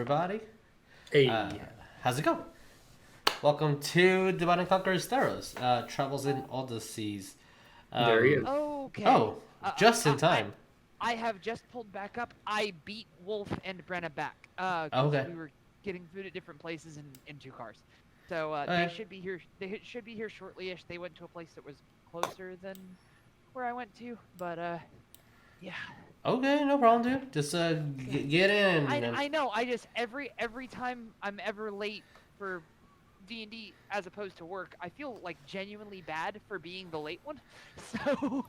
everybody. Hey. How's it going? Welcome to Divide and Conquer's Theros, Travels in Odysseys. There he is. Okay. Oh, just in time. I have just pulled back up. I beat Wolf and Brenna back. Okay. We were getting food at different places in two cars. So Okay. they should be here. They should be here shortly-ish. They went to a place that was closer than where I went to, but yeah. Okay, no problem, dude. Just get in. I know. I just every time I'm ever late for D&D as opposed to work, I feel like genuinely bad for being the late one. So.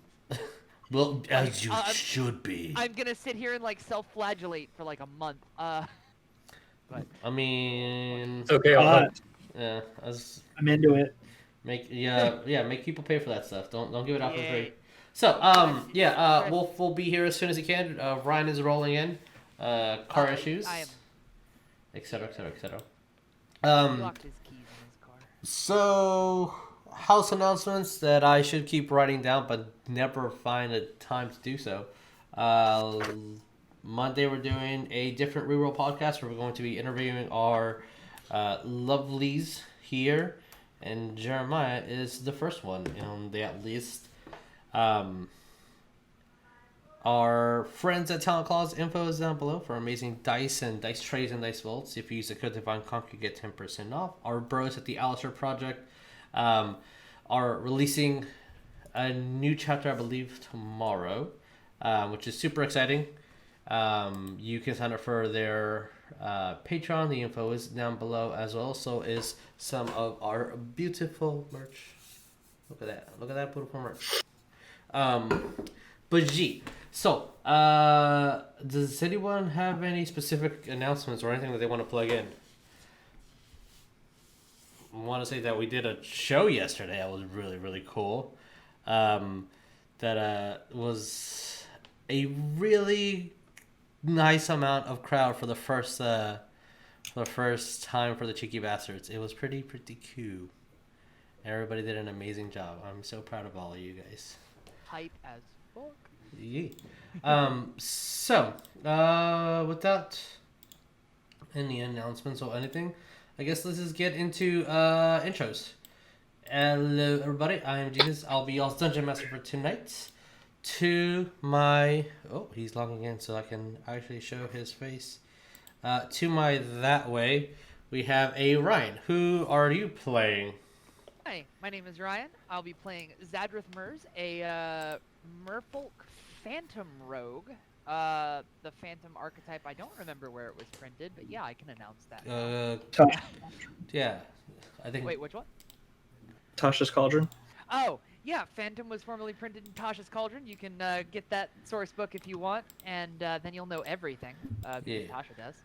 Well, as you should be. I'm gonna sit here and like self-flagellate for like a month. But I mean. It's okay. I'll hunt. Yeah, I'm into it. make people pay for that stuff. Don't give it out for Yeah. free. So Wolf will be here as soon as he can. Ryan is rolling in. Car issues. I am. Etc. Etc. Etc. He locked his keys in his car. So, house announcements that I should keep writing down, but never find a time to do so. Monday we're doing a different reroll podcast where we're going to be interviewing our lovelies here, and Jeremiah is the first one on the at least. Our friends at Talent Claws info is down below for amazing dice and dice trays and dice vaults. If you use the code Divine Conquer, you get 10% off. Our bros at the Alistair Project are releasing a new chapter, I believe, tomorrow, which is super exciting. You can sign up for their Patreon. The info is down below, as well. So is some of our beautiful merch. Look at that. Look at that beautiful merch. But gee, so does anyone have any specific announcements or anything that they want to plug in? I want to say that we did a show yesterday that was really, really cool. That was a really nice amount of crowd for the first time for the Cheeky Bastards. It was pretty cool. Everybody did an amazing job. I'm so proud of all of you guys. Hype as fuck. Yeah. So, without any announcements or anything, I guess let's just get into intros. Hello, everybody. I am Jesus. I'll be y'all's Dungeon Master for tonight. To my... Oh, he's logging in so I can actually show his face. To my that way, we have a Ryan. Who are you playing? Hi, my name is Ryan. I'll be playing Zadrith Murs, a Merfolk Phantom Rogue. The Phantom archetype, I don't remember where it was printed, but yeah, I can announce that. Yeah, I think... Wait, which one? Tasha's Cauldron. Oh, yeah, Phantom was formerly printed in Tasha's Cauldron. You can get that source book if you want, and then you'll know everything, because Yeah. Tasha does.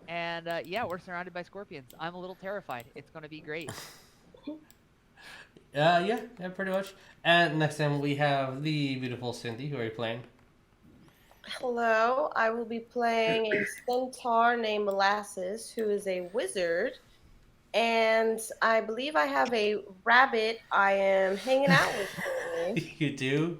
And yeah, we're surrounded by scorpions. I'm a little terrified. It's going to be great. Yeah, pretty much. And next time we have the beautiful Cindy. Who are you playing? Hello, I will be playing a Centaur named Molasses, who is a wizard. And I believe I have a rabbit I am hanging out with me. You do?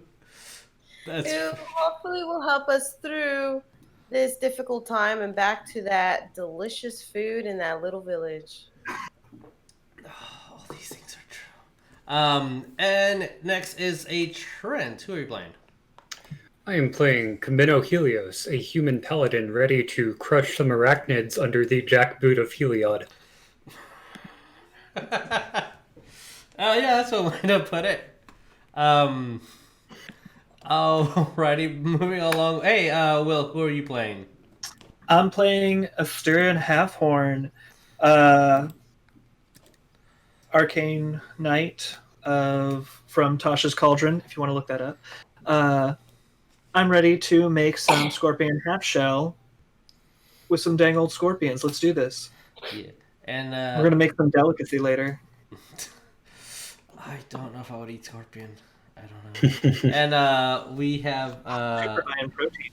Who hopefully will help us through this difficult time and back to that delicious food in that little village. All these things are true. And next is a Trent. Who are you playing? I am playing Chameno Helios, a human paladin ready to crush some arachnids under the jackboot of Heliod. Yeah, that's one way to put it. Alrighty, moving along. Hey, Will, who are you playing? I'm playing Asterion Halfhorn, Arcane Knight from Tasha's Cauldron, if you want to look that up. I'm ready to make some Scorpion Half Shell with some dang old scorpions. Let's do this. Yeah. And We're going to make some delicacy later. I don't know if I would eat scorpion. I don't know. And we have Super high in protein.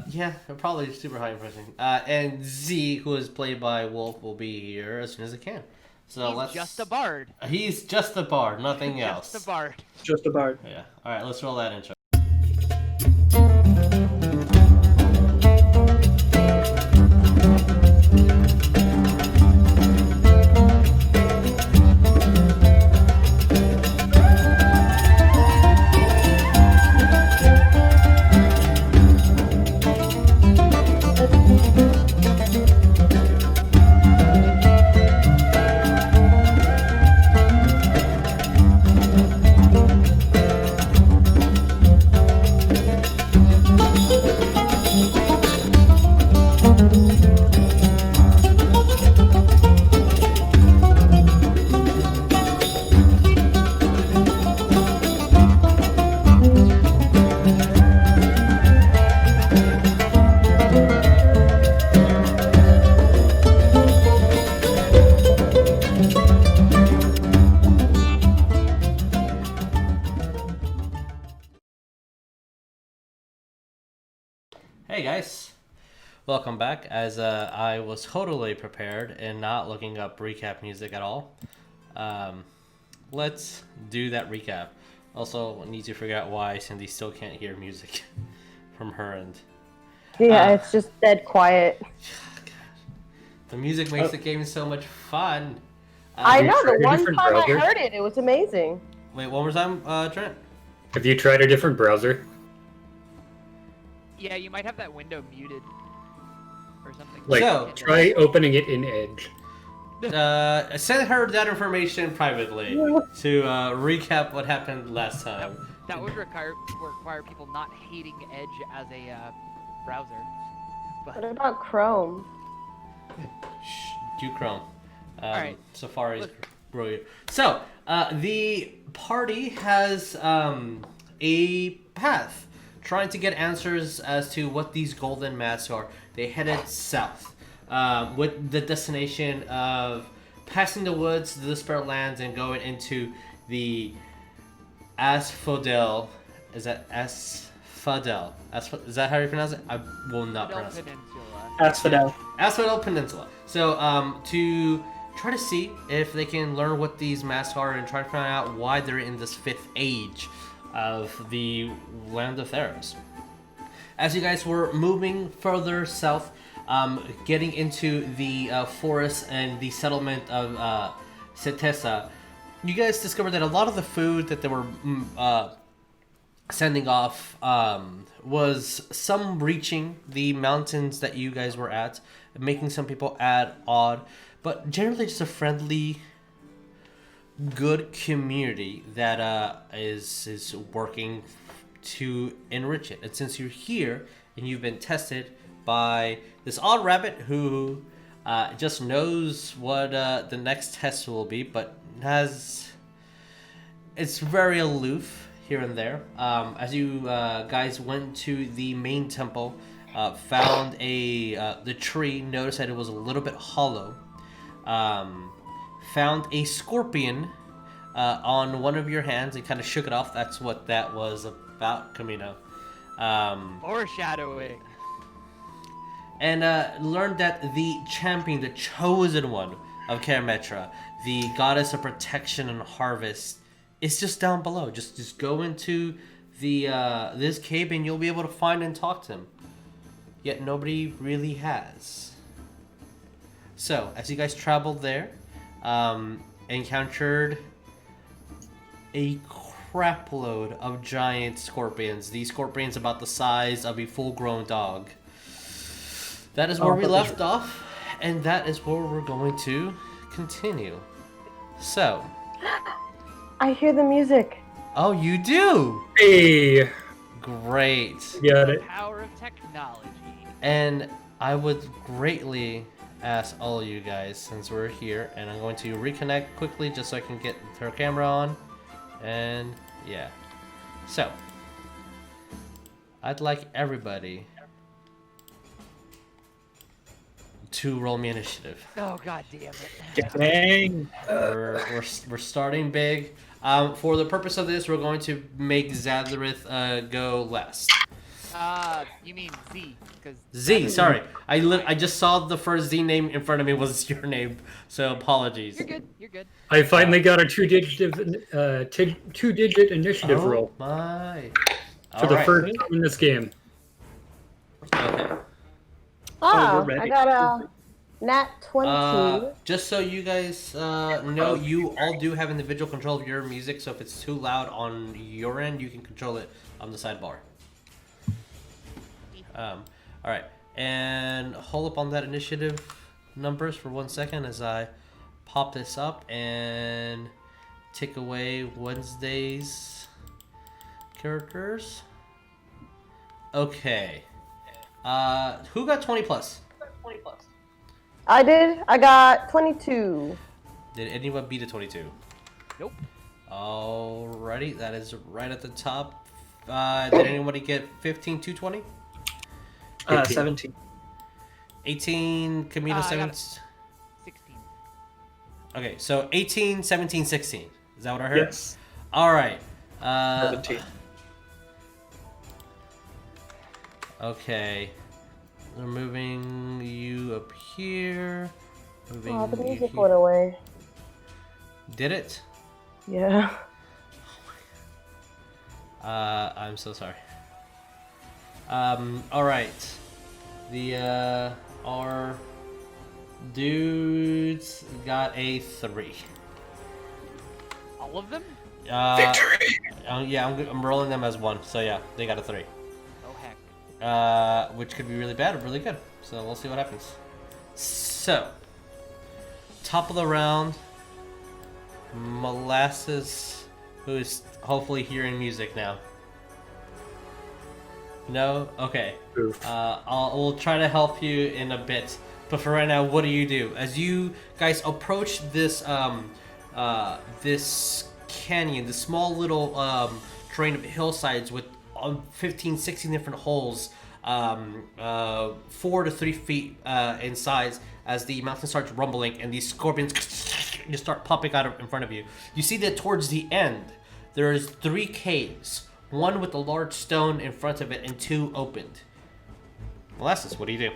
yeah, probably super high in protein. And Z, who is played by Wolf, will be here as soon as it can. So He's just a bard. He's just a bard, nothing else. Just a bard. Just a bard. Yeah. All right, let's roll that intro. Hey guys, welcome back. As I was totally prepared and not looking up recap music at all. Let's do that recap. Also, I need to figure out why Cindy still can't hear music from her end. Yeah, it's just dead quiet. The music makes the game so much fun. I you know, tried the a one different time browser? I heard it, it was amazing. Wait, one more time, Trent? Have you tried a different browser? Yeah, you might have that window muted or something. Like, So- try opening it in Edge. Send her that information privately to recap what happened last time. That would require people not hating Edge as a browser. What But about Chrome? Shh, do Chrome. Alright. Safari's brilliant. So, the party has a path trying to get answers as to what these golden mats are. They headed south with the destination of passing the woods, the Desperate Lands, and going into the Asphodel. Is that Asphodel? Is that how you pronounce it? I will not pronounce it. Peninsula. Asphodel. Asphodel Peninsula. So, to try to see if they can learn what these masks are and try to find out why they're in this 5th age of the land of Theros. As you guys were moving further south, getting into the forest and the settlement of Setessa, you guys discovered that a lot of the food that they were sending off was some reaching the mountains that you guys were at, making some people odd, but generally just a friendly, good community that is working to enrich it. And since you're here and you've been tested by this odd rabbit who just knows what the next test will be, but it's very aloof here and there. As you guys went to the main temple, found the tree, noticed that it was a little bit hollow. Found a scorpion on one of your hands and kind of shook it off. That's what that was about, Chameno. Foreshadowing. And learned that the champion, the chosen one of Karametra, the goddess of protection and harvest, is just down below. Just go into the this cave and you'll be able to find and talk to him. Yet nobody really has. So, as you guys traveled there, encountered a crapload of giant scorpions. These scorpions about the size of a full-grown dog. That is where we left off, and that is where we're going to continue. So. I hear the music. Oh, you do? Hey! Great. Got it. Power of technology. And I would greatly ask all of you guys, since we're here, and I'm going to reconnect quickly just so I can get her camera on. And yeah. So, I'd like everybody to roll me initiative. Oh god damn it. Dang. We're starting big. For the purpose of this, we're going to make Zadrith go last. You mean Z? Cause Z, sorry. I just saw the first Z name in front of me was your name, so apologies. You're good. You're good. I finally got a two-digit initiative Oh roll my. for the Alright. first time in this game. Okay. Ah, we're ready. I got a nat 20. Just so you guys know, you all do have individual control of your music, so if it's too loud on your end, you can control it on the sidebar. Alright, and hold up on that initiative numbers for 1 second as I pop this up and take away Wednesday's characters. Okay. Who got 20 plus? I did. I got 22. Did anyone beat a 22? Nope. Alrighty, that is right at the top. Did anybody get 15 to 20? 17. 18, Chameno, I 7. got 16. Okay, so 18, 17, 16. Is that what I heard? Yes. Alright. 17. Okay. We're moving you up here. Moving Oh, the you music here. went away. Did it? Yeah. I'm so sorry. All right. Our dudes got a 3. All of them? Victory! Yeah, I'm rolling them as 1. So yeah, they got a 3. Oh heck. Which could be really bad or really good. So we'll see what happens. So, top of the round, Molasses, who is hopefully hearing music now. No? Okay. Oof. We'll try to help you in a bit. But for right now, what do you do? As you guys approach this this canyon, the small little terrain of hillsides with 15, 16 different holes, 4 to 3 feet in size, as the mountain starts rumbling and these scorpions just start popping out in front of you. You see that towards the end, there's 3 caves, one with a large stone in front of it and 2 opened. Molasses, what do you do?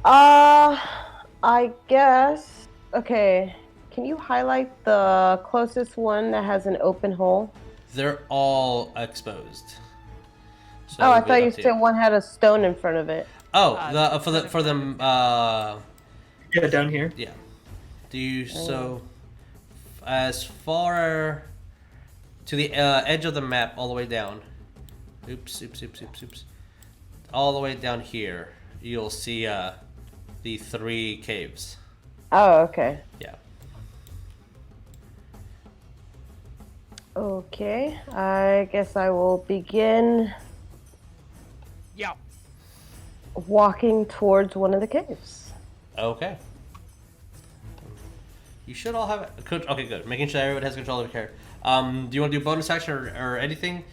I guess. Okay. Can you highlight the closest one that has an open hole? They're all exposed. So Oh, I it'll be thought you up to said one had a stone in front of it. Oh, for the them Yeah, down here. yeah. Do you so as far to the edge of the map all the way down. Oops. All the way down here, you'll see the 3 caves. Oh, okay. Yeah. Okay. I guess I will begin Yeah. walking towards one of the caves. Okay. You should all have okay, good. Making sure everyone has control of their character. Do you want to do bonus action or anything?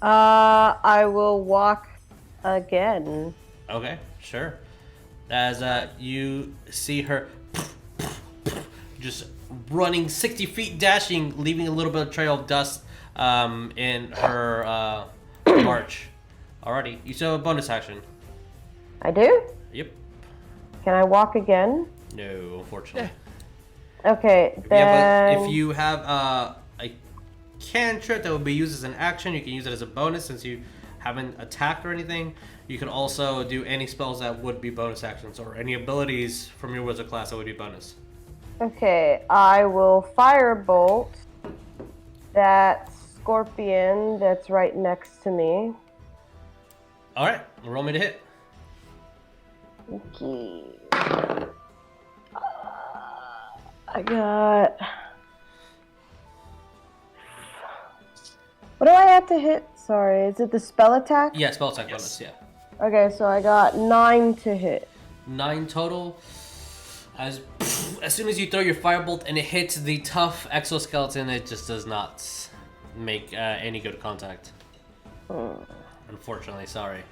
I will walk again. Okay, sure. As you see her just running 60 feet, dashing, leaving a little bit of trail of dust in her march. Alrighty, you still have a bonus action. I do? Yep. Can I walk again? No, unfortunately. Okay, then. If you have a cantrip that would be used as an action, you can use it as a bonus since you haven't attacked or anything. You can also do any spells that would be bonus actions or any abilities from your wizard class that would be bonus. Okay, I will firebolt that scorpion that's right next to me. Alright, roll me to hit. Okay. I got. What do I have to hit? Sorry, is it the spell attack? Yeah, spell attack bonus, yeah. Okay, so I got 9 to hit. 9 total. As soon as you throw your firebolt and it hits the tough exoskeleton, it just does not make any good contact. Unfortunately, sorry.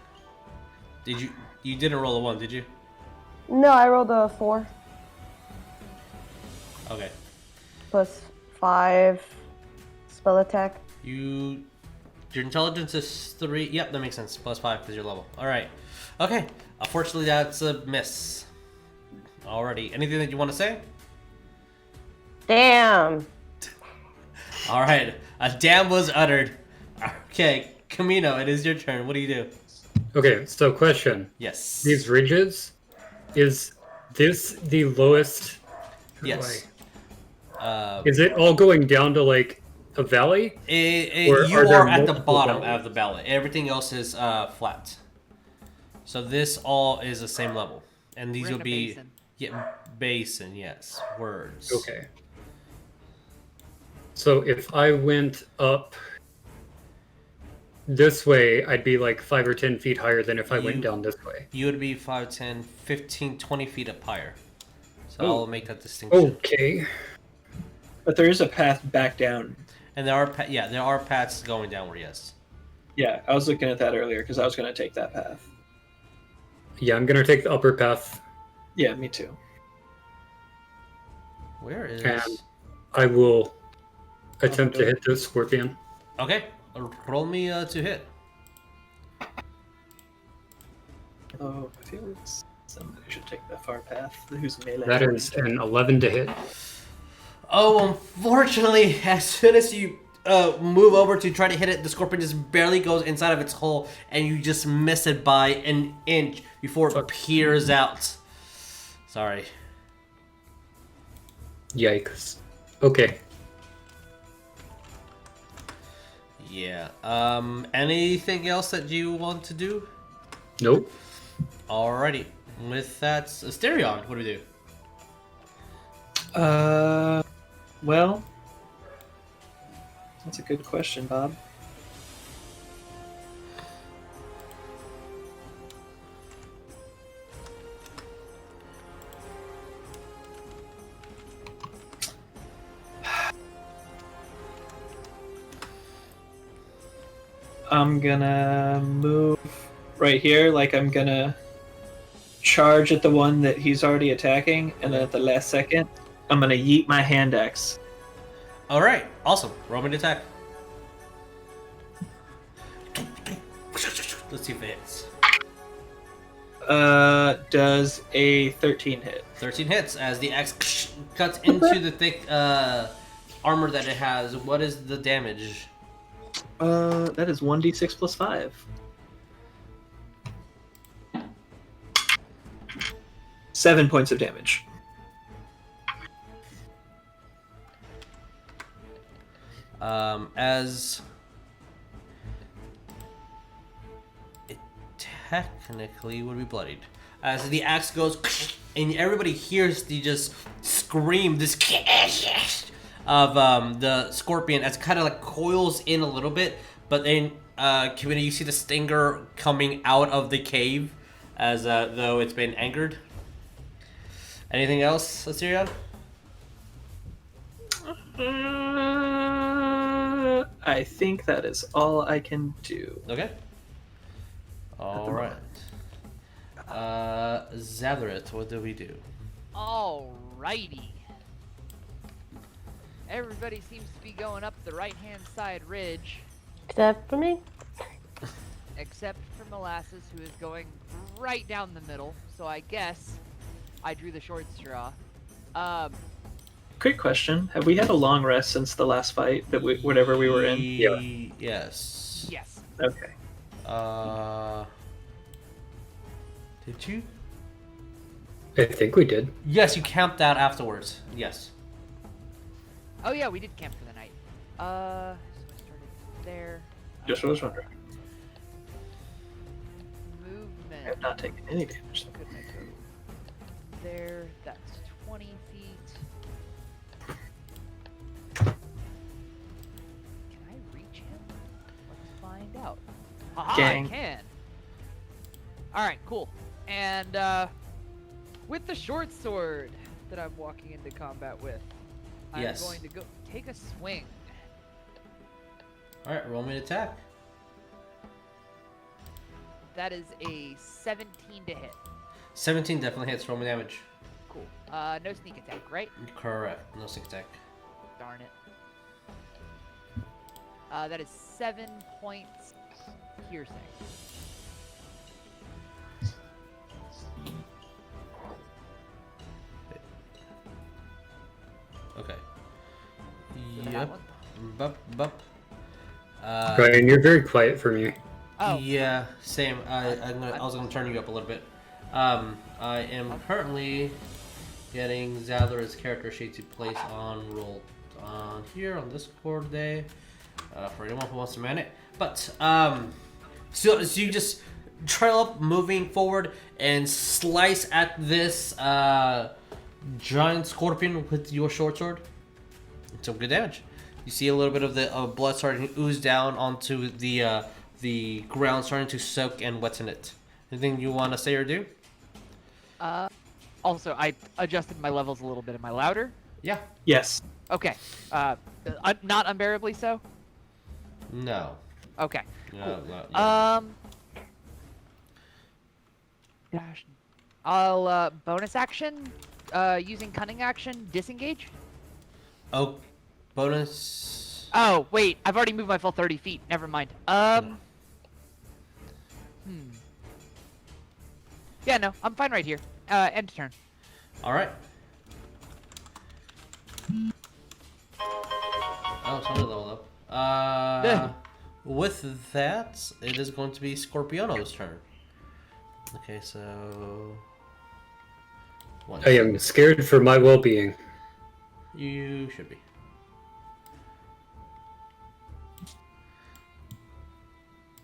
You didn't roll a 1, did you? No, I rolled a 4 Okay. plus 5 spell attack. Your intelligence is 3. Yep, that makes sense. Plus 5 because you're level. Alright. Okay. Unfortunately, that's a miss. Alrighty. Anything that you want to say? Damn. Alright. A damn was uttered. Okay. Chameno, it is your turn. What do you do? Okay, so question. Yes. These ridges, is this the lowest? Yes. Is it all going down to like a valley? Or You are there are at the multiple bottom valleys? of the ballot. Everything else is flat. So this all is the same level. And these We're in will a be... basin. Yeah, basin, yes. Words. Okay. So if I went up this way, I'd be like 5 or 10 feet higher than if I went down this way. You would be 5, 10, 15, 20 feet up higher. So Oh. I'll make that distinction. Okay. But there is a path back down. And there are there are paths going downward, yes. Yeah, I was looking at that earlier because I was going to take that path. Yeah, I'm gonna take the upper path, Yeah, me too. Where is... and I will attempt to hit the scorpion. Okay, roll me to hit. Oh, I feel like somebody should take the far path. Who's melee? That is an 11 to hit. Oh, unfortunately, as soon as you move over to try to hit it, the scorpion just barely goes inside of its hole, and you just miss it by an inch before it peers out. Sorry. Yikes. Okay. Yeah. Anything else that you want to do? Nope. Alrighty. With that, Asterion, what do we do? Well, that's a good question, Bob. I'm gonna move right here, like I'm gonna charge at the one that he's already attacking, and then at the last second, I'm gonna yeet my hand axe. Alright, awesome. Roll me to attack. Let's see if it hits. Does a 13 hit? 13 hits as the axe cuts into the thick armor that it has. What is the damage? That is 1d6 plus 5. 7 points of damage. As it technically would be bloodied. As the axe goes, and everybody hears the just scream, this of the scorpion as it kind of like coils in a little bit, but then Chameno, you see the stinger coming out of the cave as though it's been angered. Anything else, Asterion? I think that is all I can do. Okay. All right. Zadrith, what do we do? Alrighty. Everybody seems to be going up the right-hand side ridge, Except for me. except for Molasses, who is going right down the middle. So I guess I drew the short straw. Quick question: have we had a long rest since the last fight whatever we were in? Yeah. Yes. Yes. Okay. Did you? I think we did. Yes, you camped out afterwards. Yes. Oh yeah, we did camp for the night. So I started there. Just was wondering. I Movement. have not taken any damage. Look at my total. There, that's 20 feet. Can I reach him? Let's find out. Haha, Gang. I can. Alright, cool. And with the short sword that I'm walking into combat with, Yes. I'm going to go take a swing. All right, roll me to attack. That is a 17 to hit. 17 definitely hits. Roll me damage. Cool. No sneak attack, right? Correct. No sneak attack. Darn it. That is 7 points piercing. Okay. So that Yep. one? Bup. Ryan, you're very quiet for me. Oh. Yeah, same. I was gonna turn you up a little bit. I am currently getting Zadrith's character sheet to place on roll on here on Discord today for anyone who wants to man it. But so you just trail up, moving forward, and slice at this giant scorpion with your short sword. Some good damage. You see a little bit of the blood starting to ooze down onto the ground, starting to soak and wetten it. Anything you want to say or do? Also, I adjusted my levels a little bit. Am I louder? Yeah. Yes. Okay. Not unbearably so? No. Okay. No, no. Gosh. I'll, bonus action, using cunning action, disengage? Oh, bonus. Oh, wait, I've already moved my full 30 feet. Never mind. Yeah, no, I'm fine right here. End turn. All right. Oh, somebody leveled up. With that, it is going to be Scorpiono's turn. Okay, so... I am scared for my well-being. You should be.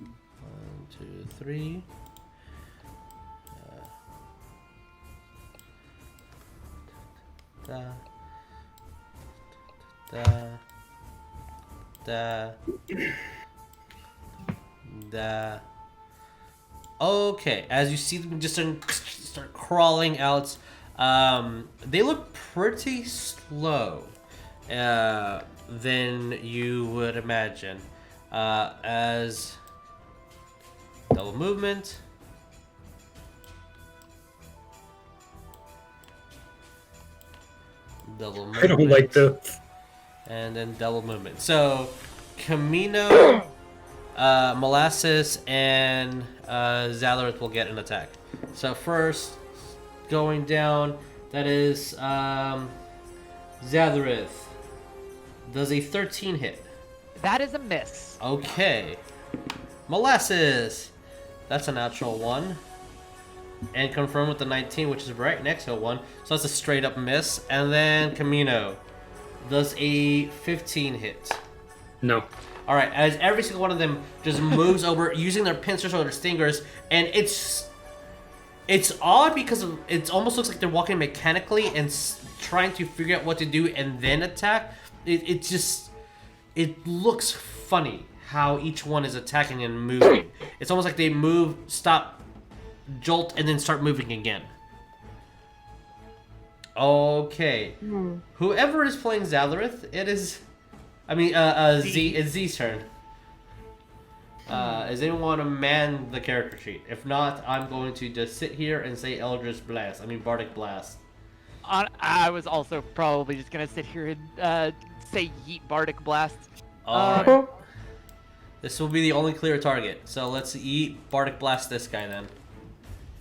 One, two, three. Da. Da. Da. Da. Okay, as you see them just start crawling out, they look pretty slow than you would imagine. As double movement. Double movement. I don't like those. And then double movement. So, Chameno, Molasses, and Zadrith will get an attack. So first, going down, that is Zadrith. Does a 13 hit? That is a miss. Okay. Molasses. That's a natural 1. And confirm with the 19, which is right next to a 1. So that's a straight up miss. And then Chameno. Does a 15 hit? No. Alright, as every single one of them just moves over using their pincers or their stingers, and it's odd because it almost looks like they're walking mechanically and trying to figure out what to do and then attack. It looks funny how each one is attacking and moving. It's almost like they move, stop, jolt, and then start moving again. Okay. Whoever is playing Zadrith, it's Z's turn. Does anyone want to man the character sheet? If not, I'm going to just sit here and say Bardic Blast. I was also probably just gonna sit here and say Yeet Bardic Blast. Alright. This will be the only clear target. So let's Yeet Bardic Blast this guy then.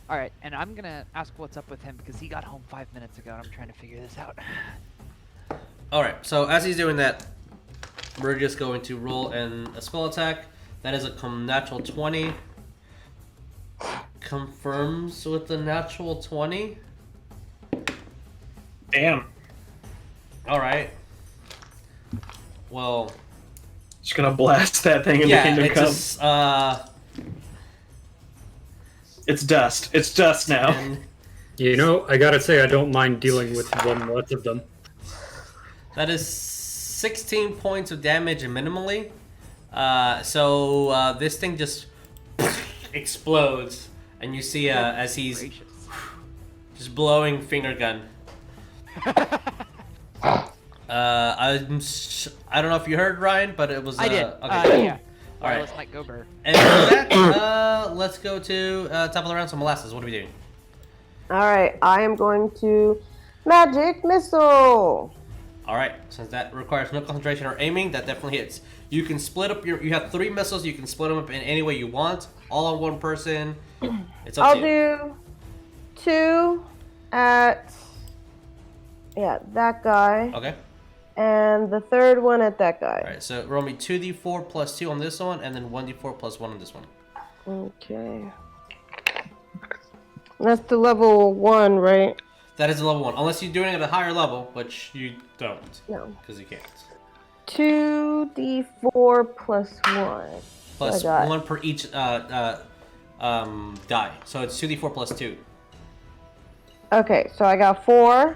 Alright, and I'm gonna ask what's up with him because he got home 5 minutes ago and I'm trying to figure this out. Alright, so as he's doing that, we're just going to roll a spell attack. That is a natural 20. Confirms with the natural 20. Damn. Alright. Well... Just gonna blast that thing into Kingdom Come. It's dust. It's dust now. And You know, I gotta say, I don't mind dealing with one less of them. that is 16 points of damage minimally. So this thing just explodes. And you see as he's Gracious. just blowing finger gun. I don't know if you heard, Ryan, but it was. I did. Okay. Yeah. All right. Wireless might go burr. And with that, let's go to top of the round. So Molasses, what are we doing? All right, I am going to magic missile. All right. Since that requires no concentration or aiming, that definitely hits. You can split up you have 3 missiles. You can split them up in any way you want. All on one person. It's up I'll to you. do 2 at that guy, Okay. and the third one at that guy. All right. So roll me 2d4 plus 2 on this one, and then 1d4 plus 1 on this one. Okay. That's the level 1, right? That is a level 1, unless you're doing it at a higher level, which you don't, No. because you can't. 2d4 plus 1. Plus I got 1 per each die. So it's 2d4 plus 2. Okay, so I got 4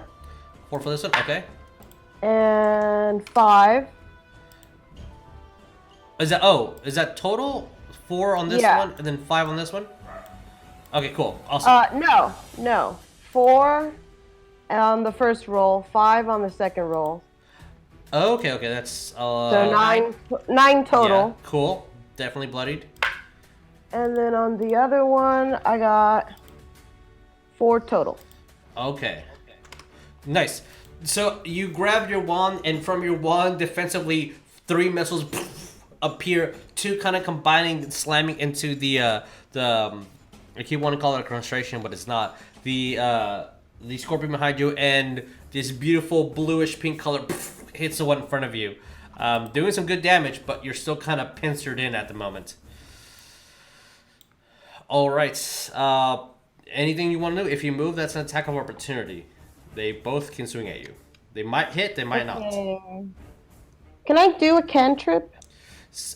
4 for this one. Okay. and 5. Is that total? 4 on this Yeah. one, and then 5 on this one. Okay, cool. Awesome. No. 4 on the first roll, 5 on the second roll. Okay, that's So 9 total. Yeah, cool. Definitely bloodied. And then on the other one, I got 4 total. Okay. Nice. So you grab your wand, and from your wand, defensively, 3 missiles appear, 2 kind of combining, slamming into the I keep wanting to call it a concentration, but it's not. The scorpion behind you and this beautiful bluish pink color hits the one in front of you. Doing some good damage, but you're still kind of pincered in at the moment. Alright. Anything you want to do? If you move, that's an attack of opportunity. They both can swing at you. They might hit, they might not. Can I do a cantrip?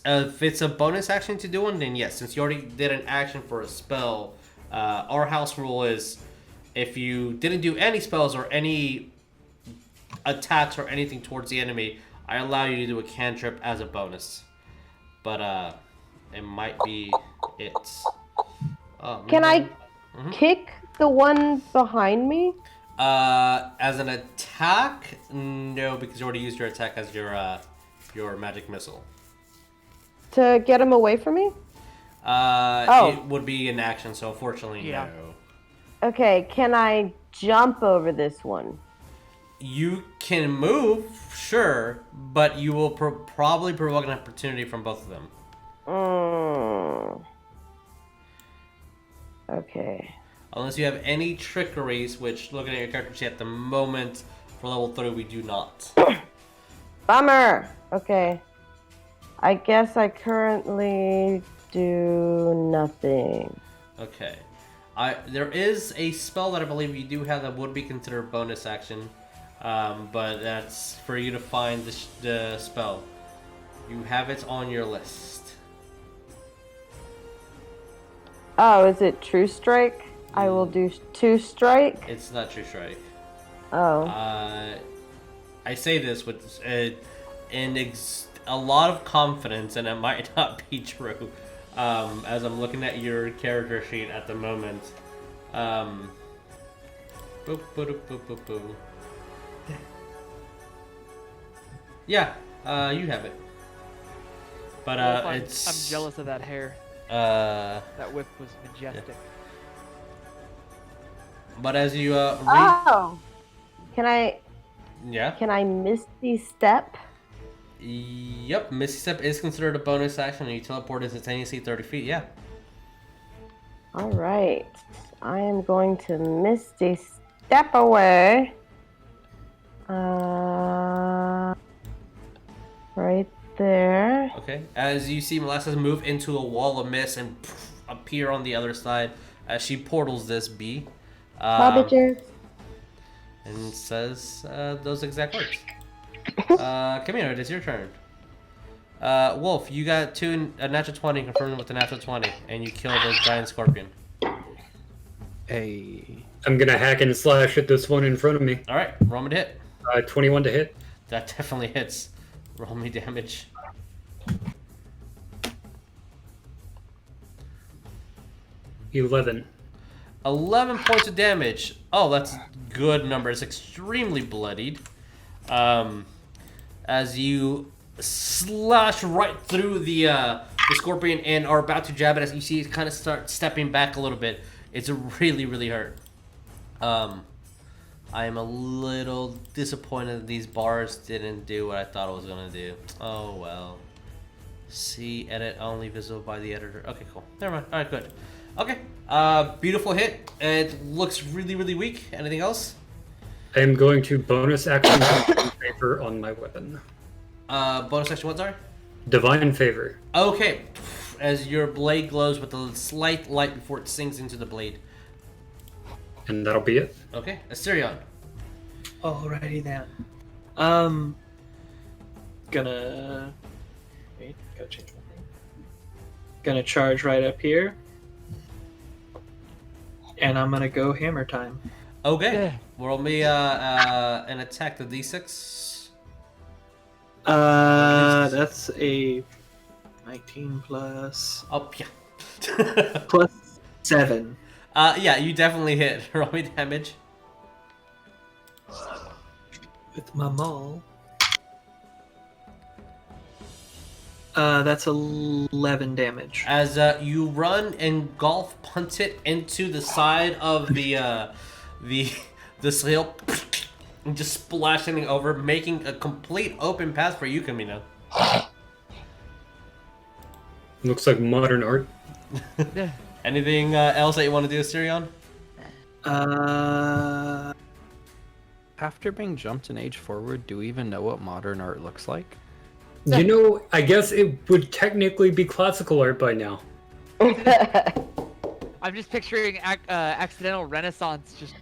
If it's a bonus action to do one, then yes. Since you already did an action for a spell, our house rule is if you didn't do any spells or any attacks or anything towards the enemy, I allow you to do a cantrip as a bonus. But it might be it. Can I kick the one behind me? As an attack, no, because you already used your attack as your magic missile. To get him away from me? It would be an action, so unfortunately, no. Okay, can I jump over this one? You can move, sure, but you will probably provoke an opportunity from both of them. Okay. Unless you have any trickeries, which, looking at your character sheet at the moment, for level 3, we do not. Bummer! Okay. I guess I currently do nothing. Okay. There is a spell that I believe you do have that would be considered bonus action, but that's for you to find the spell. You have it on your list. Oh, is it True Strike? I will do 2 Strike. It's not True Strike. Oh. I say this with a lot of confidence, and it might not be true. As I'm looking at your character sheet at the moment. Boop, boop, boop, boop, boop, boop. Yeah, you have it. But I'm jealous of that hair. That whip was majestic. Yeah. But as you Can I? Yeah. Can I Misty Step? Yep, Misty Step is considered a bonus action, and you teleport instantaneously 30 feet. Yeah. All right, I am going to Misty Step away. Right there. Okay. As you see Molasses move into a wall of mist and appear on the other side, as she portals this bee. Cabbages. And says those exact words. Chameno, it is your turn. Wolf, you got a natural 20 confirmed with a natural 20, and you kill the giant scorpion. Hey. I'm gonna hack and slash at this one in front of me. Alright, roll me to hit. 21 to hit. That definitely hits. Roll me damage. 11 points of damage. Oh, that's a good number. It's extremely bloodied. As you slash right through the scorpion and are about to jab it, as you see it kind of start stepping back a little bit. It's really, really hurt. I am a little disappointed that these bars didn't do what I thought it was going to do. Oh, well. See, edit only visible by the editor. Okay, cool. Never mind. Alright, good. Okay. Beautiful hit. It looks really, really weak. Anything else? I am going to bonus action Divine Favor on my weapon. Bonus action what, sorry? Divine Favor. Okay. As your blade glows with a slight light before it sinks into the blade. And that'll be it. Okay. Asterion. Alrighty then. Gonna... Wait, gotta change my thing. Gonna charge right up here. And I'm gonna go hammer time. Okay. Roll me an attack to D6. That's a 19 plus... Oh, yeah. plus 7. Yeah, you definitely hit. Roll me damage. With my maul. That's 11 damage. As you run and golf punt it into the side of the sail, and just splashing over, making a complete open path for you, Chameno. Looks like modern art. Anything else that you want to do, Asterion? After being jumped an age forward, do we even know what modern art looks like? You know, I guess it would technically be classical art by now. I'm just picturing accidental Renaissance. Just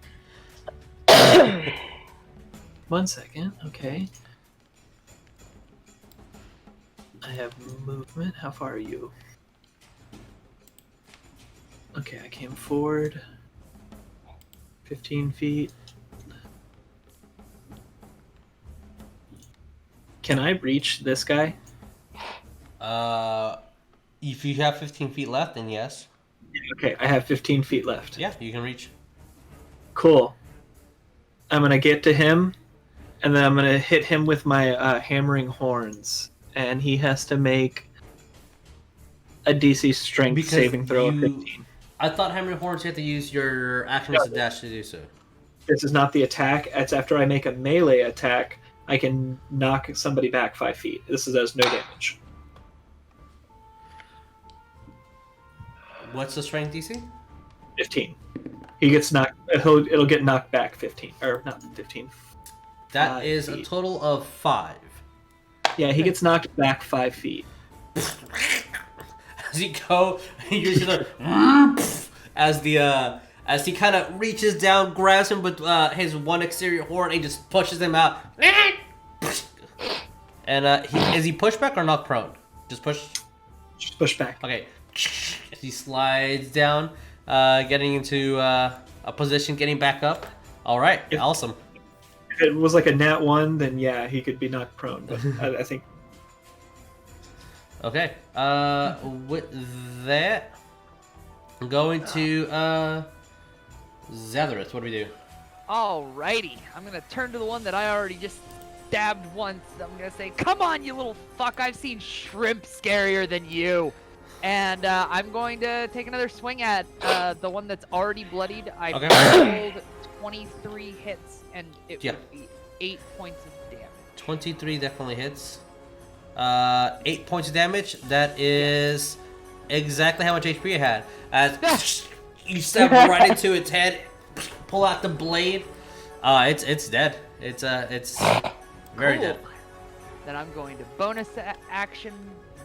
1 second. Okay. I have movement. How far are you? Okay, I came forward. 15 feet. Can I reach this guy? If you have 15 feet left, then yes. Okay, I have 15 feet left. Yeah, you can reach. Cool. I'm gonna get to him, and then I'm gonna hit him with my hammering horns, and he has to make a DC strength Because saving throw of you- 15. I thought Hammering Horns, you have to use your action as a dash to do so. This is not the attack. It's after I make a melee attack, I can knock somebody back 5 feet. This does no damage. What's the strength DC? 15. He gets knocked. It'll get knocked back 15, or not 15. That 5 is a feet. total of 5. Yeah, he gets knocked back 5 feet. As you go, you're just like, as he kind of reaches down, grabs him with his one exterior horn, and he just pushes him out. And is he pushed back or knocked prone? Just push. Just push back. Okay. He slides down, getting into a position, getting back up. All right, If- awesome. If it was like a nat 1, then yeah, he could be knocked prone. But I think Okay. With that, I'm going to Zadrith. What do we do? alrighty. I'm gonna turn to the one that I already just stabbed once. I'm gonna say, "Come on, you little fuck! I've seen shrimp scarier than you." And I'm going to take another swing at the one that's already bloodied. I rolled 23 hits, and it Yeah. would be 8 points of damage. 23 definitely hits. 8 points of damage. That is exactly how much HP it had. As you stab right into its head, pull out the blade. It's dead. It's very Cool. dead. Then I'm going to bonus action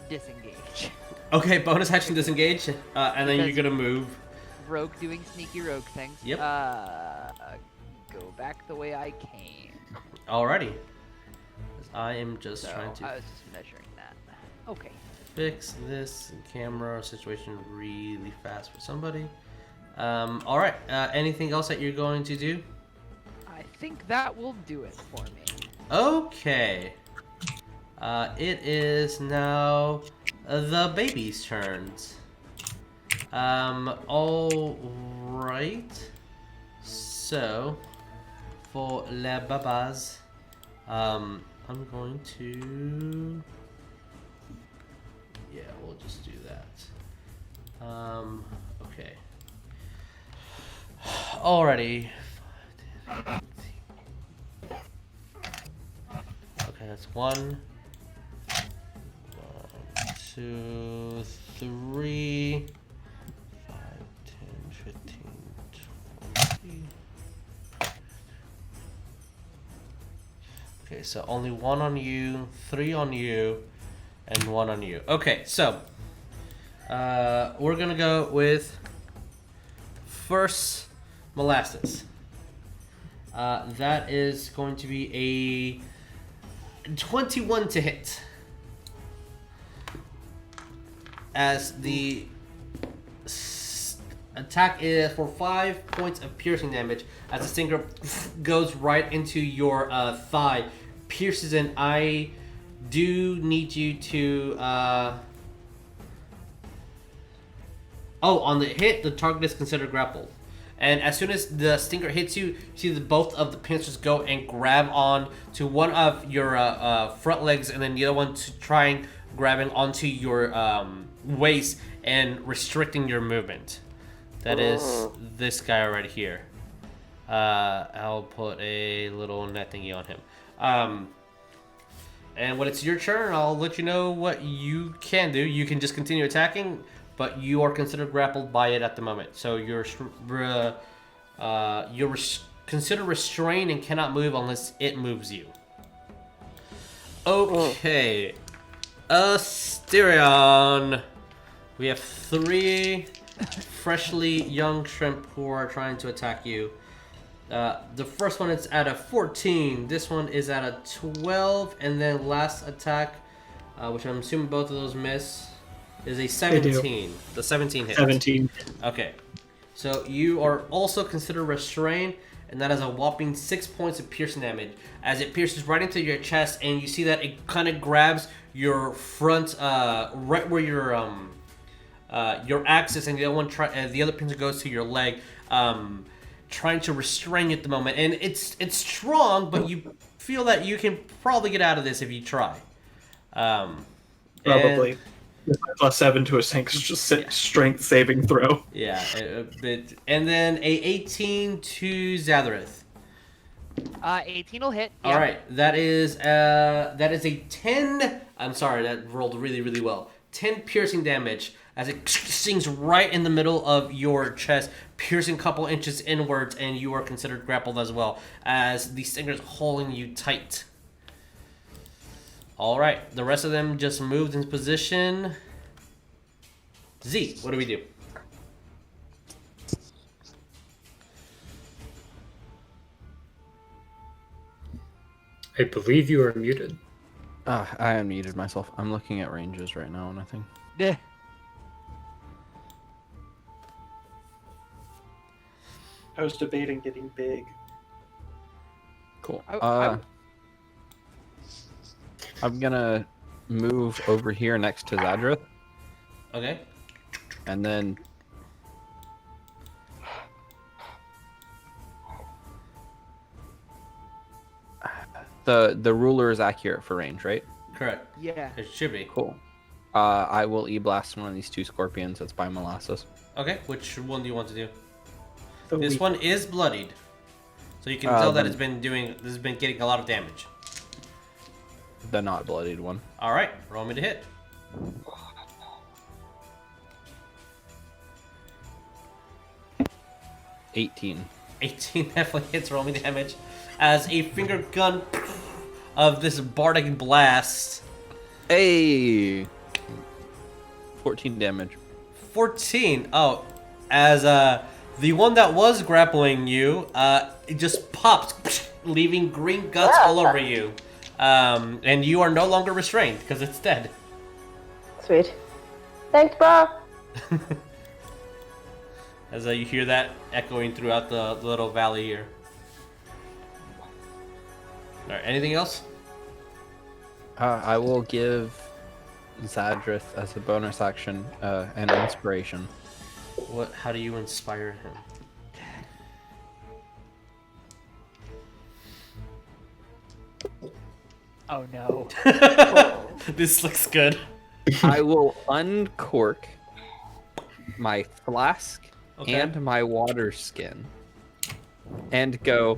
disengage. Okay, bonus action disengage, and then you're Because- gonna move. Rogue doing sneaky rogue things. Yep. Go back the way I came. Alrighty. I am just So trying to I was just measuring that. Okay. fix this camera situation really fast for somebody. All right. Anything else that you're going to do? I think that will do it for me. Okay. It is now the baby's turns. All right. So, for les babas, I'm going to. Yeah, we'll just do that. Okay. Alrighty. Okay, that's 1, 2, 3, 5, 10, 15, 20. Okay, so only 1 on you, 3 on you, and 1 on you. Okay, so we're gonna go with first Molasses. That is going to be a 21 to hit. As the attack is for 5 points of piercing damage. As the stinger goes right into your thigh, pierces in. I do need you to. On the hit, the target is considered grappled. And as soon as the stinger hits you, see both of the pincers go and grab on to one of your front legs, and then the other one to trying grabbing onto your waist and restricting your movement. That is this guy right here. I'll put a little net thingy on him. And when it's your turn, I'll let you know what you can do. You can just continue attacking, but you are considered grappled by it at the moment. So you're considered restrained and cannot move unless it moves you. Okay. Asterion. We have 3 freshly young shrimp who are trying to attack you. The first one is at a 14. This one is at a 12. And then last attack, which I'm assuming both of those miss, is a 17. The 17 hits. 17. Okay. So you are also considered restrained, and that is a whopping 6 points of piercing damage. As it pierces right into your chest, and you see that it kind of grabs your front, right where your axis, and the other pincer goes to your leg, trying to restrain you at the moment. And it's strong, but you feel that you can probably get out of this if you try. Probably. With my +7 to a strength saving throw. Yeah, and then a 18 to Zadrith. 18 will hit. Yeah. All right, that is a 10. I'm sorry, that rolled really, really well. 10 piercing damage as it stings right in the middle of your chest, piercing a couple inches inwards, and you are considered grappled as well, as the stinger's holding you tight. All right, the rest of them just moved into position. Z, what do we do? I believe you are muted. I unmuted myself. I'm looking at ranges right now, nothing. Yeah. I was debating getting big. Cool. I- I'm gonna move over here next to Zadrith, Okay. and then the ruler is accurate for range, right? Correct. Yeah. It should be. Cool. I will E-blast one of these 2 scorpions that's by Molasses. Okay, which one do you want to do? The This weak- one is bloodied, so you can tell that then- this has been getting a lot of damage. The not bloodied one. All right, roll me to hit. $18. 18 definitely hits. Roll me damage as a finger gun of this bardic blast. Hey! 14 damage. 14. Oh, as the one that was grappling you, it just pops, leaving green guts all over you. And you are no longer restrained because it's dead. Sweet. Thanks, bro. As you hear that echoing throughout the little valley here. All right, anything else? I will give Zadrith as a bonus action an inspiration. What? How do you inspire him? Oh no. This looks good. I will uncork my flask Okay. and my water skin and go,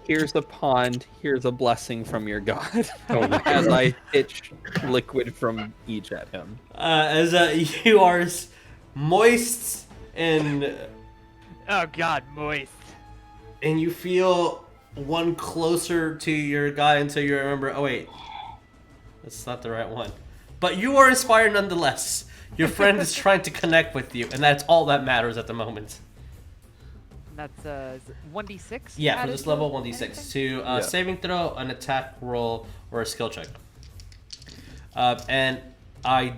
here's a pond, here's a blessing from your god. As I pitch liquid from each at him. As you are moist and Oh god, moist. you feel one closer to your god until you remember, oh wait, that's not the right one. But you are inspired nonetheless. Your friend is trying to connect with you, and that's all that matters at the moment. That's 1d6. Yeah, for added this to level, anything? 1d6. To saving throw, an attack roll, or a skill check. And I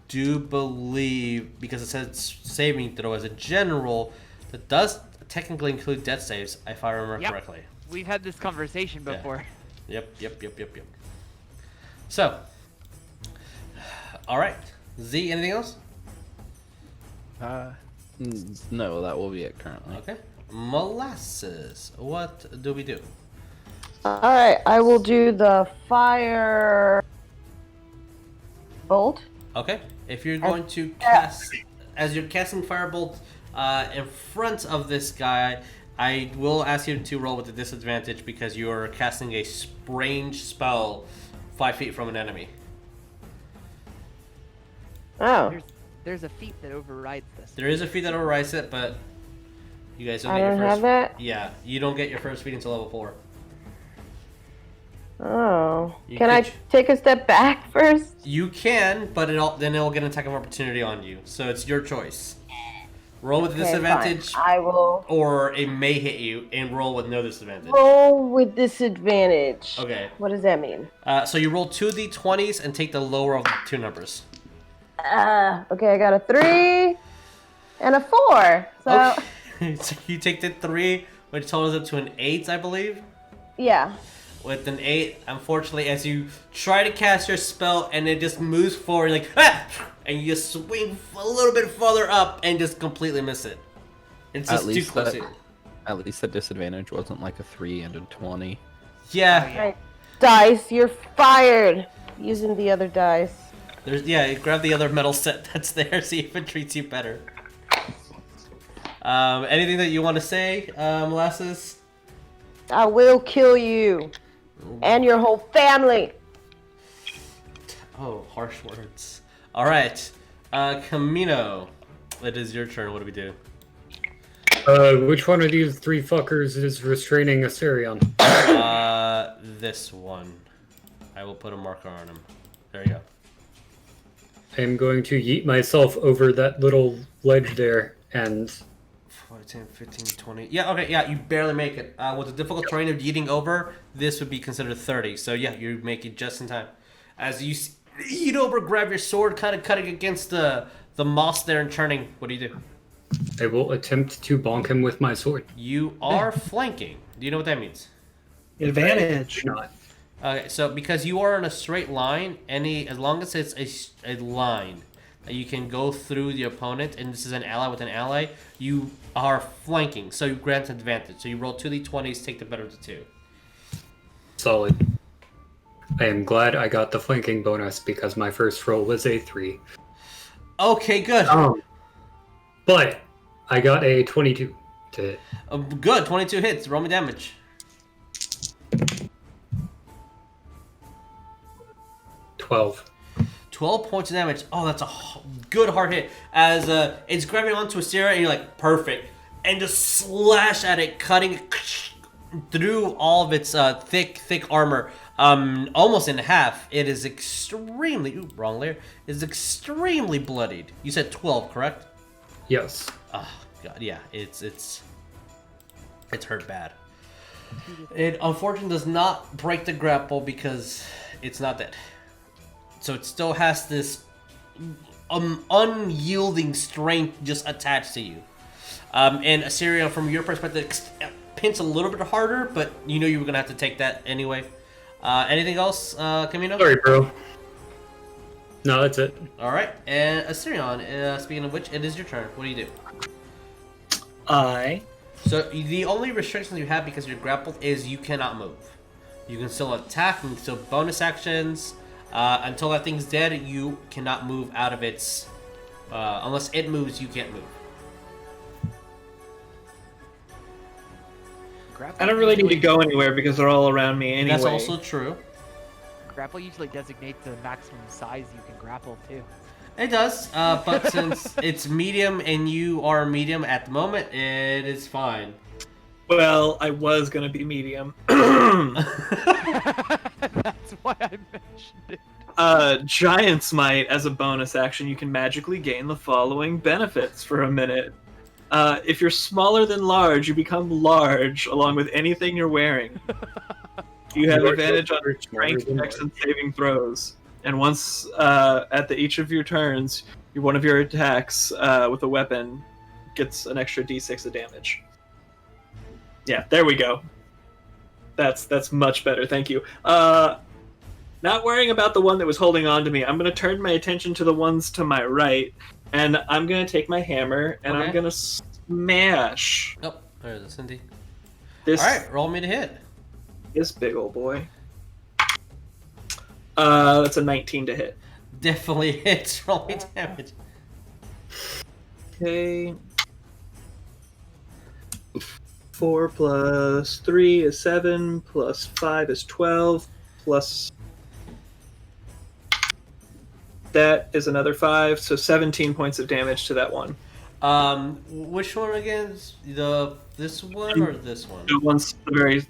do believe, because it says saving throw as a general, that does technically include death saves, if I remember Yep. correctly. We've had this conversation Yeah. before. Yep. So, all right. Z, anything else? No, that will be it currently. Okay. Molasses, what do we do? All right, I will do the fire bolt. Okay. If you're going to cast, as you're casting firebolt in front of this guy, I will ask you to roll with a disadvantage because you are casting a range spell 5 feet from an enemy. Oh, There's there's a feat that overrides this. There is a feat that overrides it, but you guys don't I get your don't first. have that. Yeah, you don't get your first feat until level 4. Oh. You Can I could- take a step back first? You can, but then it'll get an attack of opportunity on you. So it's your choice. Roll with Okay, disadvantage, fine. I will or it may hit you, and roll with no disadvantage. roll with disadvantage. Okay. What does that mean? So you roll 2d20s and take the lower of the 2 numbers. Okay, I got a 3 and a 4. So, Okay. So you take the 3, which totals up to an 8, I believe. yeah. With an 8, unfortunately, as you try to cast your spell and it just moves forward, like, ah! And you just swing a little bit further up and just completely miss it. It's just too close. At least the disadvantage wasn't like a 3 and a 20. Yeah. Right. Dice, you're fired. Using the other dice. You grab the other metal set that's there, see if it treats you better. Anything that you want to say, Molasses? I will kill you. And your whole family. Oh, harsh words. Alright. Chameno. It is your turn. What do we do? Which one of these 3 fuckers is restraining Asterion? This one. I will put a marker on him. There you go. I'm going to yeet myself over that little ledge there and 10, 15, 20. Yeah, okay, yeah, you barely make it. With the difficult terrain of yeeting over, this would be considered 30. So yeah, you make it just in time. As you yeet over, grab your sword, kind of cutting against the moss there and turning. What do you do? I will attempt to bonk him with my sword. You are flanking. Do you know what that means? Advantage. Not. Okay, so because you are in a straight line, as long as it's a line that you can go through the opponent, and this is an ally with an ally, you are flanking, so you grant advantage. So you roll 2d20s, take the better of the 2. Solid. I am glad I got the flanking bonus because my first roll was a 3. Okay, good. But I got a 22 to hit. Good, 22 hits. Roll me damage. 12. 12 points of damage. Oh, that's a good hard hit. As it's grabbing onto a Asterion, and you're like, perfect. And just slash at it, cutting through all of its thick armor, almost in half. It is extremely, wrong layer, is extremely bloodied. You said 12, correct? Yes. Oh, God, yeah, it's hurt bad. It unfortunately does not break the grapple because it's not dead. So it still has this unyielding strength just attached to you. And Asterion, from your perspective, pinch a little bit harder, but you know you were going to have to take that anyway. Anything else, Chameno? Sorry, bro. No, that's it. All right. And Asterion, speaking of which, it is your turn. What do you do? So the only restrictions you have because you're grappled is you cannot move. You can still attack, you can still bonus actions. Until that thing's dead, you cannot move out of its... unless it moves, you can't move. Grapple I don't really need to usually- go anywhere because they're all around me anyway. That's also true. Grapple usually designates the maximum size you can grapple too. It does, but since it's medium and you are medium at the moment, it is fine. Well, I was going to be medium. That's why I mentioned it. Giant's Might, as a bonus action, you can magically gain the following benefits for a minute. If you're smaller than large, you become large, along with anything you're wearing. You have advantage on strength checks and saving throws. And once at each of your turns, one of your attacks with a weapon gets an extra d6 of damage. Yeah, there we go. That's much better, thank you. Not worrying about the one that was holding on to me, I'm going to turn my attention to the ones to my right, and I'm going to take my hammer, and I'm Okay. going to smash Oh, there's a Cindy. this, Alright, roll me to hit. this big old boy. That's a 19 to hit. Definitely hits. Roll me damage. Okay. 4 plus 3 is 7, plus 5 is 12, plus That is another 5, so 17 points of damage to that one. Which one again? This one or this one? The one's the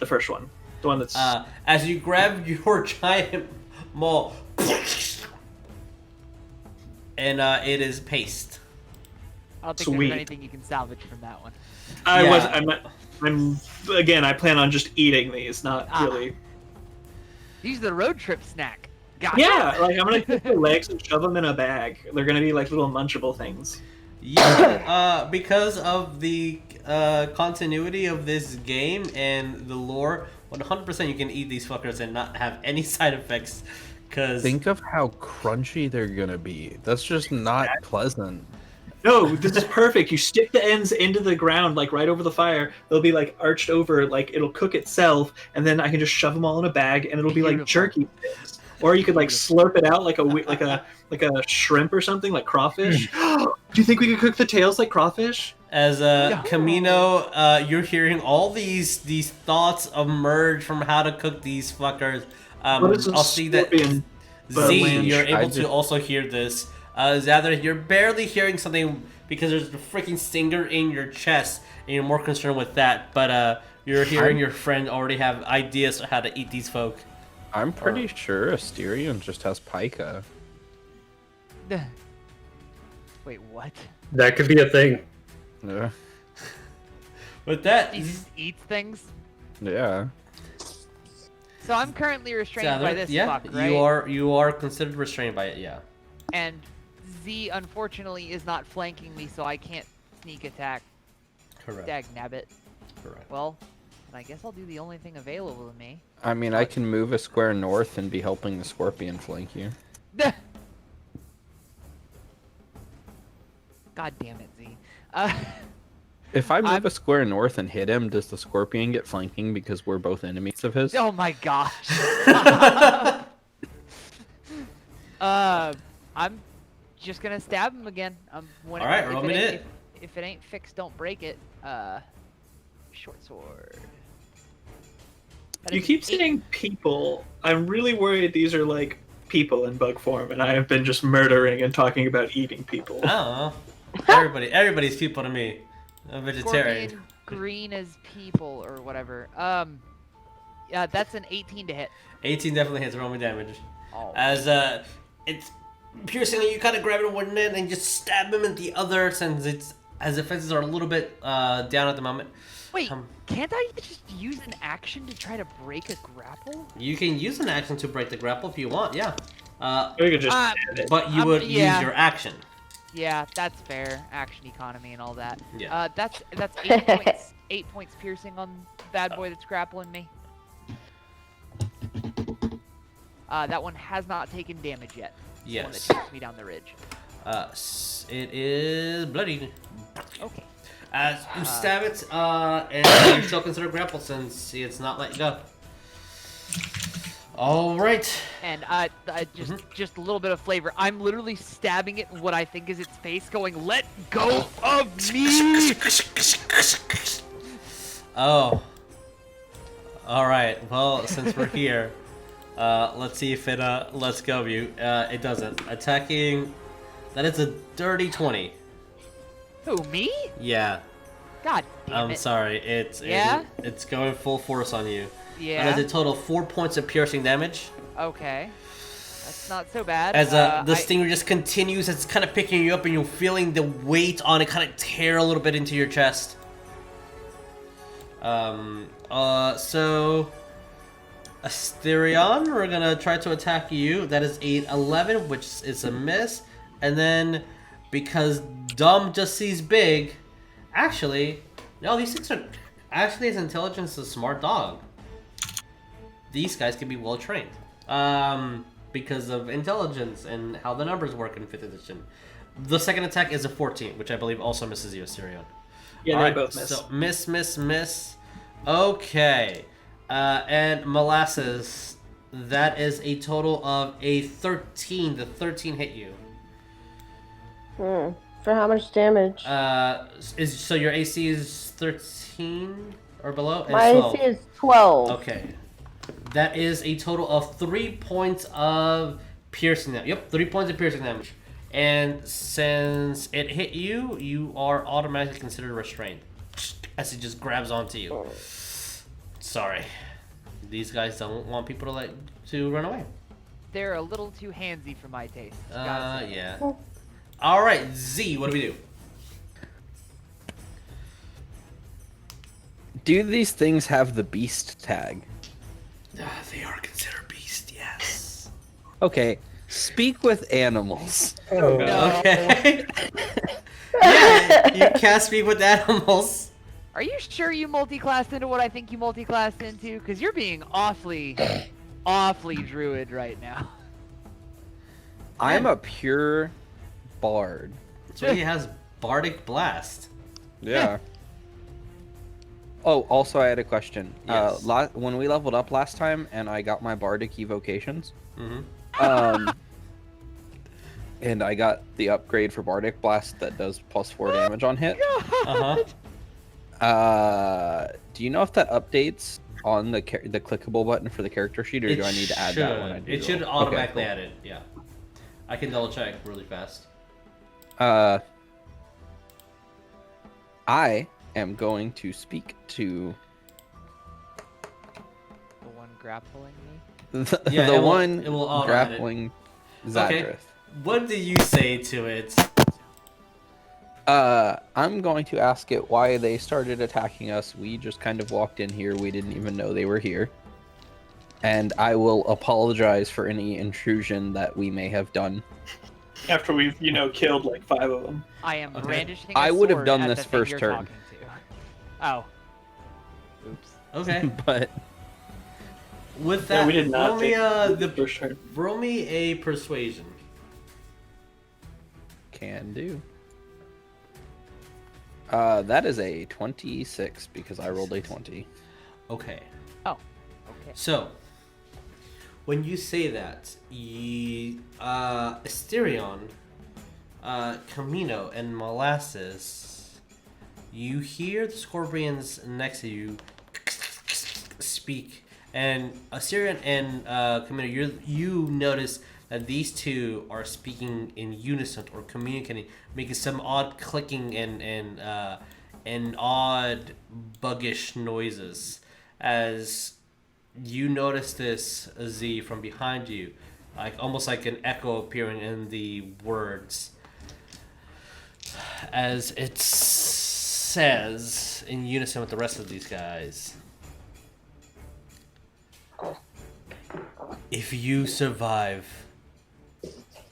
first one. The one that's... As you grab your giant maul, and it is paste. I don't think Sweet. there's anything you can salvage from that one. I plan on just eating these, not really... These are the road trip snack. Gotcha. Yeah, like I'm gonna take the legs and shove them in a bag. They're gonna be like little munchable things. Yeah, because of the continuity of this game and the lore, 100% you can eat these fuckers and not have any side effects. Cause Think of how crunchy they're gonna be. That's just not pleasant. No, this is perfect. You stick the ends into the ground, like right over the fire. They'll be like arched over, like it'll cook itself, and then I can just shove them all in a bag, and it'll be like jerky sticks. Or you could like slurp it out like a shrimp or something, like crawfish. Do you think we could cook the tails like crawfish? As Chameno, you're hearing all these thoughts emerge from how to cook these fuckers. I'll see that Z, you're able to also hear this. Zadrith, you're barely hearing something because there's a freaking stinger in your chest, and you're more concerned with that. But you're hearing your friend already have ideas on how to eat these folk. I'm pretty sure Asterion just has pica. Wait, what? That could be a thing. Yeah. With that, He just eats things? Yeah. So I'm currently restrained by this fuck, right? You are considered restrained by it, yeah. And Z, unfortunately, is not flanking me, so I can't sneak attack. Correct. Dag nabbit. Correct. Well, then I guess I'll do the only thing available to me. I mean, I can move a square north and be helping the scorpion flank you. God damn it, Z. If I move a square north and hit him, does the scorpion get flanking because we're both enemies of his? Oh my gosh. I'm just gonna stab him again. Alright, roll me it. If it ain't fixed, don't break it. Short sword. You keep saying people. I'm really worried these are like people in bug form, and I have been just murdering and talking about eating people. I don't know. Everybody's people to me. I'm vegetarian. Scorpion green as people or whatever. Yeah, that's an 18 to hit. 18 definitely hits. Roll me damage. Oh. As it's piercing, you kind of grab it in one end and just stab him in the other, since as defenses are a little bit down at the moment. Wait, can't I just use an action to try to break a grapple? You can use an action to break the grapple if you want, yeah. We could just but you would use your action. Yeah, that's fair. Action economy and all that. Yeah. That's 8 points. 8 points piercing on the bad boy that's grappling me. That one has not taken damage yet. It's the one that shoots me down the ridge. It is bloody. Okay. As you stab it, and you still consider grapple since it's not let you go. All right. And just a little bit of flavor. I'm literally stabbing it in what I think is its face, going, "Let go of me!" Oh. All right. Well, since we're here, let's see if it lets go of you. It doesn't. Attacking. That is a dirty 20. Who, me? Yeah. God damn I'm it. sorry. It's going full force on you. Yeah. That is a total of 4 points of piercing damage. Okay. That's not so bad. As the stinger just continues, it's kind of picking you up, and you're feeling the weight on it kind of tear a little bit into your chest. So Asterion, we're gonna try to attack you. That is a 11, which is a miss. And then, because dumb just sees big, actually, no, these things are actually, his intelligence is a smart dog. These guys can be well trained, because of intelligence and how the numbers work in 5th edition. The second attack is a 14, which I believe also misses you, Asterion. Yeah, they both miss. So miss. Okay, and Molasses, that is a total of a 13. The 13 hit you. For how much damage? So your AC is 13 or below? And My 12. AC is 12. Okay. That is a total of 3 points of piercing damage. Yep, 3 points of piercing damage. And since it hit you, you are automatically considered restrained as it just grabs onto you. Sorry, these guys don't want people to run away. They're a little too handsy for my taste. Gotta say. Yeah. All right, Z, what do we do? Do these things have the beast tag? They are considered beast, yes. Okay, speak with animals. Oh, No. Okay. Yeah, you can speak with animals. Are you sure you multi-classed into what I think you multi-classed into? Because you're being awfully druid right now. I'm a pure bard. So he has Bardic Blast. Yeah. Oh, also I had a question. Yes. When we leveled up last time and I got my bardic evocations, Mm-hmm. and I got the upgrade for bardic blast that does +4 damage on hit. Uh-huh. Do you know if that updates on the clickable button for the character sheet, or do I need to add that when I do It should roll? automatically Okay, add it, yeah. I can double check really fast. cool. I am going to speak to The one grappling me. Yeah, the it will- one it will auto add it. grappling Zadrith. Okay. What do you say to it? I'm going to ask it why they started attacking us. We just kind of walked in here. We didn't even know they were here. And I will apologize for any intrusion that we may have done. After we've, killed like 5 of them. I am Okay. brandishing. A I would have sword done at this the thing first you're turn. talking to. Oh. Oops. Okay. But With that, Yeah, we did not roll me take the first turn. roll me a persuasion. can do. That is a 26 because I rolled a 20. Okay. Oh. Okay. So, when you say that, Asterion, Chameno, and Molasses, you hear the scorpions next to you speak, and Asterion and Chameno, you notice that these two are speaking in unison or communicating, making some odd clicking and odd buggish noises as you notice this, Z, from behind you, almost like an echo appearing in the words, as it says in unison with the rest of these guys. If you survive,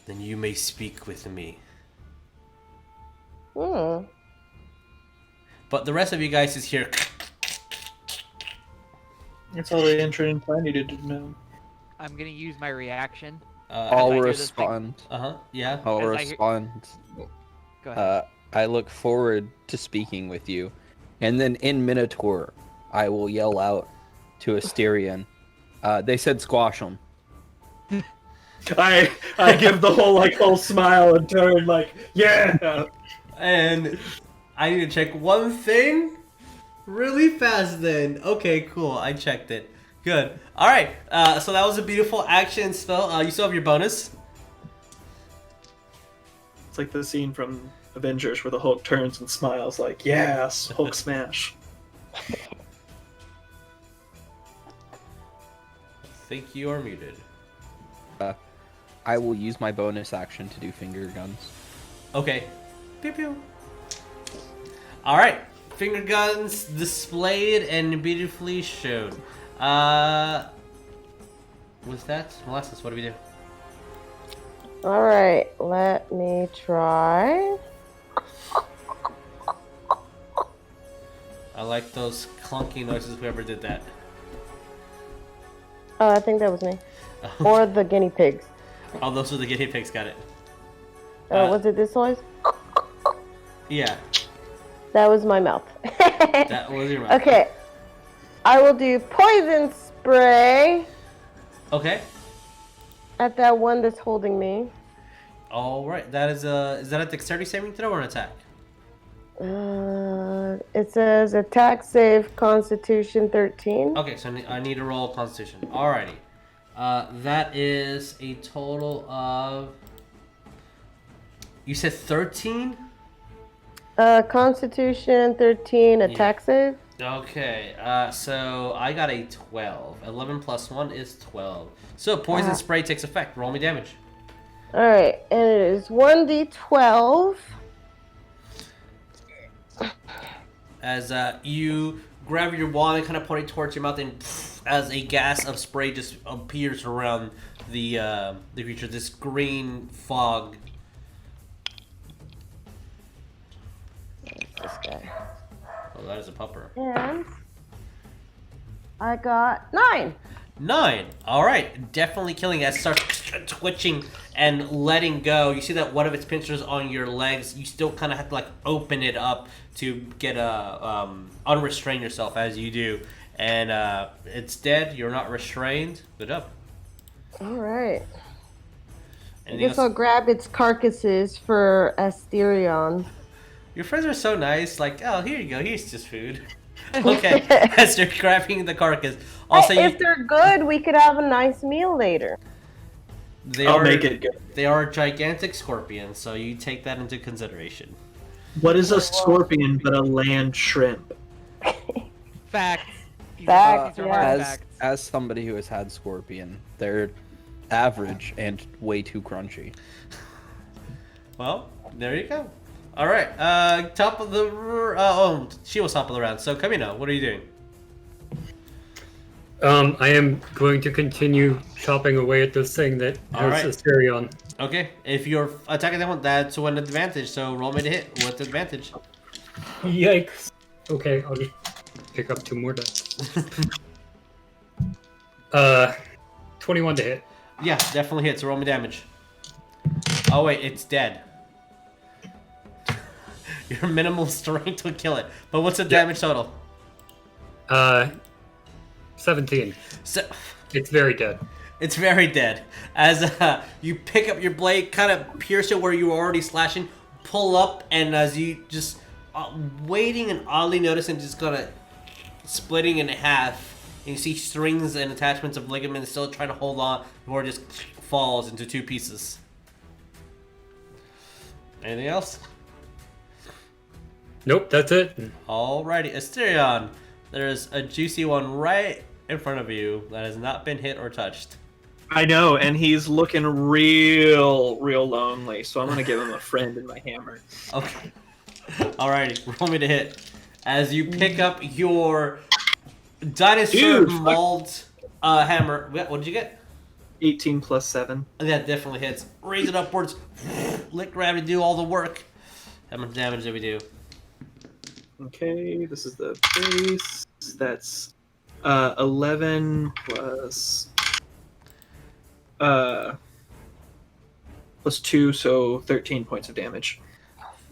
then you may speak with me. Hmm. But the rest of you guys is here. That's all the entrant I needed to know. I'm gonna use my reaction. I'll I hear this thing- respond. Yeah. I'll As I hear- respond. Go ahead. I look forward to speaking with you. And then in Minotaur, I will yell out to Asterion. They said squash them. I give the whole smile and turn like, yeah. And I need to check one thing really fast then. Okay, cool. I checked it. Good. All right. So that was a beautiful action spell. You still have your bonus. It's like the scene from Avengers where the Hulk turns and smiles like, yes, Hulk smash. I think you are muted. I will use my bonus action to do finger guns. Okay. Pew pew. All right. Finger guns displayed and beautifully showed. With that, Molasses, what do we do? All right, let me try. I like those clunky noises. Whoever did that. Oh, I think that was me. Or the guinea pigs. Oh, those are the guinea pigs. Got it. Was it this noise? Yeah, That was my mouth. that was your mouth. Okay. I will do poison spray Okay. at that one that's holding me. All right. That is that a dexterity saving throw or an attack? It says attack save Constitution 13. Okay, so I need to roll Constitution. Alrighty. That is a total of. You said 13? Constitution 13, attack save. Okay, so I got a 12. 11 plus 1 is 12. So poison spray takes effect. Roll me damage. Alright, and it is 1d12. As you grab your wand and kind of point it towards your mouth, and as a gas of spray just appears around the creature, this green fog. This guy. Oh, that is a pupper. And I got 9. 9. All right, definitely killing as it starts twitching and letting go. You see that one of its pincers on your legs. You still kind of have to like open it up to get unrestrain yourself as you do, and it's dead. You're not restrained. Good job. All right. I Anything guess else? I'll grab its carcasses for Asterion. Your friends are so nice. Like, oh, here you go. Here's just food. Okay, as they're grabbing the carcass. Also, Hey, if they're good, we could have a nice meal later. I'll make it good. They are gigantic scorpions, so you take that into consideration. What is a scorpion but a land shrimp? Facts. Facts, These are yeah. hard As facts. as somebody who has had scorpion, they're average and way too crunchy. Well, there you go. All right, top of the she was top of the round. So Chameno, what are you doing? I am going to continue chopping away at this thing that All has right. Asterion. Okay, if you're attacking that one, that's one advantage. So roll me to hit with advantage. Yikes. Okay, I'll just pick up 2 more dice. 21 to hit. Yeah, definitely hits. So roll me damage. Oh wait, it's dead. Your minimal strength will kill it. But what's the damage total? 17. So, It's very dead. it's very dead. As you pick up your blade, kind of pierce it where you were already slashing, pull up, and as you just waiting and oddly noticing, just kind of splitting in half. And you see strings and attachments of ligaments still trying to hold on before it just falls into 2 pieces. Anything else? Nope, that's it. Alrighty, Asterion. There's a juicy one right in front of you that has not been hit or touched. I know, and he's looking real lonely, so I'm gonna give him a friend in my hammer. Okay. Alrighty, roll me to hit. As you pick up your dinosaur Dude, fuck. mauled hammer. What did you get? 18 plus 7. That definitely hits. Raise it upwards. Let gravity do all the work. How much damage did we do? Okay, this is the base. That's 11 plus 2, so 13 points of damage.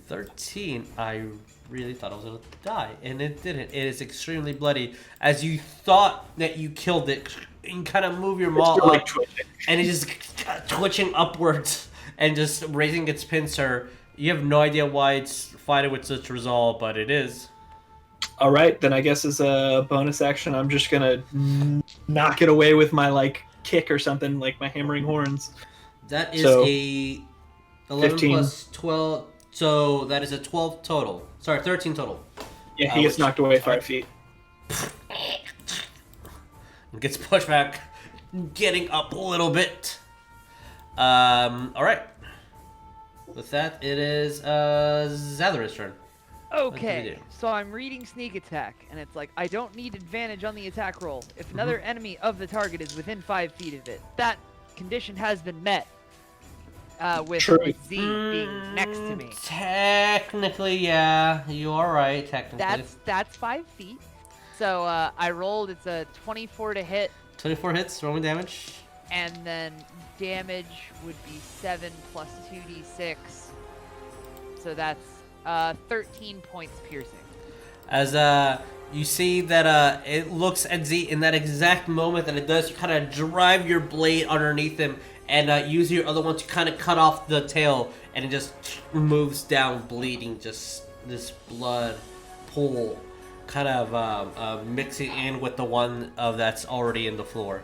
13. I really thought I was going to die, and it didn't. It is extremely bloody. As you thought that you killed it, you kind of move your maul Still, up, like, twitching. and it's just twitching upwards and just raising its pincer. You have no idea why it's fighting with such resolve, but it is. All right, then I guess as a bonus action, I'm just gonna knock it away with my like kick or something, like my hammering horns. That is So, a 11 15. plus 12, so that is a 12 total. Sorry, 13 total. Yeah, he gets Ouch. knocked away 5 feet. Gets pushed back, getting up a little bit. All right. With that, it is Zadrith's turn. What do we Okay, do? so I'm reading sneak attack, and it's like, I don't need advantage on the attack roll if another enemy of the target is within 5 feet of it. That condition has been met with True. Z being next to me. Technically, yeah, you are right. Technically, That's 5 feet. So I rolled, it's a 24 to hit, 24 hits. Roll me damage. and then damage would be 7 plus 2d6. So that's 13 points piercing. As you see that it looks at Z in that exact moment that it does, you kind of drive your blade underneath him and use your other one to kind of cut off the tail, and it just moves down bleeding, just this blood pool kind of mixing in with the one that's already in the floor.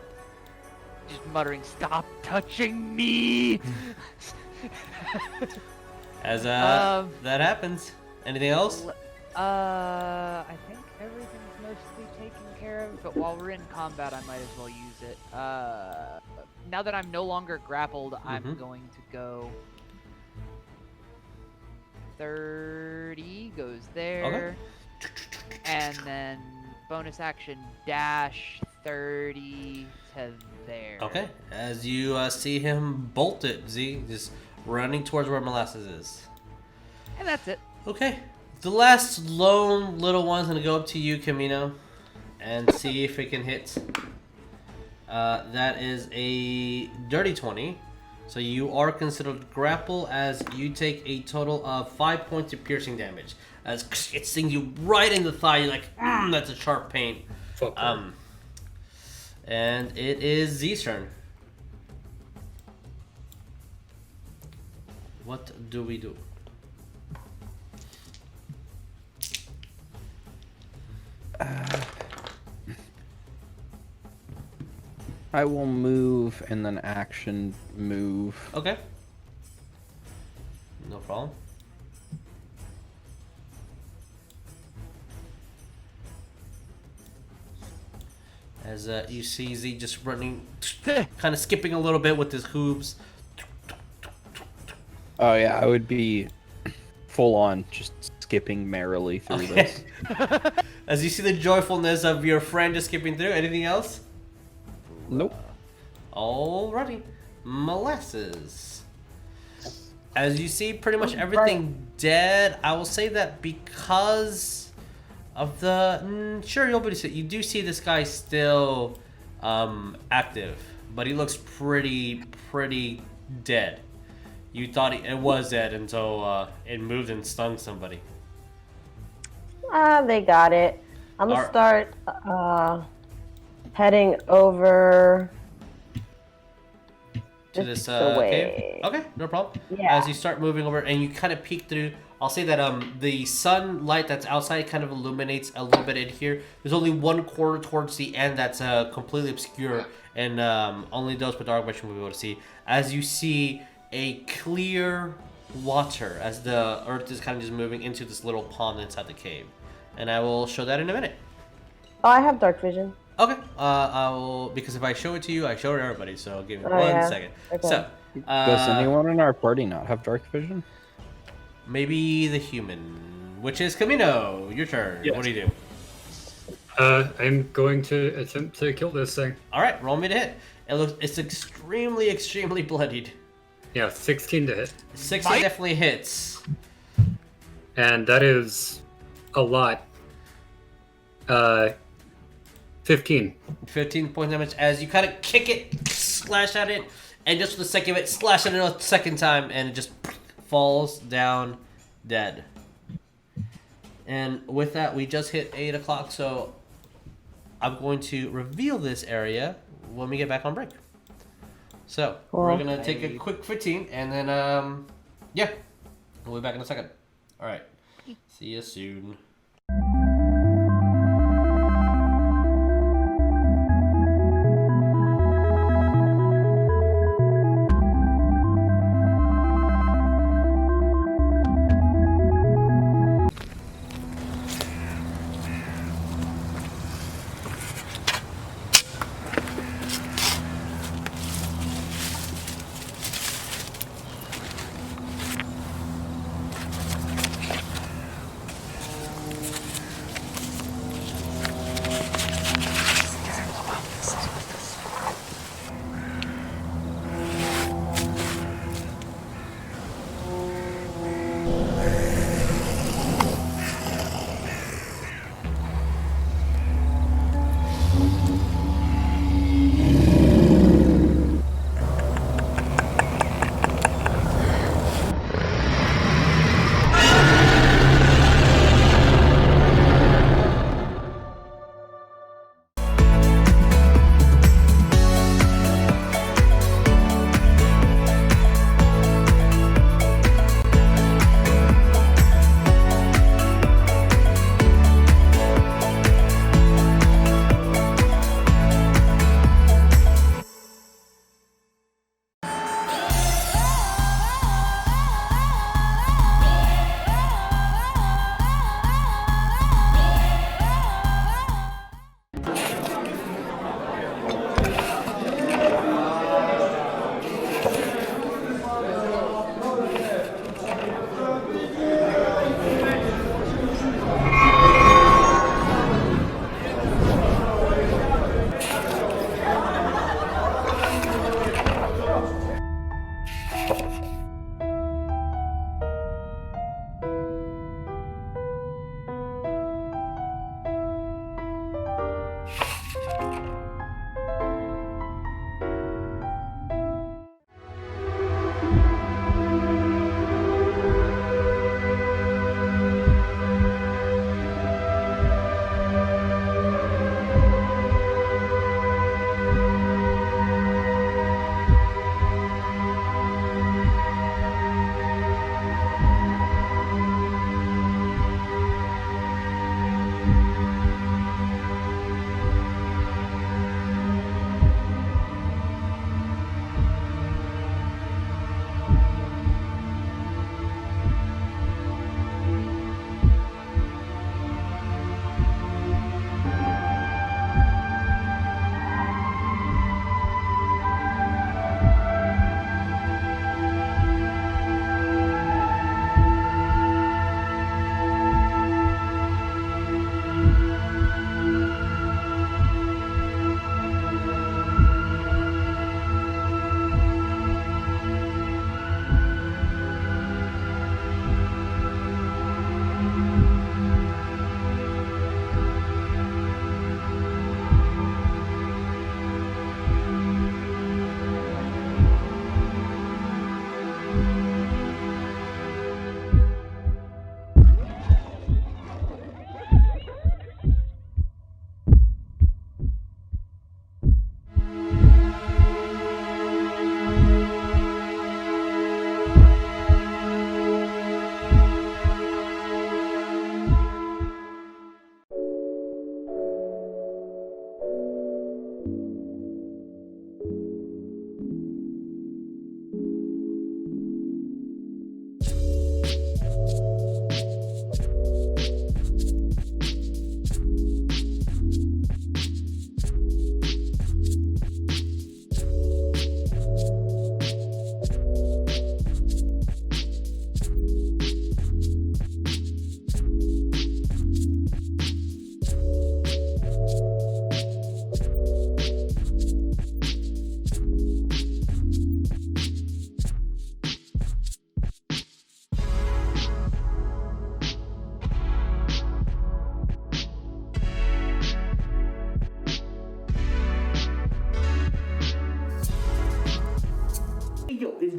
just muttering, "Stop touching me!" As that happens. Anything else? I think everything's mostly taken care of, but while we're in combat, I might as well use it. Now that I'm no longer grappled, I'm going to go 30 goes there, and then bonus action dash 30 to there. Okay, as you see him bolt it, Z, just running towards where Molasses is. And that's it. Okay, the last lone little one's gonna go up to you, Chameno, and see if it can hit. That is a dirty 20. So you are considered grapple as you take a total of 5 points of piercing damage. As it stings you right in the thigh, you're like, that's a sharp pain. And it is Z's turn. What do we do? I will move and then action move. Okay. No problem. As you see Z just running, kind of skipping a little bit with his hooves. Oh yeah, I would be full on just skipping merrily through this. As you see the joyfulness of your friend just skipping through. Anything else? Nope. Alrighty. Molasses. As you see pretty much everything dead, I will say that because of the... sure, you do see this guy still active, but he looks pretty dead. You thought it was dead until it moved and stung somebody. They got it. I'm gonna start heading over to this away. cave. Okay, no problem. Yeah. As you start moving over and you kind of peek through, I'll say that the sunlight that's outside kind of illuminates a little bit in here. There's only one corner towards the end that's completely obscure, and only those with dark vision will be able to see. As you see a clear water as the earth is kind of just moving into this little pond inside the cave. And I will show that in a minute. Oh, I have dark vision. Okay, I will, because if I show it to you, I show it to everybody, so give me 1 second. Okay. So, does anyone in our party not have dark vision? Maybe the human, which is Chameno. Your turn. Yes. What do you do? I'm going to attempt to kill this thing. Alright, roll me to hit. It's extremely bloodied. Yeah, 16 to hit. 16 definitely hits. And that is a lot. 15. 15 point damage as you kind of kick it, slash at it, and just for the sake of it, slash at it a second time, and it just falls down dead. And with that, we just hit 8 o'clock, so I'm going to reveal this area when we get back on break. So, we're going to take a quick 15, and then, yeah, we'll be back in a second. Alright, see you soon.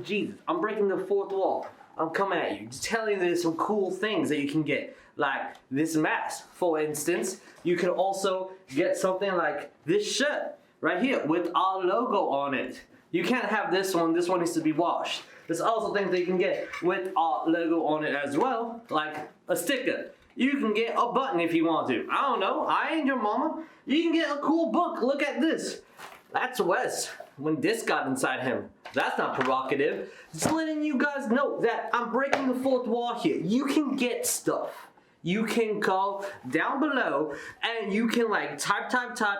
Jesus, I'm breaking the fourth wall. I'm coming at you, just telling you there's some cool things that you can get. Like this mask, for instance. You can also get something like this shirt right here with our logo on it. You can't have this one needs to be washed. There's also things that you can get with our logo on it as well, like a sticker. You can get a button if you want to. I don't know, I ain't your mama. You can get a cool book, look at this. That's Wes, when this got inside him. That's not provocative. Just letting you guys know that I'm breaking the fourth wall here. You can get stuff. You can go down below and you can like type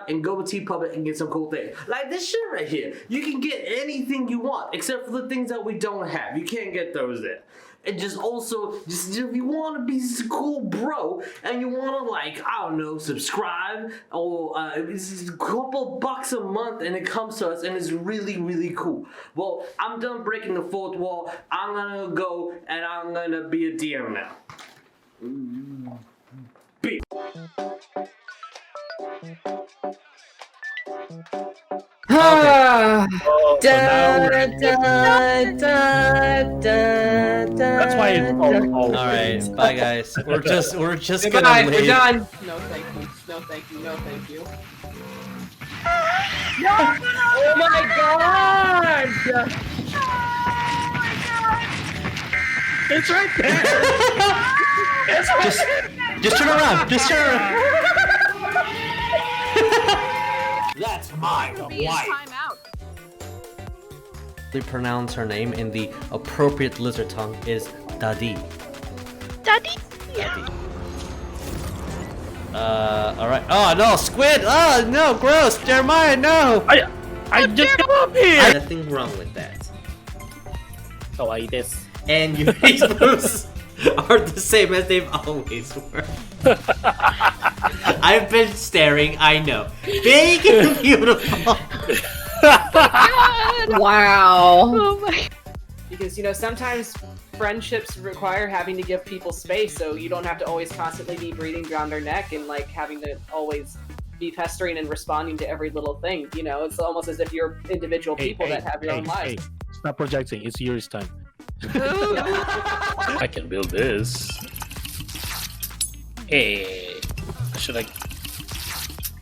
and go to TeePublic and get some cool things. Like this shit right here. You can get anything you want except for the things that we don't have. You can't get those there. And just if you want to be a cool bro and you want to like, I don't know, subscribe or it's a couple bucks a month and it comes to us and it's really, really cool. Well, I'm done breaking the fourth wall. I'm gonna go and I'm gonna be a DM now. That's why it's called. All right, bye guys. We're just Goodbye, gonna we're leave. done. No, thank you. No, thank you. No, thank you. Oh my god! It's right there. Just turn around. Just turn around. That's my wife. They pronounce her name in the appropriate lizard tongue is Dadi. Daddy? Alright. Oh no, squid! Oh no, gross! Jeremiah, no! I just come up here. Nothing wrong with that. So I this. And your face moves are the same as they've always were. I've been staring, I know. Big and beautiful. Wow. Oh my. Because, you know, sometimes friendships require having to give people space, so you don't have to always constantly be breathing down their neck and, like, having to always be pestering and responding to every little thing. You know, it's almost as if you're individual people that have your own lives. Stop projecting. It's yours time. I can build this. Hey, should I?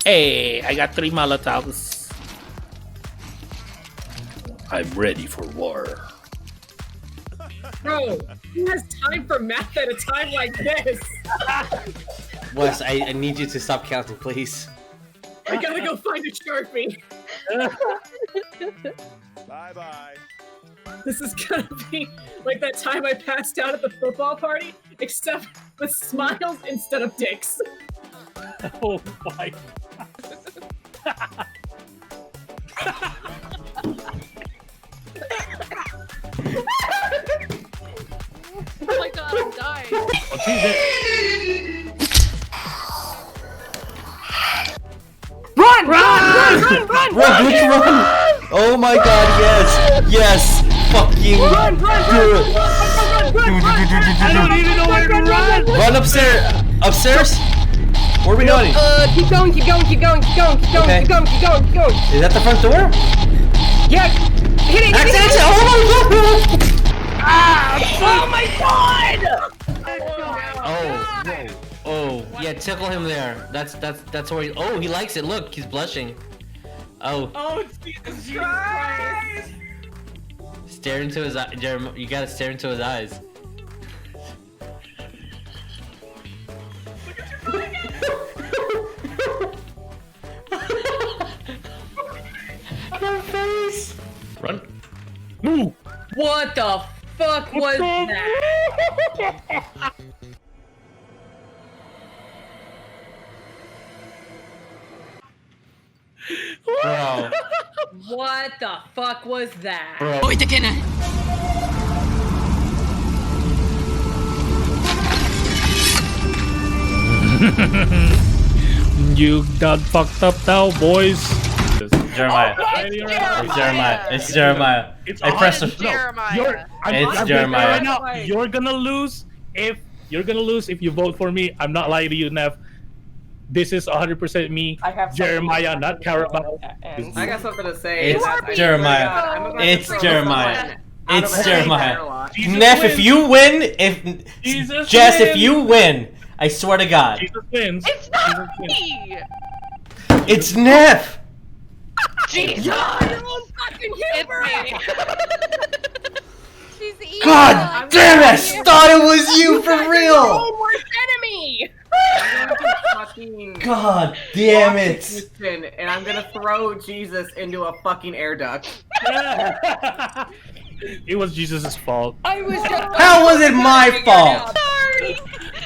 Hey, I got 3 Molotovs. I'm ready for war. Bro, who has time for math at a time like this? Wes, I need you to stop counting, please. I gotta go find a Sharpie. Bye-bye. This is gonna be like that time I passed out at the football party, except with smiles instead of dicks. Oh my! Oh my god, I'm dying. Run! Oh my god, yes! Yes! Fucking Run! do it! I don't even know where to run. Run upstairs! Upstairs? Where are we going? Keep going. Okay. Keep going. Is that the front door? Yeah! Hit it! Exit! Oh my god! Oh, yeah, tickle him there. That's where he. Oh, he likes it. Look, he's blushing. Oh. Oh, Jesus Christ! Stare into his eye, Jeremiah. You gotta stare into his eyes. My face. Run! Move! What the fuck was that? Bro. What the fuck was that? Bro. You done fucked up now, boys. Jeremiah. It's Jeremiah. I pressed the. Jeremiah. It's Jeremiah. Right now, you're gonna lose if you vote for me. I'm not lying to you, Nev. This is 100% me, I have Jeremiah, not Karametra. I got something to say. It's Jeremiah. It's Jeremiah. out It's of a three Jeremiah. player lot. Jesus Neff, wins. if you win, Jesus Jess, wins. if you win, I swear to God, Jesus wins. It's Jesus not wins. me! it's Neff. Jesus! Fucking It's me! She's evil. God damn it! I thought it was you for real. Worst enemy. I'm going to fucking God damn walk to it! Houston, and I'm gonna throw Jesus into a fucking air duct. It was Jesus' fault. I was just. How was it my fault? Sorry!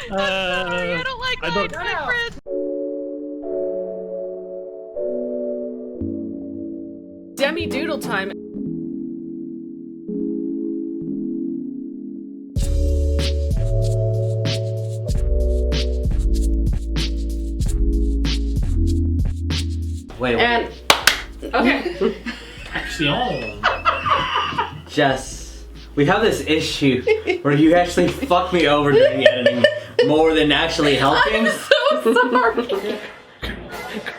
Sorry, I don't like I don't- my friends. Demi Doodle time. Wait, And okay. Action. Jess, we have this issue where you actually fuck me over during the editing more than actually helping. So sorry.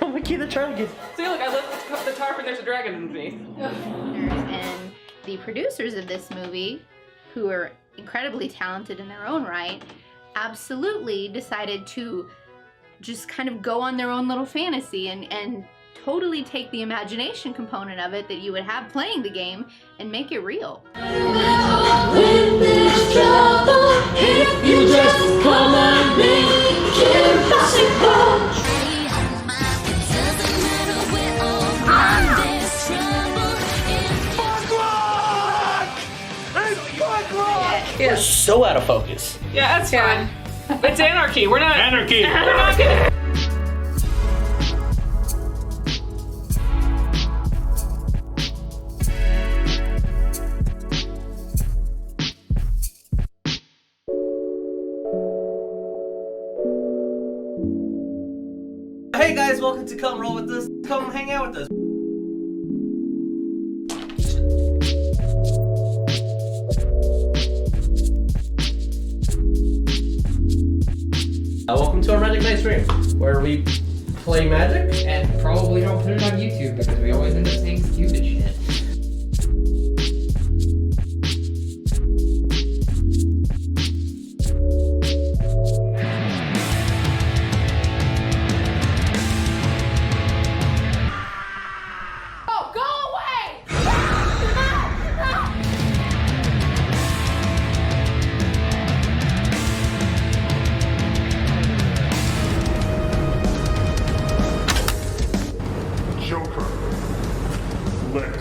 Oh my God, the dragon. See, look, I lift the tarp and there's a dragon underneath. And the producers of this movie, who are incredibly talented in their own right, absolutely decided to just kind of go on their own little fantasy and totally take the imagination component of it that you would have playing the game and make it real. When there's trouble, if you just come and make it possible. We're so out of focus. Yeah, that's fine. It's anarchy. We're not. Anarchy. We're not gonna. Hey guys, welcome to Come Roll With Us. Come hang out with us. Welcome to our Magic Night stream, where we play Magic. And probably don't put it on YouTube because we always end up saying stupid shit. Oh, go away! Joker, let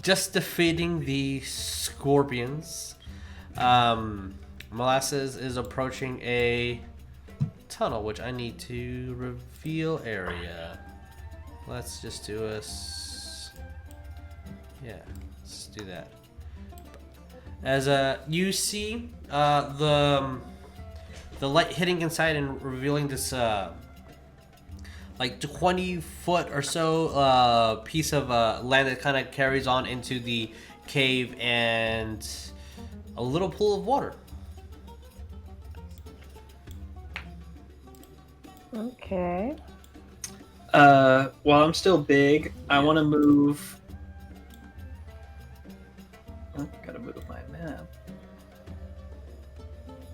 just defeating the scorpions, Molasses is approaching a tunnel, which I need to reveal area. Let's just do yeah, let's do that. As you see the light hitting inside and revealing this like 20-foot or so piece of land that kind of carries on into the cave and a little pool of water. Okay. While I'm still big, I want to move. Oh, gotta move my map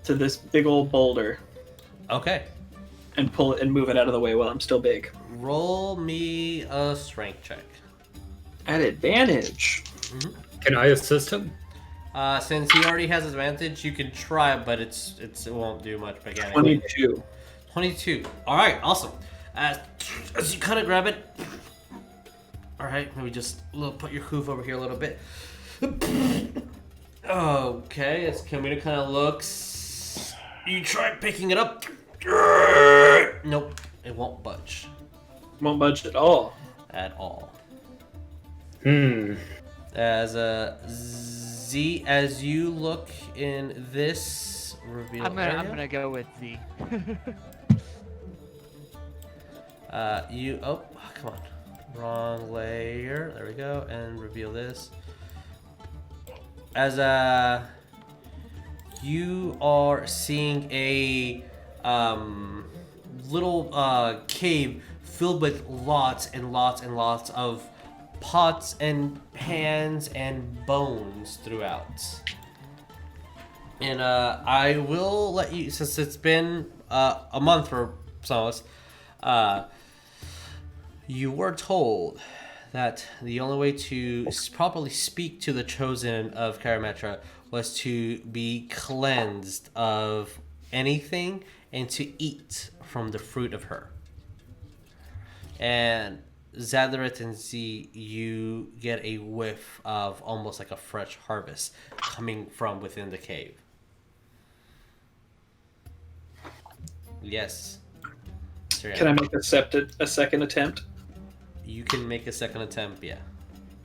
to this big old boulder. Okay. And pull it and move it out of the way while I'm still big. Roll me a strength check. At advantage. Mm-hmm. Can I assist him? Since he already has advantage, you can try, but it won't do much mechanics. 22. 22. All right, awesome. As you kind of grab it. All right, maybe just put your hoof over here a little bit. Okay, as Chameno kind of looks, you try picking it up. Nope, it won't budge. Won't budge at all. At all. As you look in this reveal I'm area, gonna go with Z. come on, wrong layer. There we go, and reveal this. As you are seeing a little cave filled with lots and lots and lots of pots and pans and bones throughout. And I will let you, since it's been a month for some of us, you were told that the only way to properly speak to the chosen of Karametra was to be cleansed of anything and to eat from the fruit of her. And Zadrith and Z, you get a whiff of almost like a fresh harvest coming from within the cave. Yes. Can I make a second attempt? You can make a second attempt, yeah.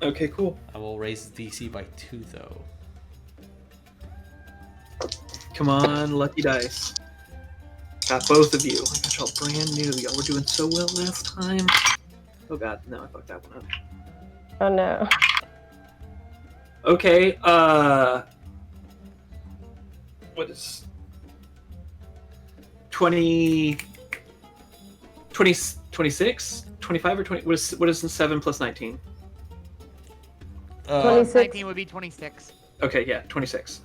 Okay, cool. I will raise DC by 2, though. Come on, lucky dice. Got both of you. I got y'all brand new. Y'all were doing so well last time. Oh god, no, I fucked that one up. Oh no. Okay, what is 26? 25 or 20? What is 7 plus 19? 26. 19 would be 26. Okay, yeah, 26.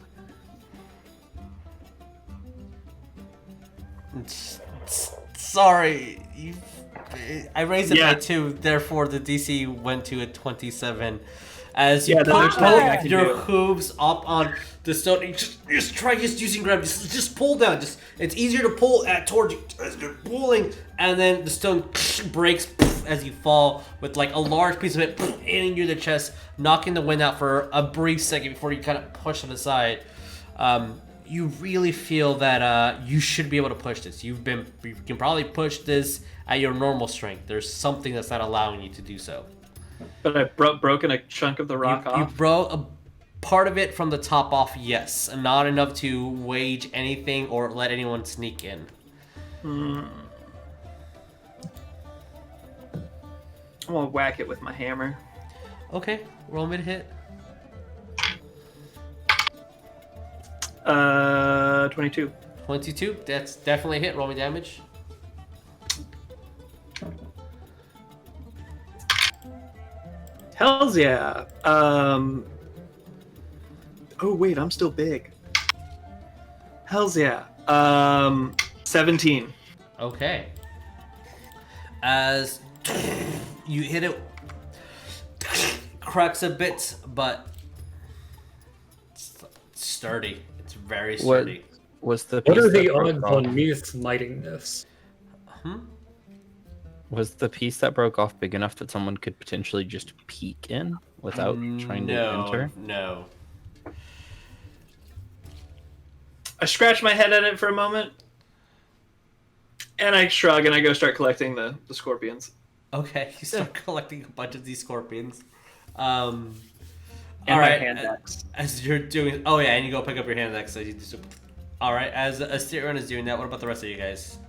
Sorry, I raised it Yeah. by 2, therefore the DC went to a 27. As you Yeah, put there's nothing I can your do. hooves up on the stone, you just try using gravity. Just pull down. It's easier to pull towards you as you're pulling, and then the stone breaks as you fall with like a large piece of it hitting you in the chest, knocking the wind out for a brief second before you kind of push it aside. You really feel that you should be able to push this. You can probably push this at your normal strength. There's something that's not allowing you to do so. But I've broken a chunk of the rock You off. broke a part of it from the top off, yes. And not enough to wage anything or let anyone sneak in. I'm gonna whack it with my hammer. Okay, roll me to hit. 22. 22, that's definitely a hit. Roll me damage. Hells yeah. Oh wait, I'm still big. Hells yeah. 17. Okay. As you hit it, cracks a bit, but it's sturdy. It's very sturdy. Was the What piece are the that broke odds off? on me smiting this? Was the piece that broke off big enough that someone could potentially just peek in without trying to enter? No. I scratch my head at it for a moment, and I shrug and I go start collecting the scorpions. Okay, you start collecting a bunch of these scorpions. And all my right, hand axe. as you're doing, oh yeah, and you go pick up your hand axe. All right, as Asterion is doing that, what about the rest of you guys?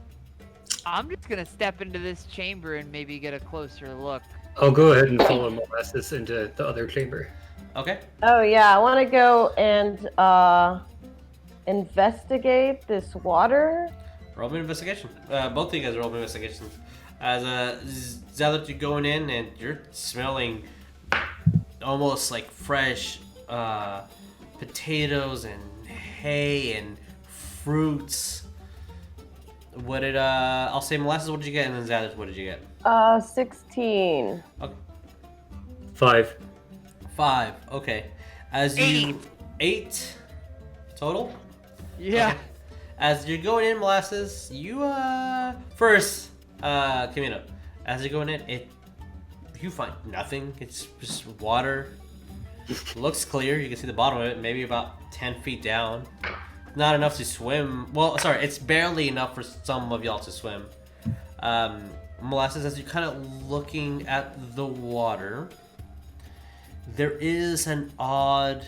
I'm just gonna step into this chamber and maybe get a closer look. I'll go ahead and follow Molasses into the other chamber. Okay. Oh yeah, I want to go and investigate this water. Roll me investigation. Both of you guys roll me investigations. As Zadrith, you're going in and you're smelling almost like fresh potatoes and hay and fruits. What did I'll say Molasses, what did you get? And then Zadrith, what did you get? 16. Okay. 5. 5. Okay. As you 8 total? Yeah. Okay. As you're going in, Molasses, you first, Chameno. As you're going in, you find nothing. It's just water. Looks clear. You can see the bottom of it, maybe about 10 feet down. Not enough to swim. Well, sorry, it's barely enough for some of y'all to swim. Molasses, as you're kind of looking at the water, there is an odd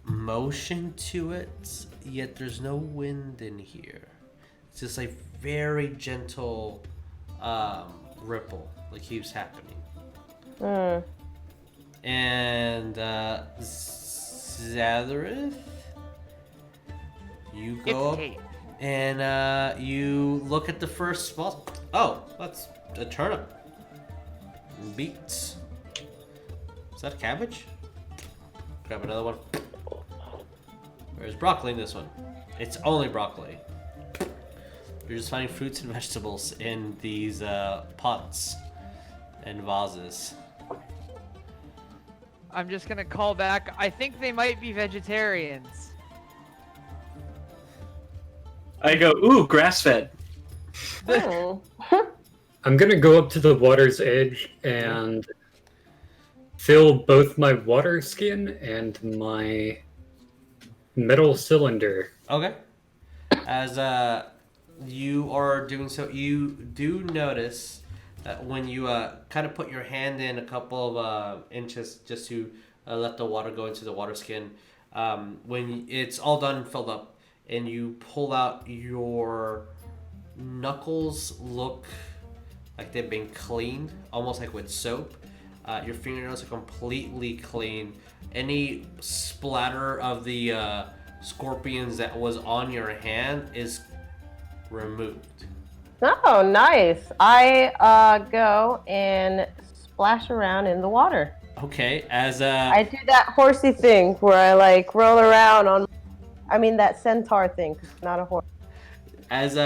motion to it, yet there's no wind in here. It's just a very gentle ripple that keeps happening. And Zadrith, you go up and you look at the first spot. Oh, that's a turnip. Beets. Is that cabbage? Grab another one. Where's broccoli in this one? It's only broccoli. You're just finding fruits and vegetables in these pots and vases. I'm just gonna call back. I think they might be vegetarians. I go, ooh, grass-fed. Oh. I'm gonna go up to the water's edge and fill both my water skin and my metal cylinder. Okay. As you are doing so, you do notice that when you kind of put your hand in a couple of inches just to let the water go into the water skin, when it's all done and filled up, and you pull out, your knuckles look like they've been cleaned, almost like with soap. Your fingernails are completely clean. Any splatter of the scorpions that was on your hand is removed. Oh, nice. I go and splash around in the water. Okay, as I do that horsey thing where I like roll around on, I mean that centaur thing, 'cause it's not a horse. As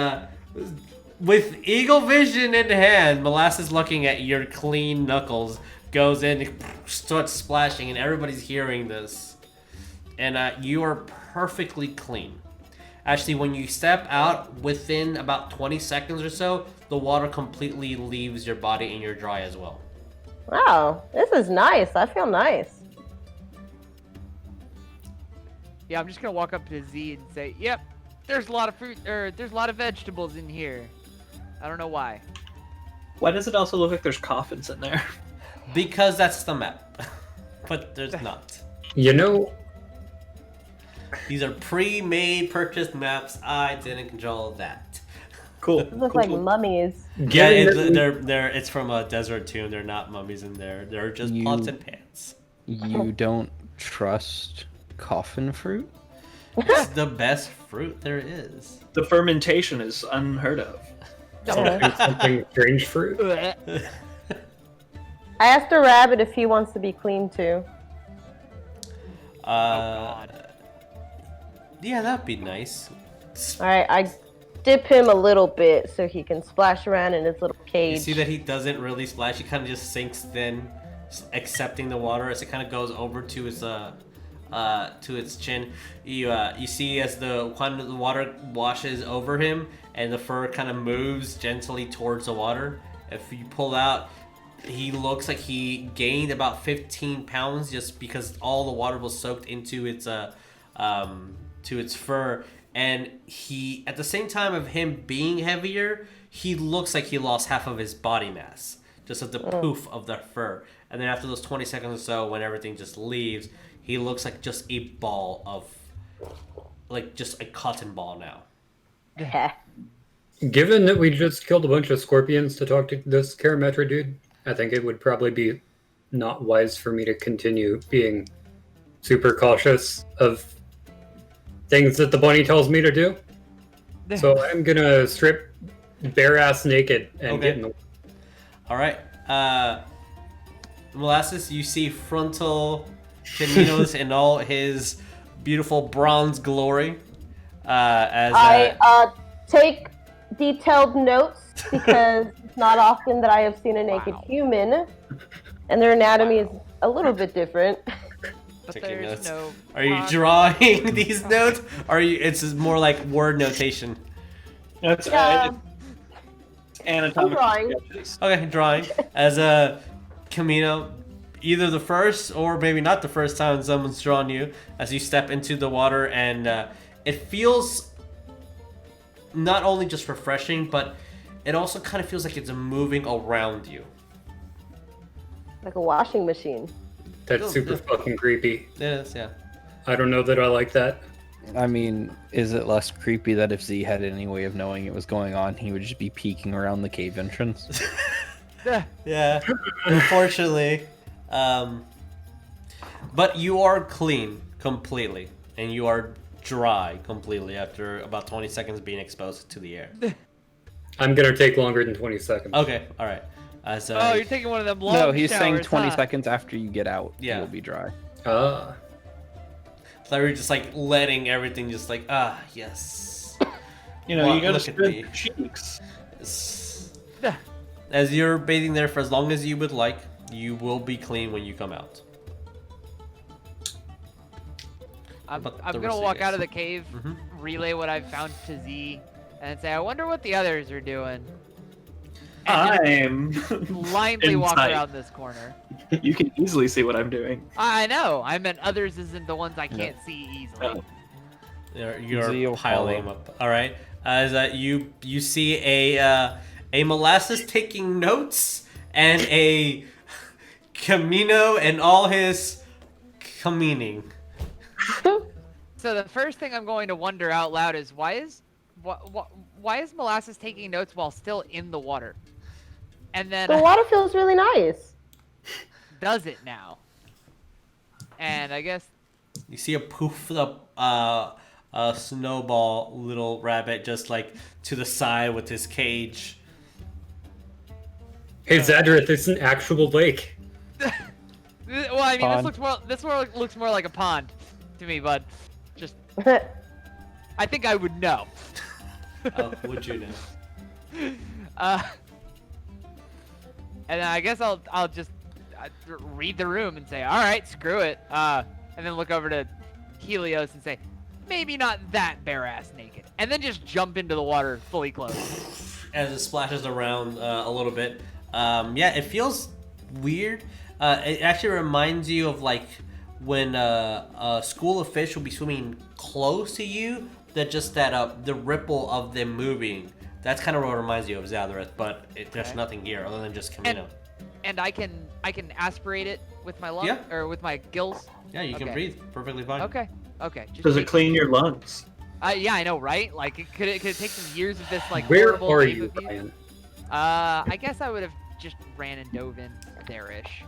with eagle vision in hand, Molasses, looking at your clean knuckles, goes in and starts splashing, and everybody's hearing this. And you are perfectly clean. Actually, when you step out, within about 20 seconds or so, the water completely leaves your body and you're dry as well. Wow, this is nice. I feel nice. Yeah, I'm just gonna walk up to Z and say, "Yep, there's a lot of fruit, or there's a lot of vegetables in here. I don't know why." Why does it also look like there's coffins in there? Because that's the map. But there's not. You know, these are pre-made, purchased maps. I didn't control that. Cool. These look like mummies. Yeah, it's from a desert tomb. They're not mummies in there. They're just pots and pans. You don't trust coffin fruit? It's the best fruit there is. The fermentation is unheard of. Something strange fruit. I asked a rabbit if he wants to be clean too. Yeah, that'd be nice. Alright, I dip him a little bit so he can splash around in his little cage. You see that he doesn't really splash. He kind of just sinks in, accepting the water as it kind of goes over to his to its chin. You see as the water washes over him, and the fur kind of moves gently towards the water. If you pull out, he looks like he gained about 15 pounds just because all the water was soaked into its to its fur. And he, at the same time of him being heavier, he looks like he lost half of his body mass just at the poof of the fur. And then after those 20 seconds or so, when everything just leaves, he looks like just a ball of, like just a cotton ball now. Given that we just killed a bunch of scorpions to talk to this Karametra dude, I think it would probably be not wise for me to continue being super cautious of things that the bunny tells me to do. So I'm gonna strip bare ass naked and get in the... Alright. Molasses, you see frontal Chamenos in all his beautiful bronze glory. I take detailed notes because it's not often that I have seen a naked human, and their anatomy is a little bit different. But there's no. Are you drawing these notes? Or are you? It's more like word notation. It's anatomical drawing. sketches. Okay, drawing as a Chameno. Either the first or maybe not the first time someone's drawn you as you step into the water, and it feels not only just refreshing, but it also kind of feels like it's moving around you. Like a washing machine. That's super fucking creepy. It is, yeah. I don't know that I like that. I mean, is it less creepy that if Z had any way of knowing it was going on, he would just be peeking around the cave entrance? Yeah, unfortunately. But you are clean completely, and you are dry completely after about 20 seconds being exposed to the air. I'm gonna take longer than 20 seconds. Okay, all right. Oh, you're taking one of them long No, he's saying showers, 20 huh? seconds after you get out, Yeah. you'll be dry. Ah. So we're just like letting everything just like, yes. You know, Well, you gotta look at spread me. the cheeks. As you're bathing there for as long as you would like, you will be clean when you come out. I'm But the gonna rest of walk you out guys. of the cave, Mhm. relay what I've found to Z, and say, I wonder what the others are doing. I'm Blindly walk inside. around this corner. You can easily see what I'm doing. I know. I meant others isn't the ones I can't see easily. You're Zeal piling them follow. up. All right. As you see a Molasses taking notes and a Chameno and all his camening. So the first thing I'm going to wonder out loud is why is Molasses taking notes while still in the water? And then The water feels really nice. does it now? And I guess You see a poof up a snowball little rabbit just like to the side with his cage. Hey, Zadrith, it's an actual lake. well, I mean, Pond. this looks more like a pond to me, bud. Just I think I would know. Oh, would you know? And then I guess I'll just read the room and say, all right, screw it. And then look over to Helios and say, maybe not that bare ass naked. And then just jump into the water fully clothed. As it splashes around a little bit. Yeah, it feels weird. It actually reminds you of like when a school of fish will be swimming close to you. That just the ripple of them moving. That's kind of what it reminds you of Zadrith, but there's nothing here other than just Chameno. And I can aspirate it with my lungs Yeah. or with my gills. Yeah, you can Okay. breathe perfectly fine. Okay. Just Does it take- clean your lungs? Yeah, I know, right? Like, could it take some years of this like Where horrible are wave you, abuse? Ryan? I guess I would have just ran and dove in there-ish.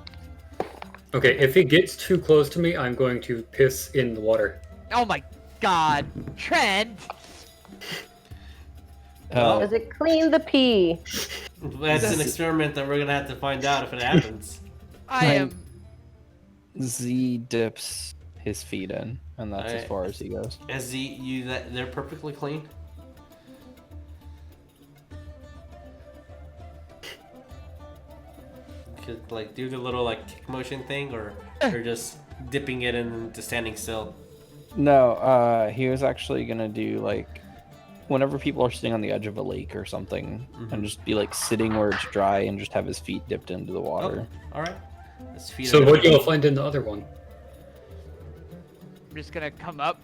Okay, if it gets too close to me, I'm going to piss in the water. Oh my God, Trent! Does it clean the pee? That's an experiment that we're gonna have to find out if it happens. I am. Z dips his feet in, and that's as Alright. far as he goes. As they're perfectly clean. Could like do the little like kick motion thing, or just dipping it into standing still. No, he was actually gonna do like whenever people are sitting on the edge of a lake or something, and just be like sitting where it's dry and just have his feet dipped into the water. All right. His feet So are what do you find in the other one? I'm just gonna come up,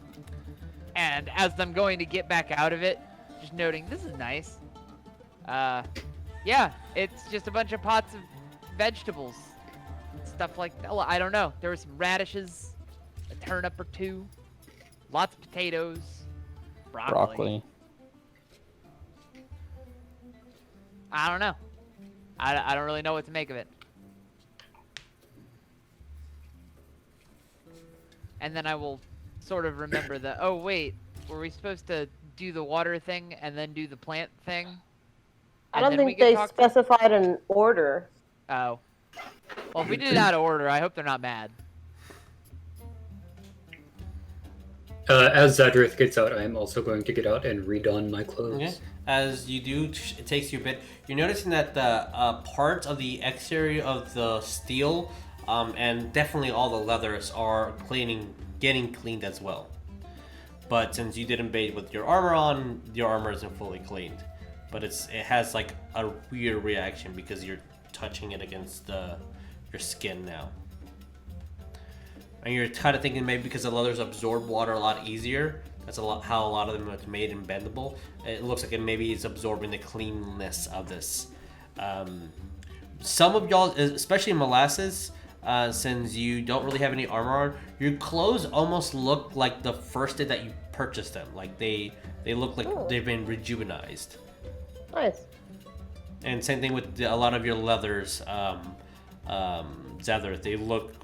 and as I'm going to get back out of it, just noting this is nice. Yeah, it's just a bunch of pots of vegetables, stuff like that. Well, I don't know. There were some radishes, a turnip or two, lots of potatoes, broccoli. I don't know. I don't really know what to make of it. And then I will sort of remember that, oh wait, were we supposed to do the water thing and then do the plant thing? I don't think they specified an order. Oh. Well, if we did it out of order, I hope they're not mad. As Zadrith gets out, I am also going to get out and redon my clothes. Okay. As you do, it takes you a bit. You're noticing that the parts of the exterior of the steel and definitely all the leathers are getting cleaned as well. But since you didn't bathe with your armor on, your armor isn't fully cleaned. But it has like a weird reaction because you're touching it against your skin now. And you're kind of thinking maybe because the leathers absorb water a lot easier. That's how a lot of them are made and bendable. It looks like it maybe is absorbing the cleanness of this. Some of y'all, especially Molasses, since you don't really have any armor on, your clothes almost look like the first day that you purchased them. Like they look like they've been rejuvenized. Nice. And same thing with a lot of your leathers, Zadrith. They look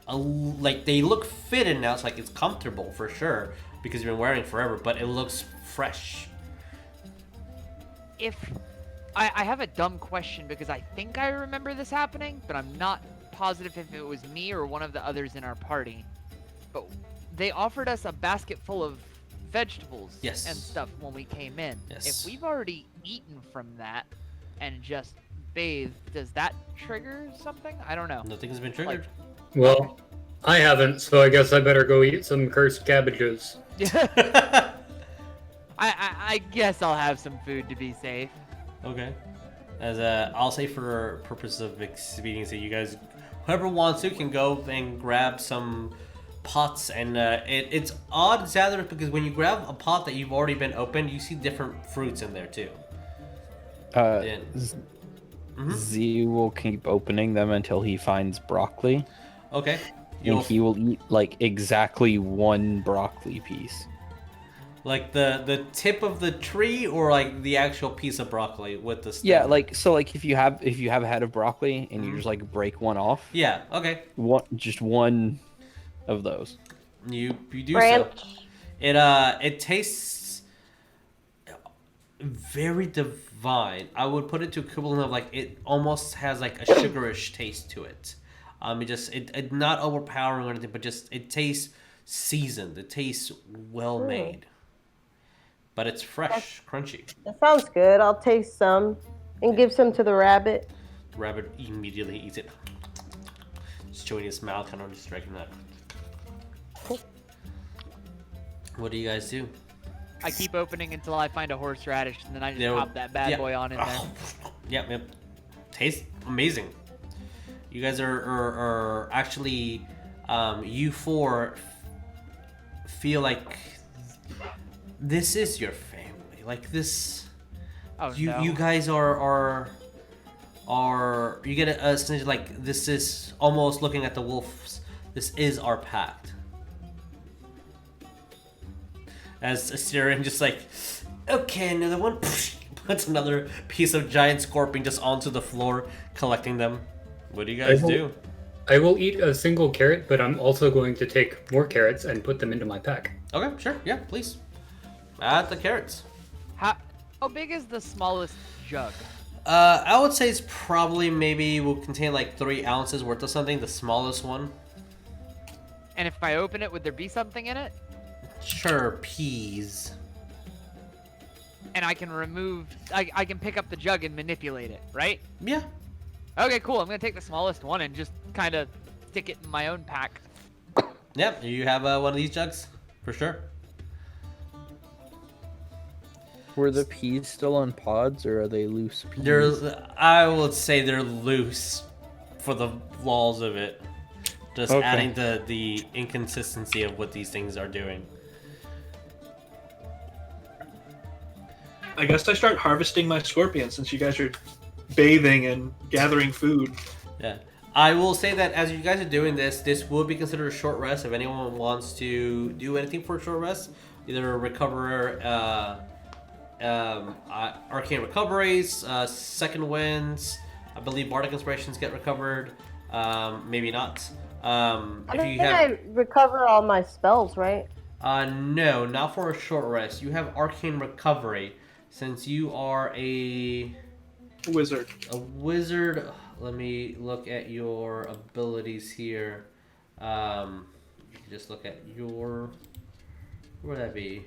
like they look fitted now. It's like it's comfortable for sure because you've been wearing it forever, but it looks fresh. If I have a dumb question because I think I remember this happening, but I'm not positive if it was me or one of the others in our party. But they offered us a basket full of vegetables and stuff when we came in. Yes. If we've already eaten from that and just bathed, does that trigger something? I don't know. Nothing has been triggered. Well, I haven't, so I guess I better go eat some cursed cabbages. I guess I'll have some food to be safe. Okay. As I'll say for purposes of expediency, you guys, whoever wants to can go and grab some pots, and it's odd, Zadrith, because when you grab a pot that you've already been opened, you see different fruits in there too. Z will keep opening them until he finds broccoli. Okay. And he will eat like exactly one broccoli piece. Like the tip of the tree, or like the actual piece of broccoli with the stem? Yeah, like if you have a head of broccoli and you just like break one off. Yeah. Okay. Just one of those. You do so. It tastes very divine. I would put it to equivalent of like it almost has like a sugarish taste to it. It not overpowering or anything, but just it tastes seasoned. It tastes well made. But it's fresh, crunchy. That sounds good. I'll taste some and give some to the rabbit. The rabbit immediately eats it. Just chewing his mouth, kind of just striking that. What do you guys do? I keep opening until I find a horseradish, and then I just pop that bad boy on in there. Yep. Tastes amazing. You guys are actually, you four feel like this is your family. Like this, you guys are you get a sense like this is almost looking at the wolves. This is our pact. As Asterion just like, okay, another one. Puts another piece of giant scorpion just onto the floor, collecting them. What do you guys do? I will eat a single carrot, but I'm also going to take more carrots and put them into my pack. Okay, sure, yeah, please. Add the carrots. How big is the smallest jug? I would say it's probably maybe will contain like 3 ounces worth of something, the smallest one. And if I open it, would there be something in it? Sure, peas. And I can I can pick up the jug and manipulate it, right? Yeah. Okay, cool. I'm gonna take the smallest one and just kind of stick it in my own pack. Yep, you have one of these jugs for sure. Were the peas still on pods, or are they loose peas? I would say they're loose for the laws of it. Just Okay. adding the inconsistency of what these things are doing. I guess I start harvesting my scorpions since you guys are bathing and gathering food. Yeah. I will say that as you guys are doing this, this will be considered a short rest. If anyone wants to do anything for a short rest, either recover arcane recoveries, second winds, I believe bardic inspirations get recovered, maybe not. I don't think I recover all my spells, right? No, not for a short rest. You have arcane recovery. Since you are a wizard. Let me look at your abilities here. Just look at your. Where would that be?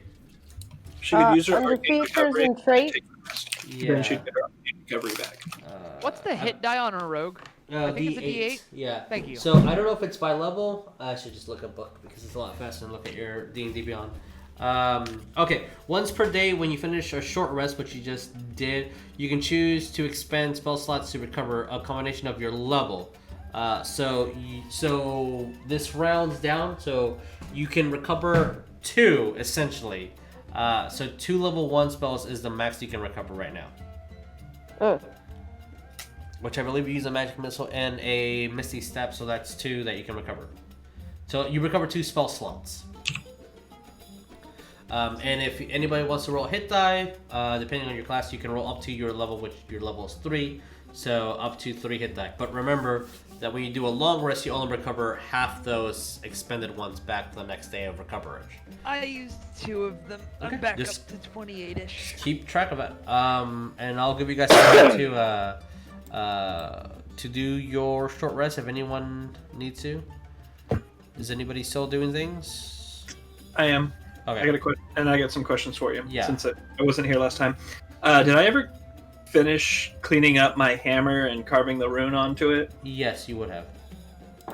She could use her under arcane features recovery and traits. Yeah. Then she'd get her arcane recovery back. What's the hit die on a rogue? I think it's a D8. Yeah. Thank you. So I don't know if it's by level. I should just look a book because it's a lot faster than look at your D&D Beyond. Okay, once per day when you finish a short rest, which you just did, you can choose to expend spell slots to recover a combination of your level. So this rounds down, so you can recover 2 essentially. So 2 level 1 spells is the max you can recover right now. Which I believe you use a magic missile and a misty step, so that's 2 that you can recover. So you recover 2 spell slots. And if anybody wants to roll a hit die, depending on your class, you can roll up to your level, which your level is 3, so up to 3 hit die. But remember that when you do a long rest, you only recover half those expended ones back the next day of recoverage. I used 2 of them. Okay, I'm back just up to 28-ish. Keep track of it. And I'll give you guys time to do your short rest if anyone needs to. Is anybody still doing things? I am. Okay. I got a question, and I got some questions for you. Yeah. Since I wasn't here last time, did I ever finish cleaning up my hammer and carving the rune onto it? Yes, you would have.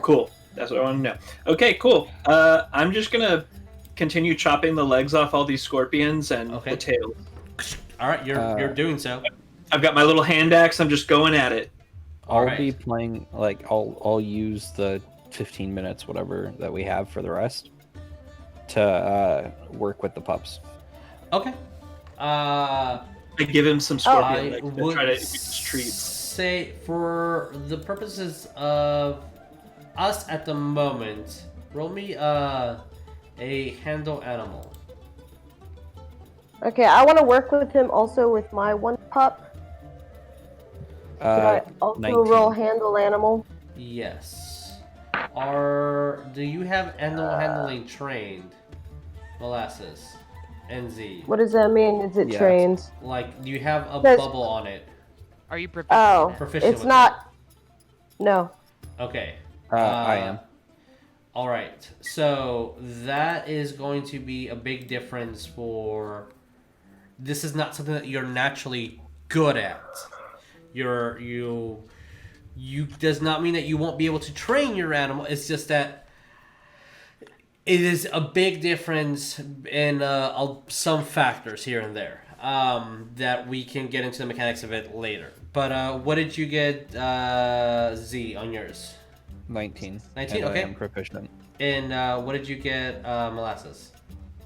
Cool. That's what I want to know. Okay, cool. I'm just gonna continue chopping the legs off all these scorpions and the tails. All right, you're doing so. I've got my little hand axe. I'm just going at it. I'll be playing, like, I'll use the 15 minutes, whatever, that we have for the rest to work with the pups. Okay. I give him some scorpion I legs to would try to eat his treats. say, for the purposes of us at the moment, roll me a handle animal. Okay, I want to work with him also with my 1 pup. Should I also 19. roll handle animal? Yes. Do you have animal handling trained? Molasses. NZ. What does that mean? Is it trained? Like, do you have a Says- bubble on it? Are you proficient? Oh, Proficient it's with not. No. Okay. I am. All right. So that is going to be a big difference for. This is not something that you're naturally good at. You does not mean that you won't be able to train your animal. It's just that it is a big difference in some factors here and there that we can get into the mechanics of it later. But what did you get, Z, on yours? 19. 19, and okay. I am proficient. And what did you get, Molasses?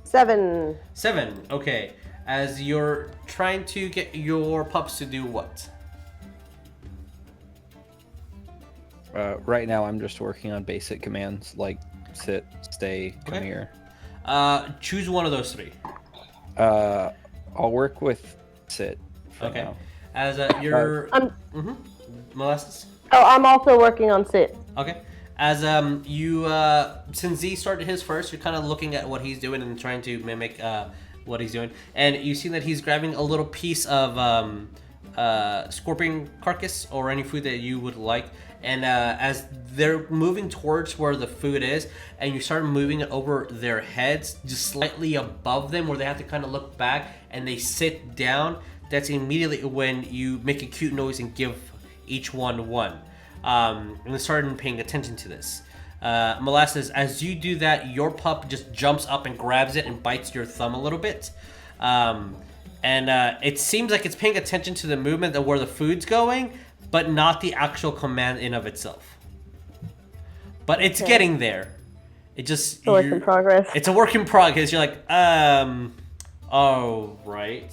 7. 7, okay. As you're trying to get your pups to do what? Right now, I'm just working on basic commands like sit, stay, come Okay. here. Choose one of those 3. I'll work with sit for now. As you're... Molasses? Oh, I'm also working on sit. Okay. As you since Z started his first, you're kind of looking at what he's doing and trying to mimic what he's doing, and you see that he's grabbing a little piece of scorpion carcass or any food that you would like, and as they're moving towards where the food is, and you start moving it over their heads, just slightly above them, where they have to kind of look back, and they sit down. That's immediately when you make a cute noise and give each one. And they started paying attention to this. Molasses, as you do that, your pup just jumps up and grabs it and bites your thumb a little bit. It seems like it's paying attention to the movement of where the food's going, but not the actual command in of itself. But it's getting there. It just... It's a work in progress. It's a work in progress. You're like, oh, right.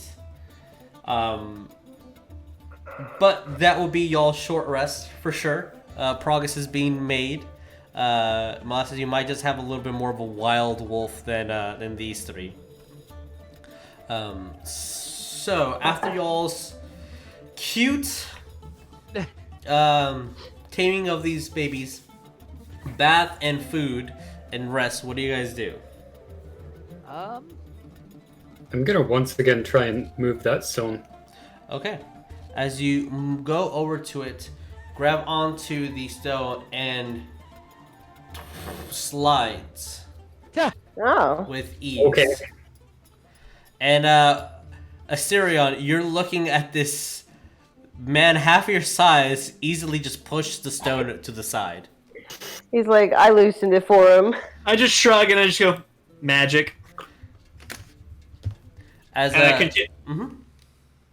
But that will be y'all's short rest, for sure. Progress is being made. Molasses, you might just have a little bit more of a wild wolf than these three. So after y'all's cute taming of these babies, bath and food and rest, what do you guys do? I'm gonna once again try and move that stone. Okay. As you go over to it, grab onto the stone and slides with ease. Okay. And Asterion, you're looking at this man half your size easily just push the stone to the side. He's like, I loosened it for him. I just shrug and I just go, magic. As and I continue.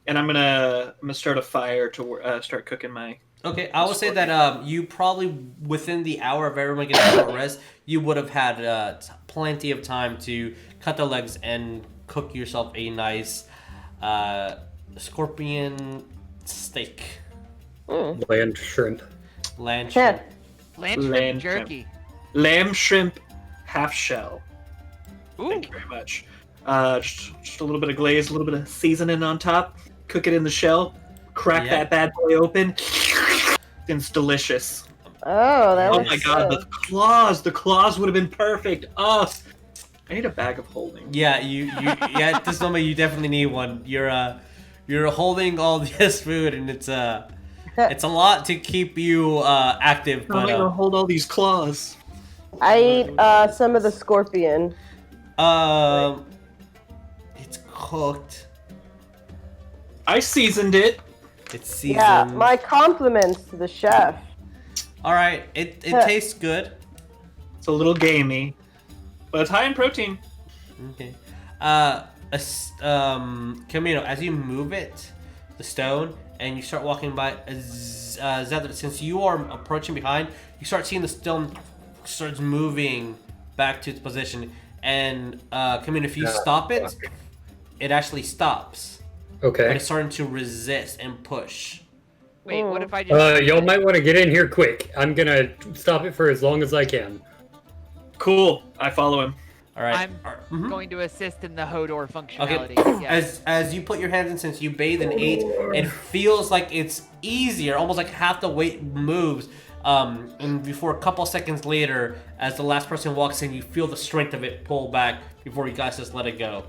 And I'm gonna start a fire to start cooking my. Okay, I will say that you probably within the hour of everyone getting a short rest, you would have had plenty of time to cut the legs and cook yourself a nice scorpion steak. Land shrimp. Land shrimp. Lamb jerky. Lamb shrimp half shell. Ooh. Thank you very much. Just a little bit of glaze, a little bit of seasoning on top. Cook it in the shell. Crack that bad boy open. It's delicious. Oh, that Oh my god, the claws would have been perfect. Oh, I need a bag of holding. Yeah, yeah, at this moment you definitely need one. You're holding all this food and it's a lot to keep you active. How am I gonna hold all these claws? I ate some of the scorpion. It's cooked. I seasoned it. It's seasoned. Yeah, my compliments to the chef. All right, it tastes good. It's a little gamey, but it's high in protein. Okay. Chameno, as you move it, the stone, and you start walking by, Zadrith, since you are approaching behind, you start seeing the stone starts moving back to its position. And Chameno, if you stop it, it actually stops. Okay. But it's starting to resist and push. Wait, what if I just... y'all might want to get in here quick. I'm gonna stop it for as long as I can. Cool. I follow him. All right. I'm going to assist in the Hodor functionality. Okay. Yes. As you put your hands in, since you bathe and ate, it feels like it's easier, almost like half the weight moves. And before a couple seconds later, as the last person walks in, you feel the strength of it pull back before you guys just let it go.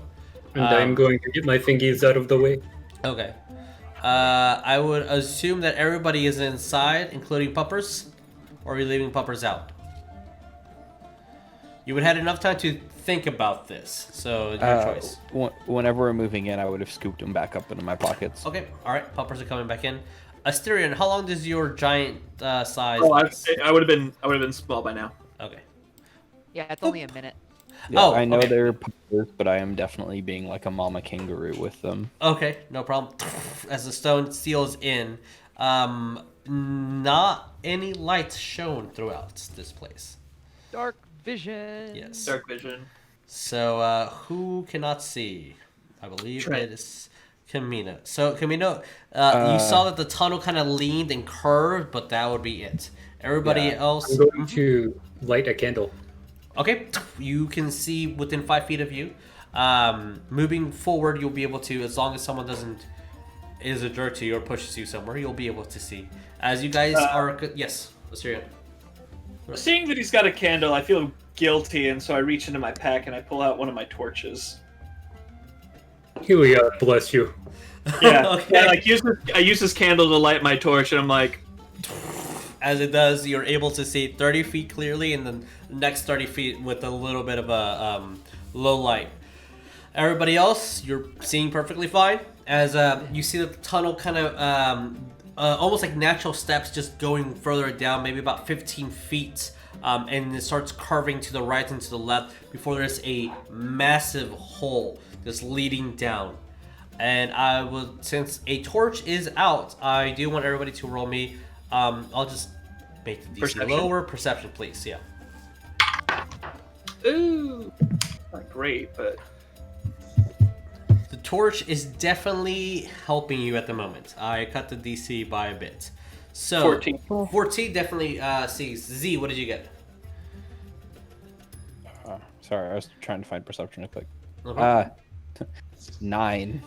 And I'm going to get my fingies out of the way. Okay. I would assume that everybody is inside, including puppers, or are you leaving puppers out? You would have had enough time to think about this, so it's your choice. Whenever we're moving in, I would have scooped them back up into my pockets. Okay, all right. Puppers are coming back in. Asterion, how long does your giant size? Oh, I would have been small by now. Okay. Yeah, it's only a minute. Yeah, I know they're puppers, but I am definitely being like a mama kangaroo with them. Okay, no problem. As the stone seals in, not any lights shown throughout this place. Dark vision. Yes. Dark vision. So, who cannot see? I believe it is Chameno. So, Chameno, you saw that the tunnel kind of leaned and curved, but that would be it. Everybody else... I'm going to light a candle. Okay, you can see within 5 feet of you. Moving forward, you'll be able to, as long as someone is a jerk to you or pushes you somewhere, you'll be able to see. As you guys are... Yes, Asterion. Seeing that he's got a candle, I feel guilty, and so I reach into my pack and I pull out one of my torches. Helios, bless you. Yeah, Okay. I use this candle to light my torch, and I'm like... As it does, you're able to see 30 feet clearly, and then the next 30 feet with a little bit of a low light. Everybody else, you're seeing perfectly fine. As you see the tunnel kind of almost like natural steps just going further down, maybe about 15 feet and it starts carving to the right and to the left before there's a massive hole just leading down. And I would, since a torch is out, I do want everybody to roll me. I'll just make the DC Perception? lower. Perception, please. Yeah. Ooh, not great, but The torch is definitely helping you at the moment. I cut the DC by a bit. So 14. 14 definitely sees. Z, what did you get? Sorry, I was trying to find perception real quick. Uh-huh. 9.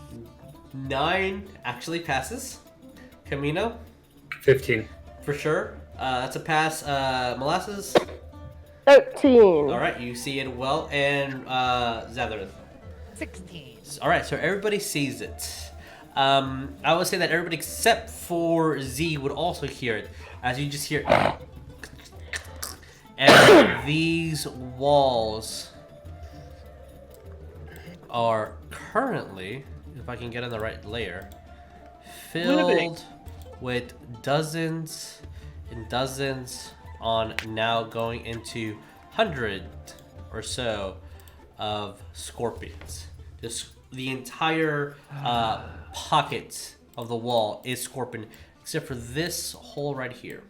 9 actually passes. Chameno, 15. for sure. That's a pass. Molasses. 13. All right, you see it well. And Zadrith. 16. All right, so everybody sees it. I would say that everybody except for Z would also hear it, as you just hear. And these walls are currently, if I can get in the right layer, filled with dozens and dozens on now going into 100 or so of scorpions. Just the entire pocket of the wall is scorpion, except for this hole right here.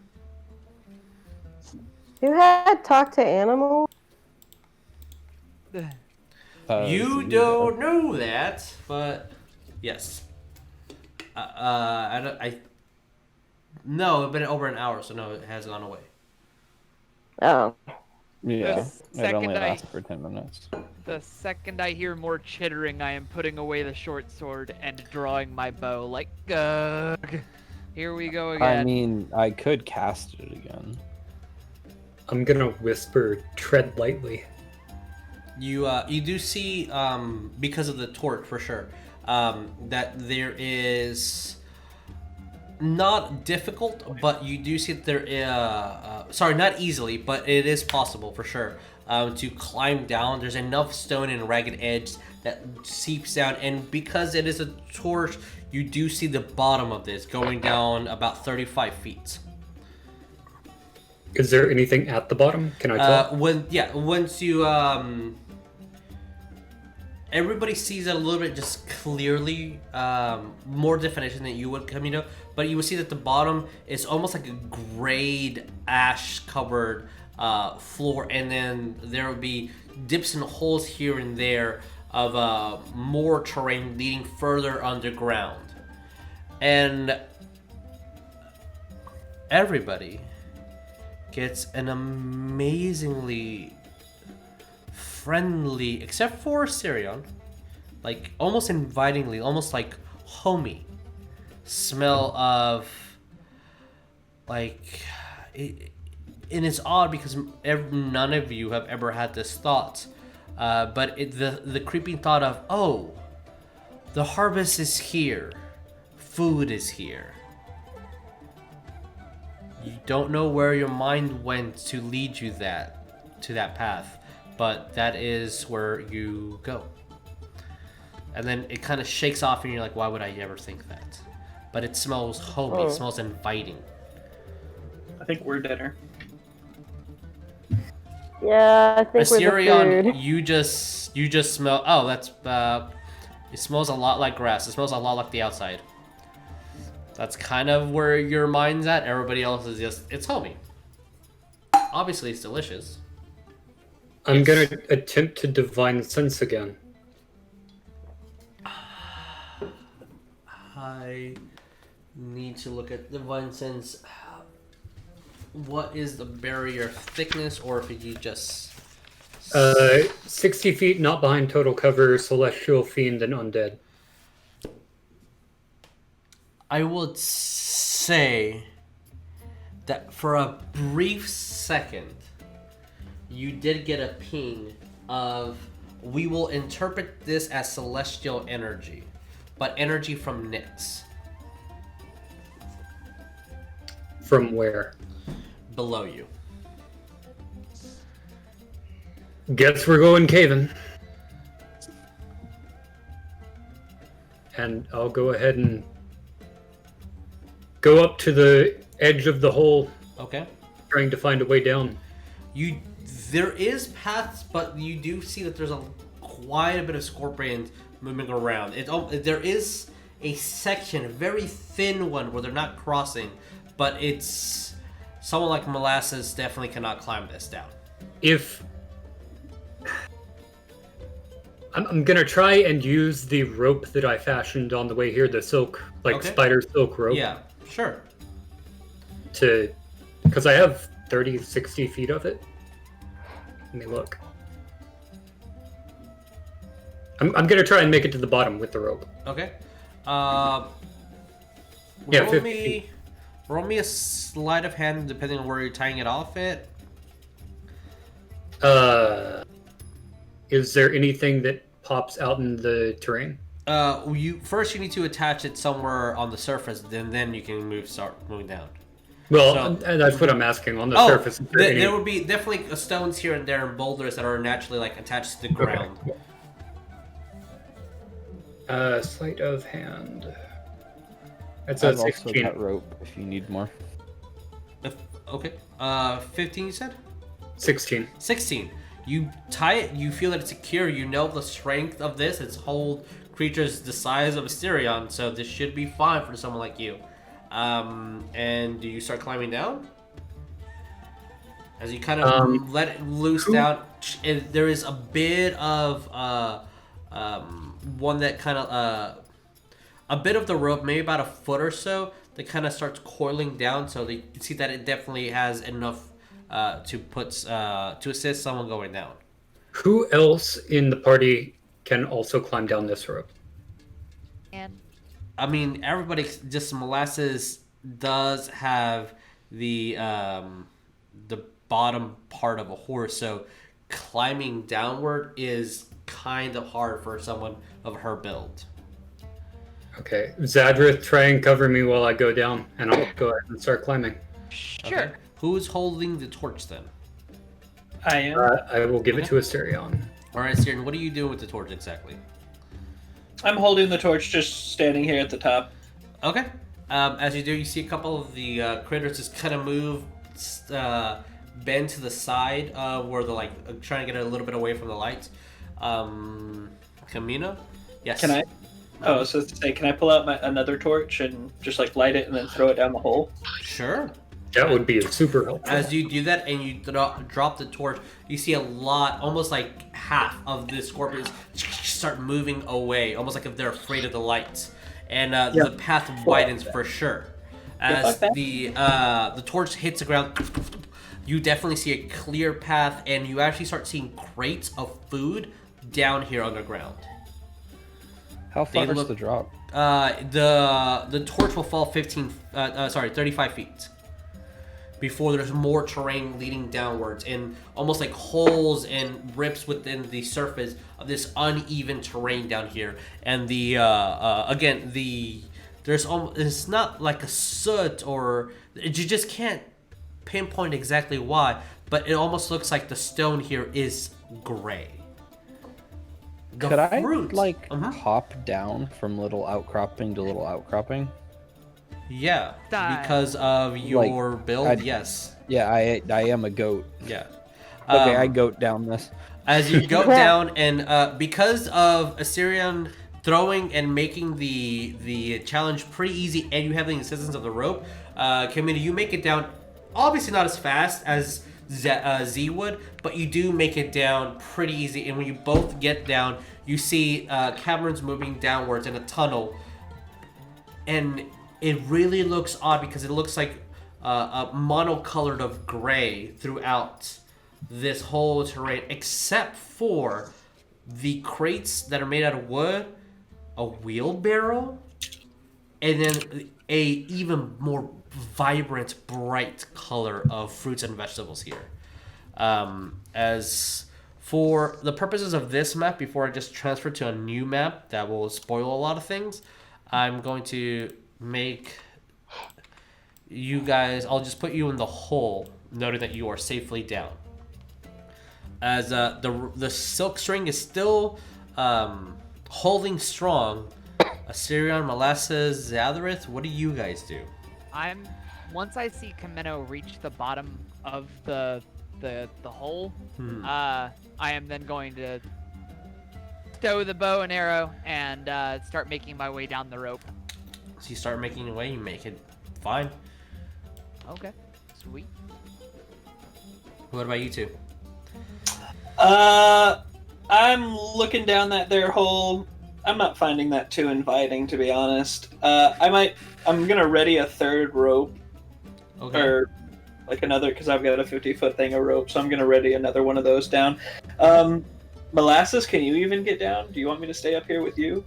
You had talked to animals? You don't know that, but yes. No, it's been over an hour, so no, it has gone away. Oh. Yeah, The it only second I- lasted for 10 minutes. The second I hear more chittering, I am putting away the short sword and drawing my bow. Like, ugh. Here we go again. I mean, I could cast it again. I'm gonna whisper, tread lightly. You do see, because of the torch for sure, that there is not difficult, but you do see that there is, sorry, not easily, but it is possible for sure to climb down. There's enough stone and ragged edge that seeps down, and because it is a torch, you do see the bottom of this going down about 35 feet. Is there anything at the bottom? Can I tell? Once you everybody sees it a little bit just clearly, more definition than you would, Chameno, but you would see that the bottom is almost like a grayed ash covered floor, and then there will be dips and holes here and there of more terrain leading further underground. And everybody gets an amazingly friendly, except for Asterion, like almost invitingly, almost like homey smell of, like, and it's odd because none of you have ever had this thought, but the creeping thought of, oh, the harvest is here, food is here. You don't know where your mind went to lead you to that path, but that is where you go. And then it kind of shakes off and you're like, why would I ever think that? But it smells homey, it smells inviting. I think we're dinner. Yeah, I think we're the Asterion, food. you just smell, oh, that's, it smells a lot like grass. It smells a lot like the outside. That's kind of where your mind's at. Everybody else is just, it's homey. Obviously, it's delicious. I'm gonna attempt to divine sense again. I need to look at divine sense. What is the barrier thickness, or if you just... 60 feet, not behind total cover, celestial, fiend, and undead. I would say that for a brief second, you did get a ping of, we will interpret this as celestial energy, but energy from Nyx. From where? Below you. Guess we're going caving. And I'll go ahead and go up to the edge of the hole, Okay. trying to find a way down. there is paths, but you do see that there's quite a bit of scorpions moving around. There is a section, a very thin one, where they're not crossing, but it's someone like Molasses definitely cannot climb this down. If I'm gonna try and use the rope that I fashioned on the way here, the silk, spider silk rope. Yeah, sure. Because I have 30, 60 feet of it. Let me look. I'm gonna try and make it to the bottom with the rope. Okay. Yeah, roll me a sleight of hand, depending on where you're tying it off at. Is there anything that pops out in the terrain? You need to attach it somewhere on the surface, then you can start moving down. Well, that's what I'm asking. On the surface, there would be definitely stones here and there and boulders that are naturally attached to the ground. Okay. Sleight of hand. That's I've a also 16. got rope if you need more. Okay. 15 you said? 16. 16. You tie it, you feel that it's secure, you know the strength of this, it's whole creatures the size of Asterion, so this should be fine for someone like you. And do you start climbing down? As you kind of let it loose down, there is a bit of one that kind of a bit of the rope, maybe about a foot or so, that kind of starts coiling down, so you see that it definitely has enough to assist someone going down. Who else in the party can also climb down this rope? And I mean, everybody. Just Molasses does have the bottom part of a horse, so climbing downward is kind of hard for someone of her build. Okay, Zadrith, try and cover me while I go down, and I'll go ahead and start climbing. Sure. Okay. Who's holding the torch then? I am. I will give it to Asterion. All right, Asterion, what are you doing with the torch exactly? I'm holding the torch, just standing here at the top. Okay. As you do, you see a couple of the critters just kind of move, bend to the side where they're trying to get a little bit away from the lights. Chameno? Yes. Can I? Oh, so to say, can I pull out another torch and just light it and then throw it down the hole? Sure. That would be super helpful. As you do that and you drop the torch, you see a lot, almost like half of the scorpions start moving away, almost like if they're afraid of the lights. And the path widens for sure. As the torch hits the ground, you definitely see a clear path, and you actually start seeing crates of food down here underground. How far is the drop? The torch will fall 35 feet. Before there's more terrain leading downwards, and almost like holes and rips within the surface of this uneven terrain down here. And it's not like a soot, or you just can't pinpoint exactly why, but it almost looks like the stone here is gray. Could I hop down from little outcropping to little outcropping? Yeah, because of your build, yes. Yeah, I am a goat. Yeah. Okay, I goat down this. As you go down, and because of Asterion throwing and making the challenge pretty easy, and you have the assistance of the rope, Chameno, you make it down, obviously not as fast as Z would, but you do make it down pretty easy, and when you both get down, you see caverns moving downwards in a tunnel, and it really looks odd because it looks like a monocolored of gray throughout this whole terrain, except for the crates that are made out of wood, a wheelbarrow, and then a even more vibrant, bright color of fruits and vegetables here. As for the purposes of this map, before I just transfer to a new map that will spoil a lot of things, I'm going to make you guys, I'll just put you in the hole, noting that you are safely down. As the silk string is still holding strong. Asterion, Molasses, Zadrith, what do you guys do? Once I see Chameno reach the bottom of the the hole, Hmm. I am then going to stow the bow and arrow and start making my way down the rope. So you start making your way, you make it fine. Okay, sweet. What about you two? I'm looking down that there hole. I'm not finding that too inviting, to be honest. I'm gonna ready a third rope, Okay. or like another, because I've got a 50-foot thing of rope, so I'm gonna ready another one of those down. Molasses, can you even get down? Do you want me to stay up here with you?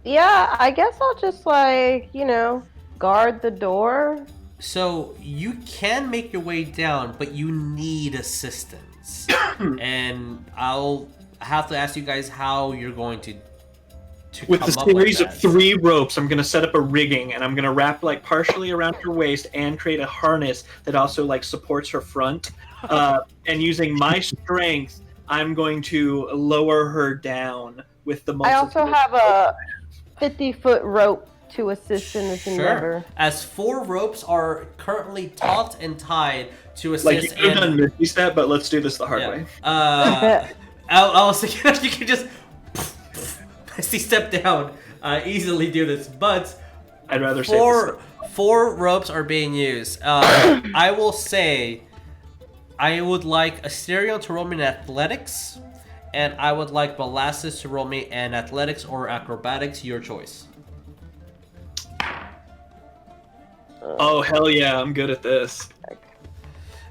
Yeah, I guess I'll just guard the door. So you can make your way down, but you need assistance. And I'll have to ask you guys how you're going to With come a up with series of that. 3 ropes, I'm gonna set up a rigging, and I'm gonna wrap like partially around her waist and create a harness that also like supports her front. And using my strength, I'm going to lower her down with the. I also have a 50-foot rope to assist in this Sure. endeavor. As 4 ropes are currently taut and tied to assist. Like you could have done Misty Step, but let's do this the hard way. I was thinking you could just Misty Step down, easily do this, but I'd rather say this. 4 ropes are being used. I will say I would like Asterion to roll me in athletics, and I would like Molasses to roll me in athletics or acrobatics, your choice. Oh hell yeah, I'm good at this.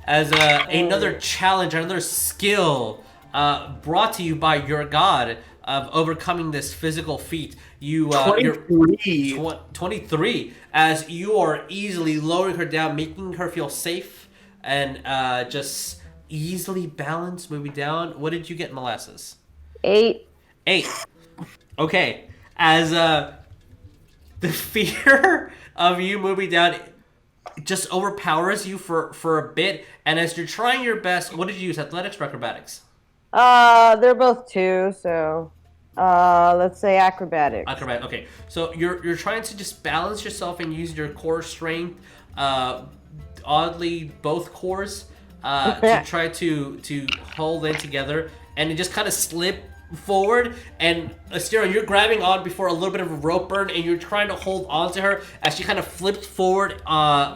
As another challenge, another skill brought to you by your god of overcoming this physical feat. You 23. 23, as you are easily lowering her down, making her feel safe, and just easily balanced, moving down. What did you get, Molasses? 8. 8. Okay. As the fear of you moving down just overpowers you for a bit, and as you're trying your best, what did you use, athletics or acrobatics? They're both 2, so let's say acrobatics. Acrobat. Okay, so you're trying to just balance yourself and use your core strength, oddly both cores, to try to hold in together, and it just kind of slip forward. And Asterion, you're grabbing on before a little bit of a rope burn, and you're trying to hold on to her as she kind of flips forward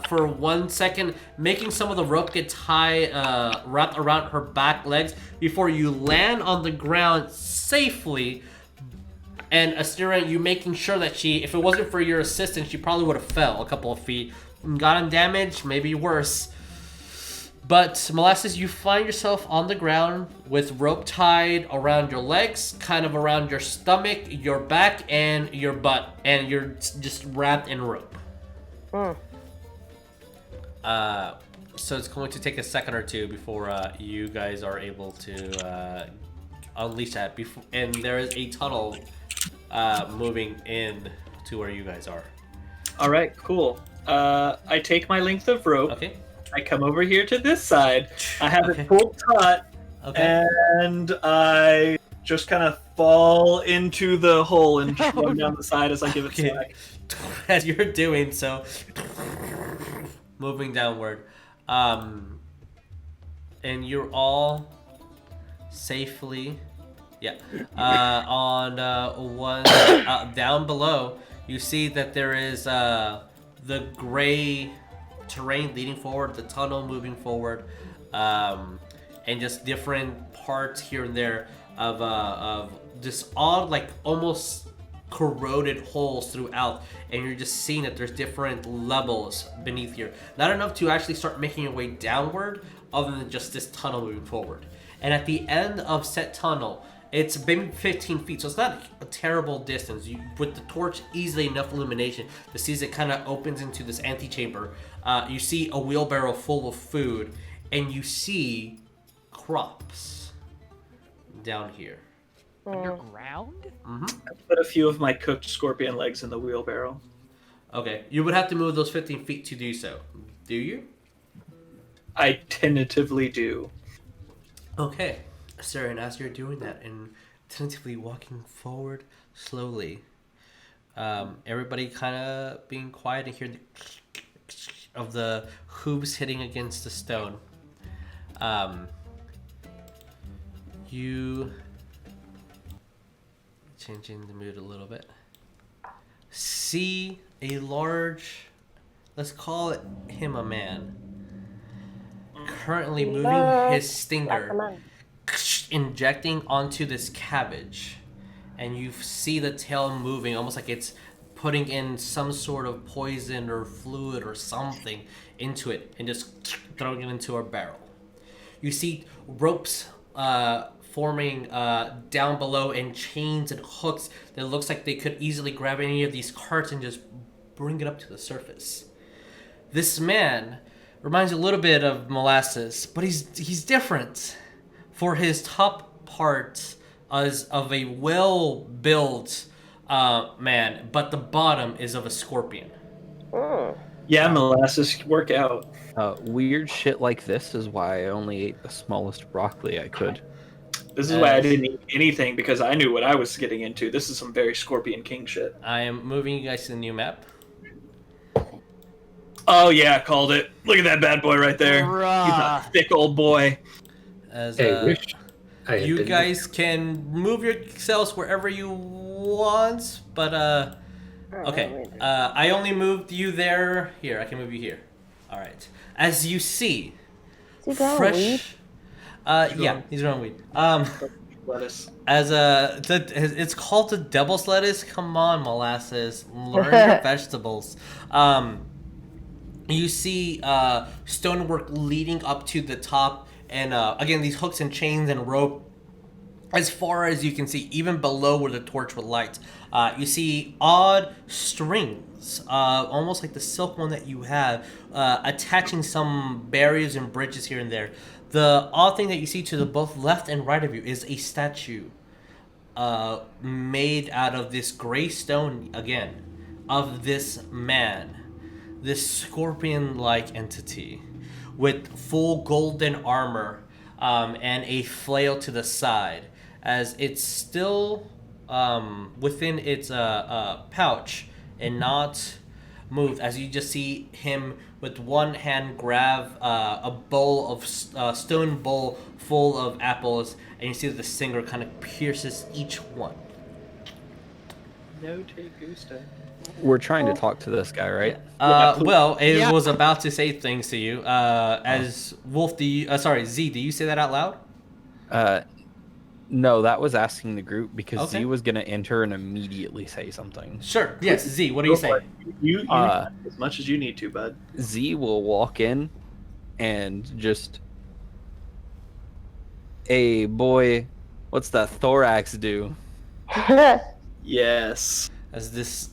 for 1 second, making some of the rope get tied wrapped around her back legs before you land on the ground safely. And Asterion, you making sure that she, if it wasn't for your assistance, she probably would have fell a couple of feet and gotten damaged, maybe worse. But Molasses, you find yourself on the ground with rope tied around your legs, kind of around your stomach, your back, and your butt, and you're just wrapped in rope. So it's going to take a second or two before you guys are able to unleash that. And there is a tunnel moving in to where you guys are. All right, cool. I take my length of rope. Okay. I come over here to this side. I have Okay. it pulled taut, Okay. and I just kind of fall into the hole and run down the side as I give it Okay. slack. As you're doing so, moving downward, and you're all safely, on one down below. You see that there is the gray terrain leading forward, the tunnel moving forward, and just different parts here and there of this odd, like almost corroded holes throughout, and you're just seeing that there's different levels beneath here. Not enough to actually start making your way downward, other than just this tunnel moving forward. And at the end of said tunnel, it's maybe 15 feet, so it's not a terrible distance. You, with the torch, easily enough illumination to see as it kind of opens into this antechamber. You see a wheelbarrow full of food, and you see crops down here. Underground? Mm-hmm. I put a few of my cooked scorpion legs in the wheelbarrow. Okay, you would have to move those 15 feet to do so. Do you? I tentatively do. Okay, sir, and as you're doing that and tentatively walking forward slowly, everybody kind of being quiet and hear the of the hooves hitting against the stone. You changing the mood a little bit. See a large, let's call him a man, currently moving his stinger, injecting onto this cabbage, and you see the tail moving almost like it's putting in some sort of poison or fluid or something into it and just throwing it into a barrel. You see ropes forming down below and chains and hooks that looks like they could easily grab any of these carts and just bring it up to the surface. This man reminds you a little bit of Molasses, but he's different. For his top part is of a well-built man, but the bottom is of a scorpion. Yeah, Molasses, work out. Weird shit like this is why I only ate the smallest broccoli I could. This is why I didn't eat anything, because I knew what I was getting into. This is some very Scorpion King shit. I am moving you guys to the new map. Oh yeah, called it. Look at that bad boy right there. Bruh. He's a thick old boy. As wish I had you been guys can move yourselves wherever you want, but okay. I only moved you there. Here, I can move you here. All right. As you see, fresh. Yeah, he's growing weed. Lettuce. It's called the devil's lettuce. Come on, Molasses, learn your vegetables. You see stonework leading up to the top, and again these hooks and chains and rope. As far as you can see, even below where the torch would light, you see odd strings, almost like the silk one that you have, attaching some barriers and bridges here and there. The odd thing that you see to the both left and right of you is a statue made out of this gray stone, again, of this man, this scorpion-like entity with full golden armor and a flail to the side, as it's still within its pouch and not moved, as you just see him with one hand grab a bowl of stone bowl full of apples, and you see that the stinger kind of pierces each one. No te gusta. We're trying to talk to this guy, right? Well, it was about to say things to you. As Wolf, Z, do you say that out loud? No, that was asking the group because Okay. Z was gonna enter and immediately say something. Sure. Yes, Z. What are you saying? You as much as you need to, bud. Z will walk in and just, hey boy, what's that thorax do? Yes. As this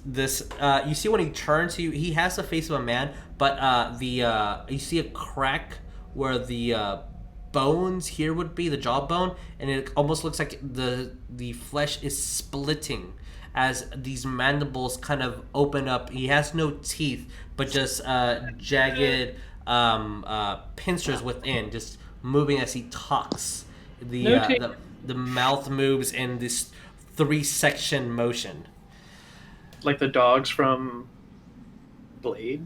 you see when he turns to you, he has the face of a man, but you see a crack where the bones here would be, the jawbone, and it almost looks like the flesh is splitting as these mandibles kind of open up. He has no teeth, but just jagged pincers within, just moving as he talks. The mouth moves in this 3-section motion. Like the dogs from Blade?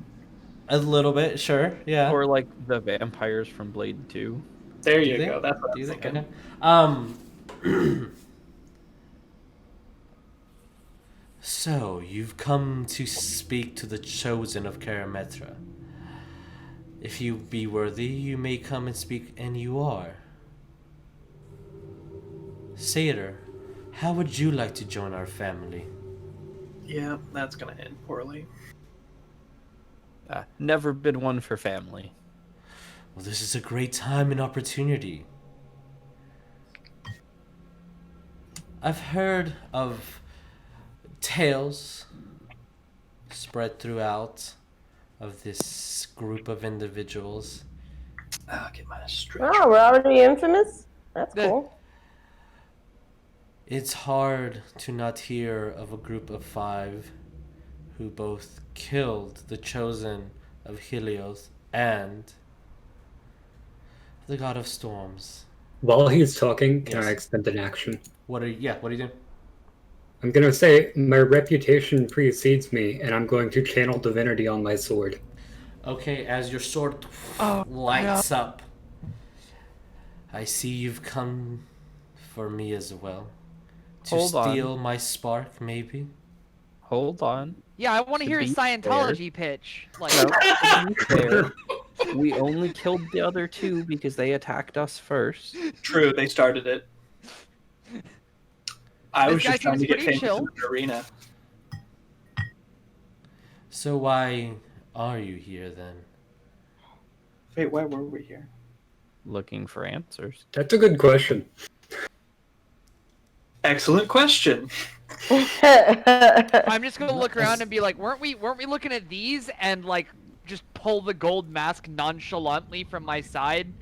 A little bit, sure, yeah. Or like the vampires from Blade 2. There you go. That's what I'm thinking. Okay. So, you've come to speak to the chosen of Karametra. If you be worthy, you may come and speak, and you are. Sayter, how would you like to join our family? Yeah, that's gonna end poorly. Never been one for family. Well, this is a great time and opportunity. I've heard of tales spread throughout of this group of individuals. I'll get my stretch. Oh, we're already infamous? That's cool. It's hard to not hear of a group of 5 who both killed the chosen of Helios and the god of storms. While he's talking, can Yes. I extend an action? What are you doing? I'm gonna say my reputation precedes me, and I'm going to channel divinity on my sword. Okay, as your sword lights up, I see you've come for me as well. To Hold on. steal my spark, maybe? Hold on. Yeah, I want to To hear his be Scientology pitch. Like, No, to be fair, we only killed the other two because they attacked us first. True, they started it. I was This guy just trying to seems get pretty famous chill. in the arena. So why are you here then? Wait, why were we here? Looking for answers. That's a good question. Excellent question. I'm just gonna look around and be like, weren't we looking at these and like just pull the gold mask nonchalantly from my side?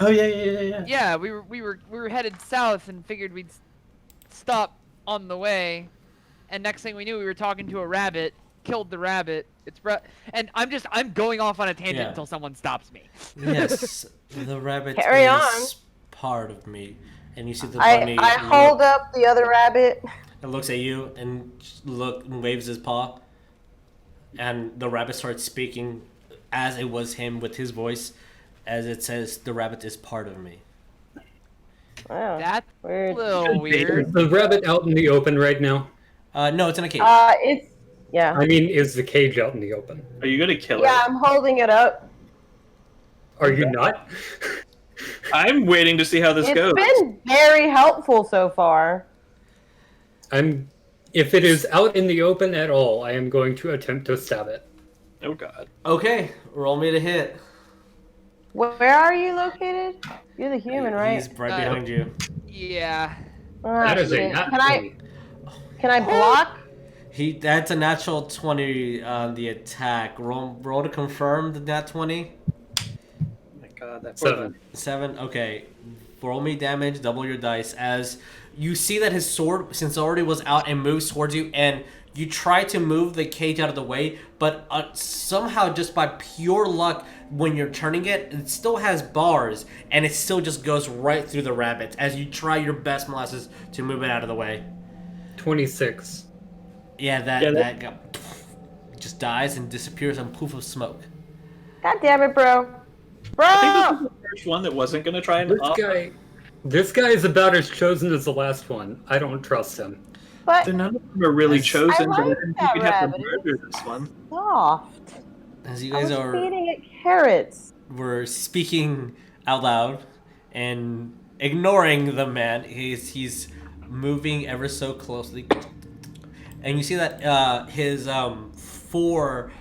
Oh yeah. Yeah, we were headed south and figured we'd stop on the way, and next thing we knew, we were talking to a rabbit. Killed the rabbit. And I'm going off on a tangent Yeah. until someone stops me. Yes, the rabbit Carry is on. part of me. And you see the bunny I hold up the other rabbit. and looks at you and waves his paw. And the rabbit starts speaking as it was him with his voice, as it says, "The rabbit is part of me." Wow. That's Weird. a little Is weird. the rabbit out in the open right now? No, it's in a cage. Yeah. I mean, is the cage out in the open? Are you gonna kill Yeah, it? I'm holding it up. Are you not? I'm waiting to see how this It's goes. been very helpful so far. If it is out in the open at all, I am going to attempt to stab it. Oh god. Okay, roll me to hit. Where are you located? You're the human, right? He's right behind you. Yeah. That is a shit. nat Can I 20. can I block? That's a natural 20 on the attack. Roll to confirm the nat 20. Oh my god, that poor 7. 7. Okay. Roll me damage, double your dice. As you see that his sword, since it already was out, and moves towards you, and you try to move the cage out of the way, but somehow, just by pure luck, when you're turning it, it still has bars, and it still just goes right through the rabbit as you try your best, Molasses, to move it out of the way. 26. Yeah, that just dies and disappears in a poof of smoke. God damn it, bro. I think this Bro! is the first one that wasn't gonna try and This guy is about as chosen as the last one. I don't trust him. But Then none of them are really chosen, I but I like didn't that think we'd have to rabbit. murder this one. soft. As you I guys was feeding it carrots. were speaking out loud and ignoring the man, he's moving ever so closely. And you see that his 4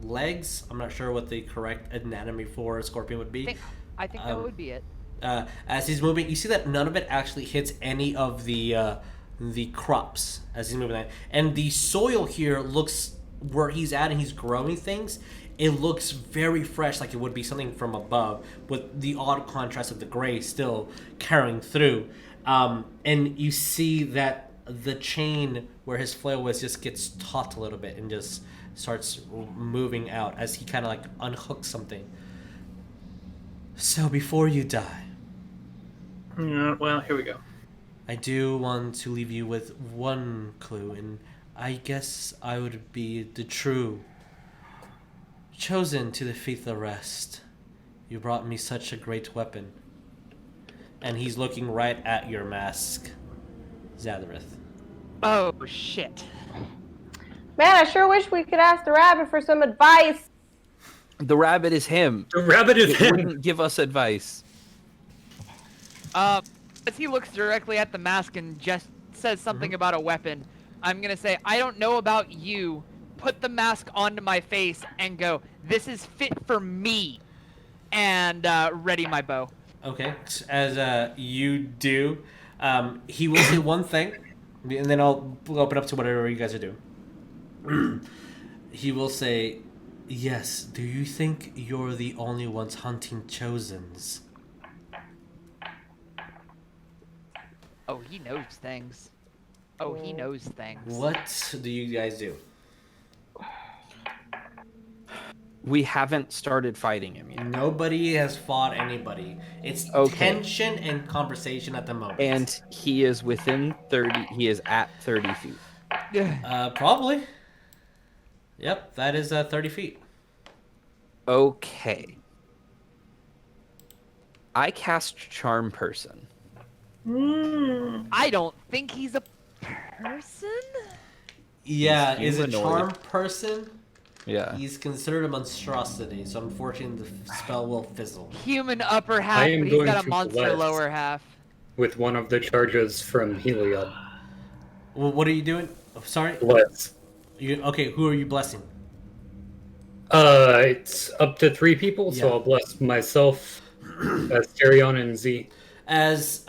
legs, I'm not sure what the correct anatomy for a scorpion would be. I think that would be it. As he's moving, you see that none of it actually hits any of the crops as he's moving. And the soil here looks, where he's at and he's growing things, it looks very fresh, like it would be something from above, with the odd contrast of the gray still carrying through. And you see that the chain where his flail was just gets taut a little bit and just starts moving out as he kind of like unhooks something. So before you die, Yeah, well, here we go. I do want to leave you with one clue, and I guess I would be the true chosen to defeat the rest. You brought me such a great weapon. And he's looking right at your mask, Zadrith. Oh shit. Man, I sure wish we could ask the rabbit for some advice. The rabbit is him. The rabbit is It him. wouldn't give us advice. As he looks directly at the mask and just says something about a weapon, I'm gonna say, I don't know about you. Put the mask onto my face and go, this is fit for me. And ready my bow. Okay, as you do, he will say one thing, and then I'll open up to whatever you guys are doing. He will say, yes, do you think you're the only ones hunting chosens? Oh, he knows things. Oh, he knows things. What do you guys do? We haven't started fighting him yet. Nobody has fought anybody. It's Okay. tension and conversation at the moment. And he is within 30, he is at 30 feet. Probably. Yep, that is 30 feet. Okay. I cast Charm Person. I don't think he's a person. Yeah, He's is a humanoid. charm person? Yeah. He's considered a monstrosity, so unfortunately the spell will fizzle. Human upper half, I am but he's going got a to monster bless. lower half. With one of the charges from Helios. Well, what are you doing? Oh, sorry? Bless. Okay, who are you blessing? It's up to 3 people, so Yeah. I'll bless myself, Asterion, and Z. As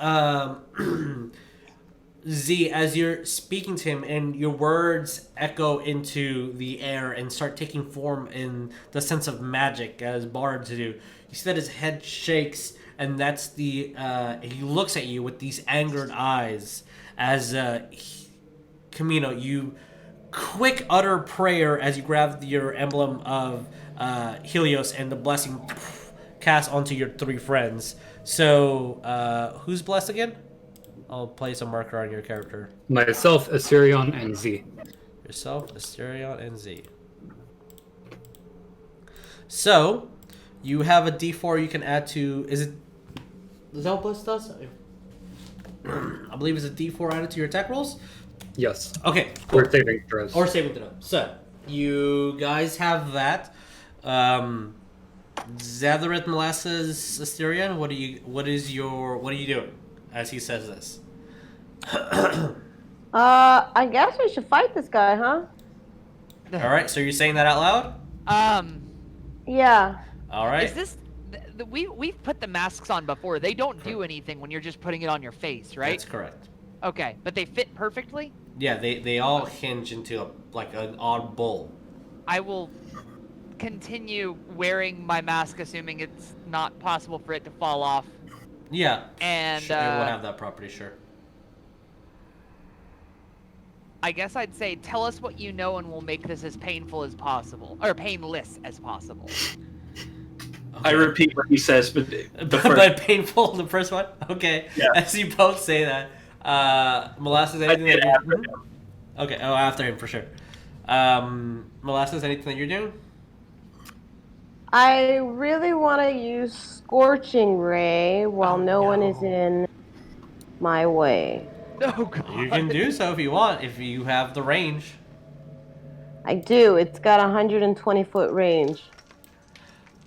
Z, as you're speaking to him, and your words echo into the air and start taking form in the sense of magic, as bards do. You see that his head shakes, and that's the he looks at you with these angered eyes. As Chameno, you quick utter prayer as you grab your emblem of Helios, and the blessing cast onto your 3 friends. So, who's blessed again? I'll place a marker on your character. Myself, Asterion, and Z. Yourself, Asterion, and Z. So, you have a D4 you can add to... Is that what blessed does? I believe it's a D4 added to your attack rolls? Yes. Okay. Or saving throws. Or saving throw. So, you guys have that. Zadrith, Molasses, Asterion, what are you doing as he says this? I guess we should fight this guy, huh? All right, so you're saying that out loud? Yeah. All right. Is this? We've put the masks on before. They don't do anything when you're just putting it on your face, right? That's correct. Okay, but they fit perfectly. Yeah, they all hinge into like an odd bowl. I will continue wearing my mask, assuming it's not possible for it to fall off. Yeah. And sure, it will have that property, sure. I guess I'd say tell us what you know, and we'll make this as painful as possible, or painless as possible. I repeat what he says, but the first... But painful, the first one? Okay. Yeah. As you both say that. Molasses, anything that after him. Okay, after him for sure. Molasses, anything that you're doing? I really want to use Scorching Ray while no one is in my way. Oh, God. You can do so if you want, if you have the range. I do. It's got 120-foot range.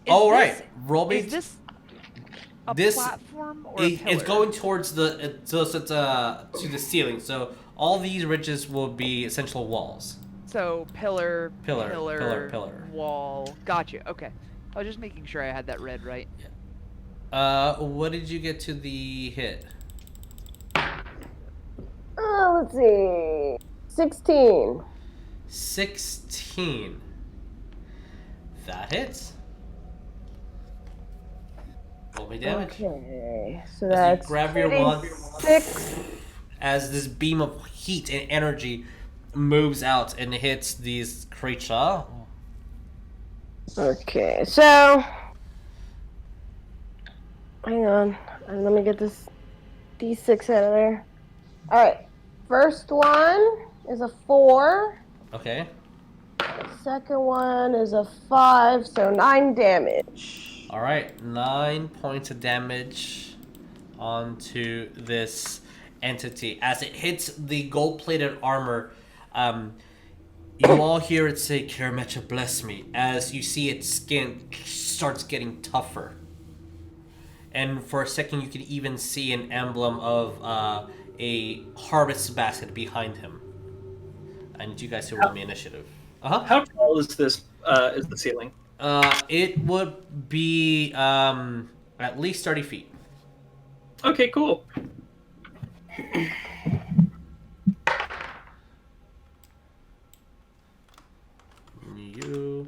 All right, roll me. Is this a this platform or a pillar? It's going towards the to the ceiling. So all these ridges will be essential walls. So pillar, Pillar. wall. Gotcha. Okay. I was just making sure I had that read right. What did you get to the hit? Let's see. 16. 16. That hits. Roll me damage. Okay, so As that's you grab your wand, 6. as this beam of heat and energy moves out and hits these creature. Okay, so hang on. Let me get this D6 out of there. All right, first one is a 4. Okay. Second one is a 5, so 9 damage. All right, 9 points of damage onto this entity as it hits the gold-plated armor. You all hear it say, "Karametra, bless me," as you see its skin starts getting tougher. And for a second, you can even see an emblem of a harvest basket behind him. I need you guys to roll me initiative. How tall is this? Is the ceiling? It would be at least 30 feet. Okay, cool. You,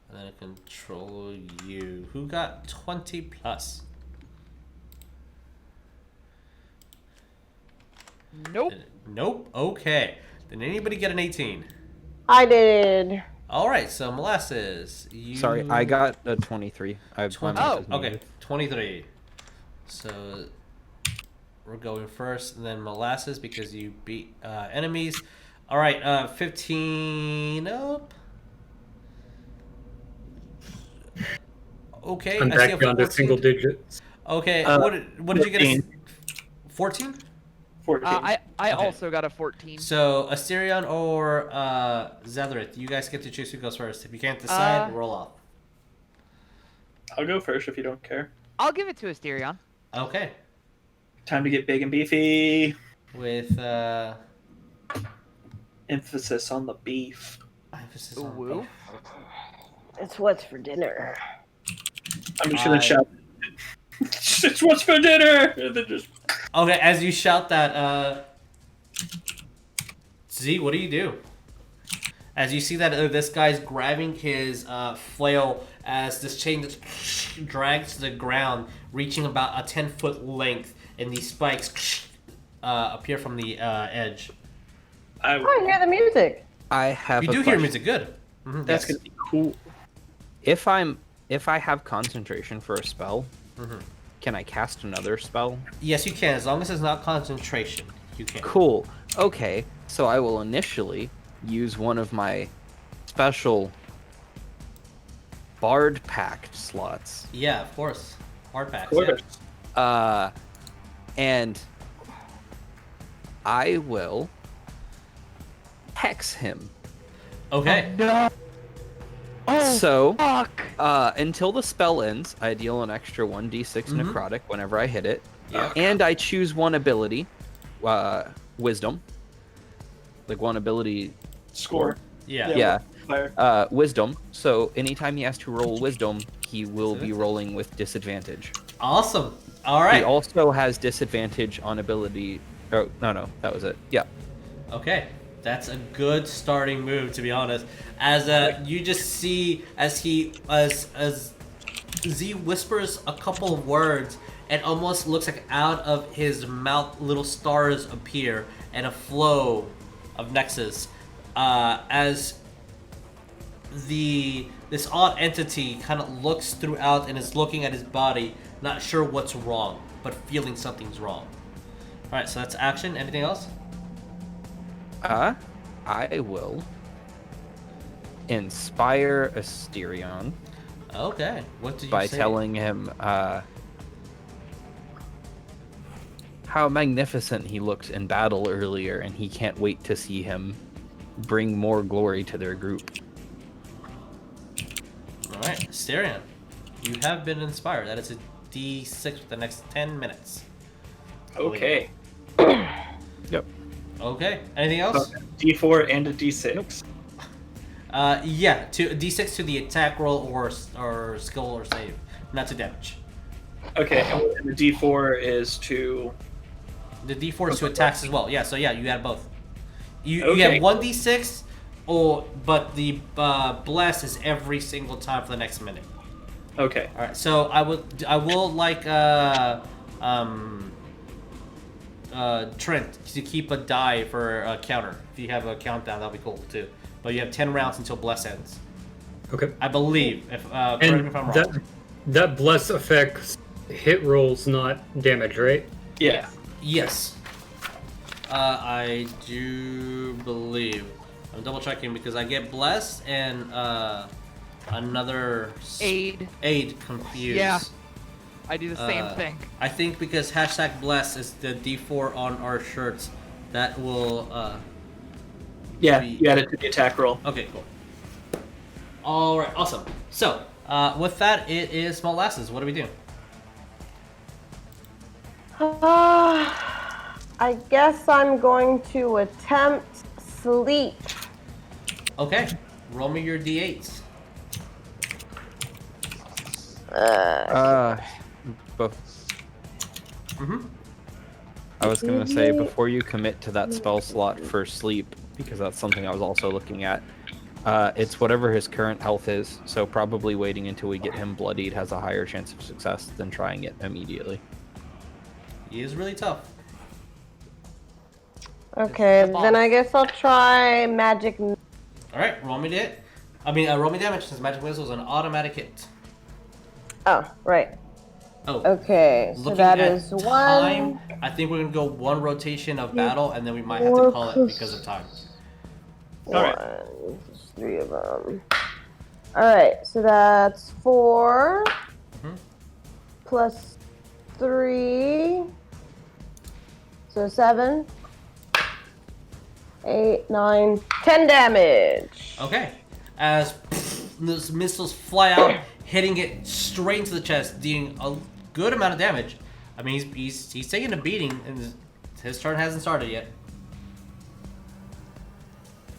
and then I control you. Who got 20 plus? Nope. Nope. Okay. Did anybody get an 18? I did. All right. So Molasses, you. Sorry, I got a 23. I have 20. my Oh, okay. 23. So we're going first, and then Molasses because you beat enemies. All right. 15 up. Okay. I'm I see back a down to 14. single digits. Okay, what did you get? 14? 14. I Okay. also got a 14. So Asterion or Zadrith, you guys get to choose who goes first. If you can't decide, roll off. I'll go first if you don't care. I'll give it to Asterion. Okay. Time to get big and beefy. With emphasis on the beef. Emphasis on Woo. beef. It's what's for dinner. I'm just gonna shout. It's what's for dinner. And then just. Okay, as you shout that, Z, what do you do? As you see that this guy's grabbing his flail as this chain just drags to the ground, reaching about a 10-foot length, and these spikes appear from the edge. I hear the music. I have. You do hear music. Good. Mm-hmm, That's gonna be cool. If I have concentration for a spell, can I cast another spell? Yes, you can, as long as it's not concentration. You can. Cool. Okay, so I will initially use one of my special Bard Pact slots. Yeah, of course. Hard packs. Yeah. And I will hex him. Okay. No. Oh, so, fuck. Until the spell ends, I deal an extra 1d6 necrotic whenever I hit it. Yeah. And I choose one ability, Wisdom. Like one ability score. Yeah. Wisdom. So anytime he has to roll Wisdom, he will be rolling with disadvantage. Awesome. All right. He also has disadvantage on ability. Oh, no, that was it. Yeah. Okay. That's a good starting move, to be honest. As you just see as Z whispers a couple of words, and almost looks like out of his mouth little stars appear and a flow of nexus. As this odd entity kind of looks throughout and is looking at his body, not sure what's wrong, but feeling something's wrong. All right, so that's action. Anything else? I will inspire Asterion. Okay. What did you by say? telling him how magnificent he looked in battle earlier, and he can't wait to see him bring more glory to their group. All right, Asterion, you have been inspired. That is a D6 for the next 10 minutes. Okay. Yep. Okay. Anything else? D4 and a D6. Yeah, to D6 to the attack roll or skill or save, not to damage. Okay, and the D4 is to. The D4 is to attacks as well. Yeah, so yeah, you add both. You Okay. have one D6, but the bless is every single time for the next minute. Okay. All right. So I will like Trent to keep a die for a counter. If you have a countdown, that'll be cool too. But you have 10 rounds until bless ends. Okay. I believe. Correct me if I'm wrong. That bless affects hit rolls, not damage, right? Yeah. Yes. I do believe. I'm double checking because I get blessed and another Aid confused. Yeah. I do the same thing. I think because #bless is the D4 on our shirts, that will Yeah, you add it to the attack roll. Okay, cool. All right, awesome. So, with that, it is Molasses. What do we do? I guess I'm going to attempt sleep. Okay, roll me your D8s. I was gonna say, before you commit to that spell slot for sleep, because that's something I was also looking at, it's whatever his current health is, so probably waiting until we get him bloodied has a higher chance of success than trying it immediately. He is really tough. Okay, then I guess I'll try magic. All right, roll me hit. Roll me damage since Magic Missile is an automatic hit. Oh, right. Oh. Okay, so Looking that at is time, one. I think we're gonna go one rotation of battle, and then we might have to call it because of time. Alright. One, there's 3 of them. Alright, so that's 4 plus 3. So 7, 8, 9, 10 damage. Okay. As those missiles fly out, hitting it straight into the chest, dealing a good amount of damage. I mean, he's taking a beating, and his turn hasn't started yet.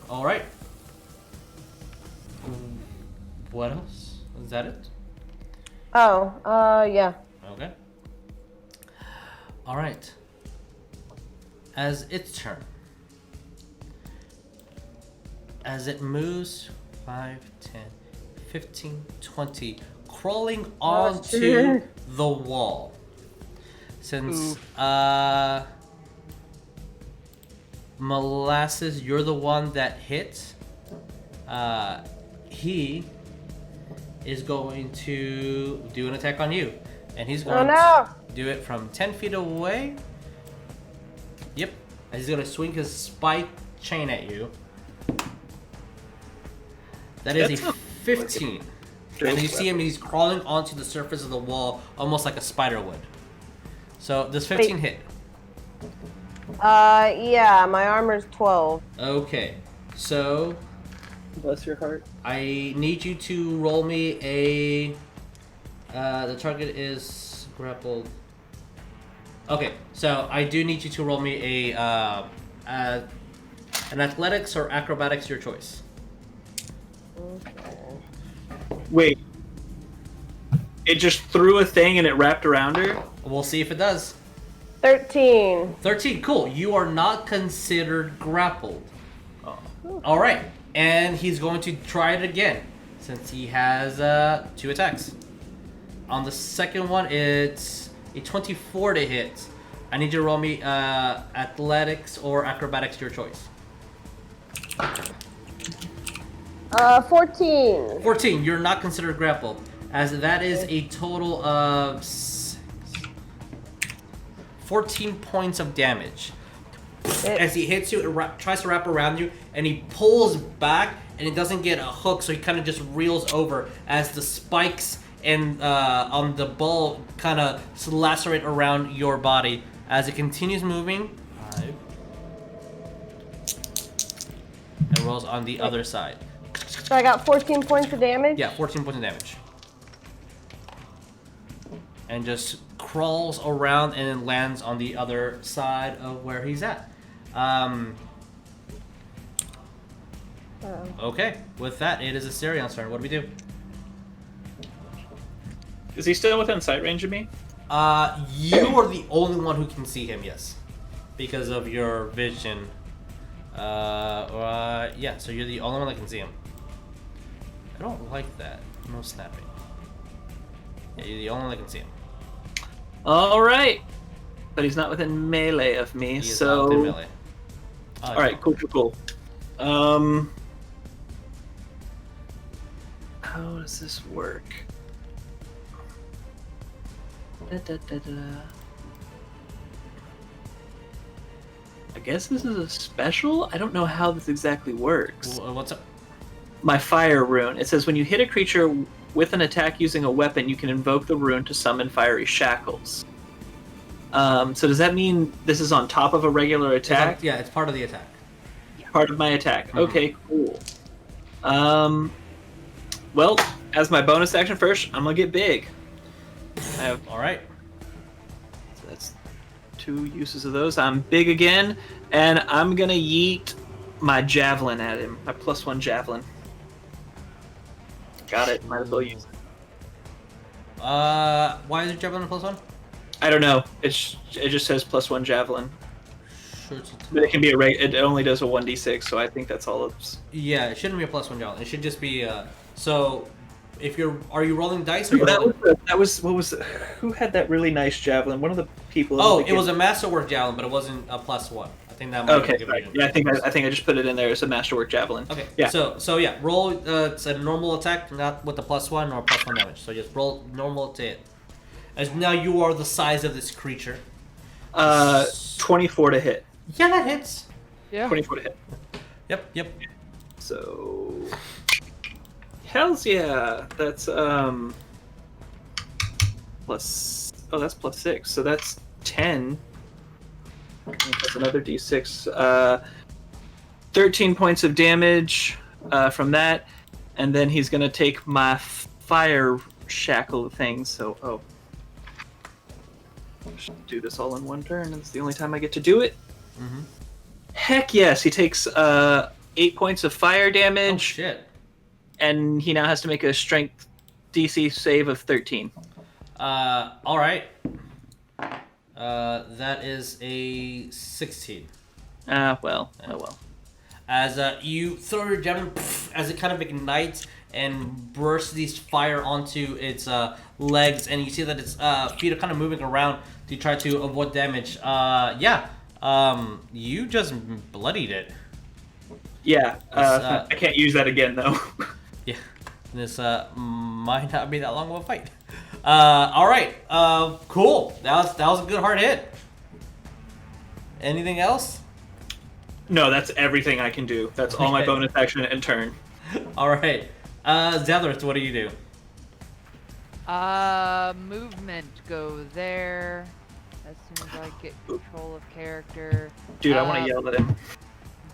All right. What else? Is that it? Oh, yeah. Okay. All right. As its turn, as it moves 5, 10, 15, 20, crawling onto the wall. Since Molasses, you're the one that hit, he is going to do an attack on you. And he's going to do it from 10 feet away. Yep. And he's going to swing his spike chain at you. That is a 15. And you see him, he's crawling onto the surface of the wall, almost like a spider would. So, does 15 hit? Yeah, my armor's 12. Okay. So, bless your heart. I need you to roll me a... the target is grappled. Okay, so I do need you to roll me an athletics or acrobatics, your choice. Wait. It just threw a thing and it wrapped around her? We'll see if it does. 13. 13, cool. You are not considered grappled. Alright, and he's going to try it again, since he has 2 attacks. On the second one, it's a 24 to hit. I need you to roll me athletics or acrobatics, your choice. 14. 14, you're not considered grappled, as that is a total of 14 points of damage. As he hits you, it tries to wrap around you, and he pulls back, and it doesn't get a hook, so he kind of just reels over as the spikes and on the ball kind of lacerate around your body. As it continues moving, 5, and rolls on the other side. So I got 14 points of damage? Yeah, 14 points of damage. And just crawls around and then lands on the other side of where he's at. Okay, with that, it is Asterion's turn. What do we do? Is he still within sight range of me? You are the only one who can see him, yes. Because of your vision. Yeah, so you're the only one that can see him. I don't like that. No snapping. Yeah, you're the only one that can see him. Alright. But he's not within melee of me, He is so... not within melee. Alright, cool. How does this work? I guess this is a special? I don't know how this exactly works. What's up? My fire rune. It says when you hit a creature with an attack using a weapon, you can invoke the rune to summon fiery shackles. So does that mean this is on top of a regular attack? Yeah, it's part of the attack. Part of my attack. Okay, cool. Well, as my bonus action first, I'm gonna get big. I have Alright. So that's 2 uses of those. I'm big again, and I'm gonna yeet my javelin at him. My +1 javelin. Got it. Might as well use it. Why is your javelin a +1? I don't know. It just says +1 javelin. Sure, But it can be it only does a 1d6, so I think that's all it's... Yeah, it shouldn't be a +1 javelin. It should just be so if are you rolling dice or who had that really nice javelin? One of the people. Oh, it was a masterwork javelin, but it wasn't a +1. I think that might okay. Right. Yeah, I think I just put it in there as a masterwork javelin. Okay. Yeah. So yeah, roll. It's a normal attack, not with the +1 or +1 damage. So just roll normal to hit. As now you are the size of this creature. 24 to hit. Yeah, that hits. Yeah. 24 to hit. Yep. So, hells yeah, that's +6. Oh, that's +6, so that's 10. That's another d6. 13 points of damage from that, and then he's going to take my fire shackle thing, so... I should do this all in one turn. It's the only time I get to do it. Mm-hmm. Heck yes, he takes 8 points of fire damage. Oh, shit. And he now has to make a strength DC save of 13. Alright. That is a 16. Well. As you throw your javelin, as it kind of ignites and bursts these fire onto its legs, and you see that its feet are kind of moving around to try to avoid damage. You just bloodied it. Yeah, I can't use that again, though. Yeah, this might not be that long of a fight. Alright, cool. That was a good hard hit. Anything else? No, that's everything I can do. That's all my bonus action and turn. Alright. Zadrith, what do you do? Movement, go there. As soon as I get control of character. Dude, I want to yell at him.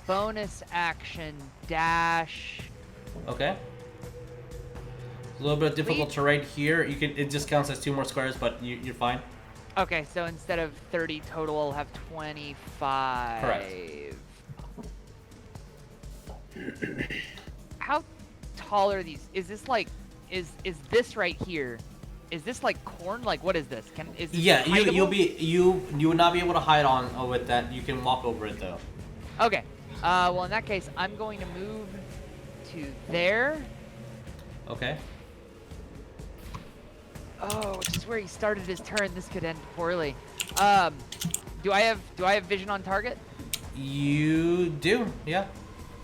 Bonus action, dash. Okay. A little bit of difficult terrain here. It just counts as 2 more squares, but you're fine. Okay, so instead of 30 total, I'll have 25. Correct. How tall are these? Is this like, is this right here? Is this like corn? Like, what is this? Is this hideable? you would not be able to hide on with that. You can walk over it though. Okay. Well, in that case, I'm going to move to there. Okay. Oh, which is where he started his turn. This could end poorly. Do I have vision on target? You do, yeah.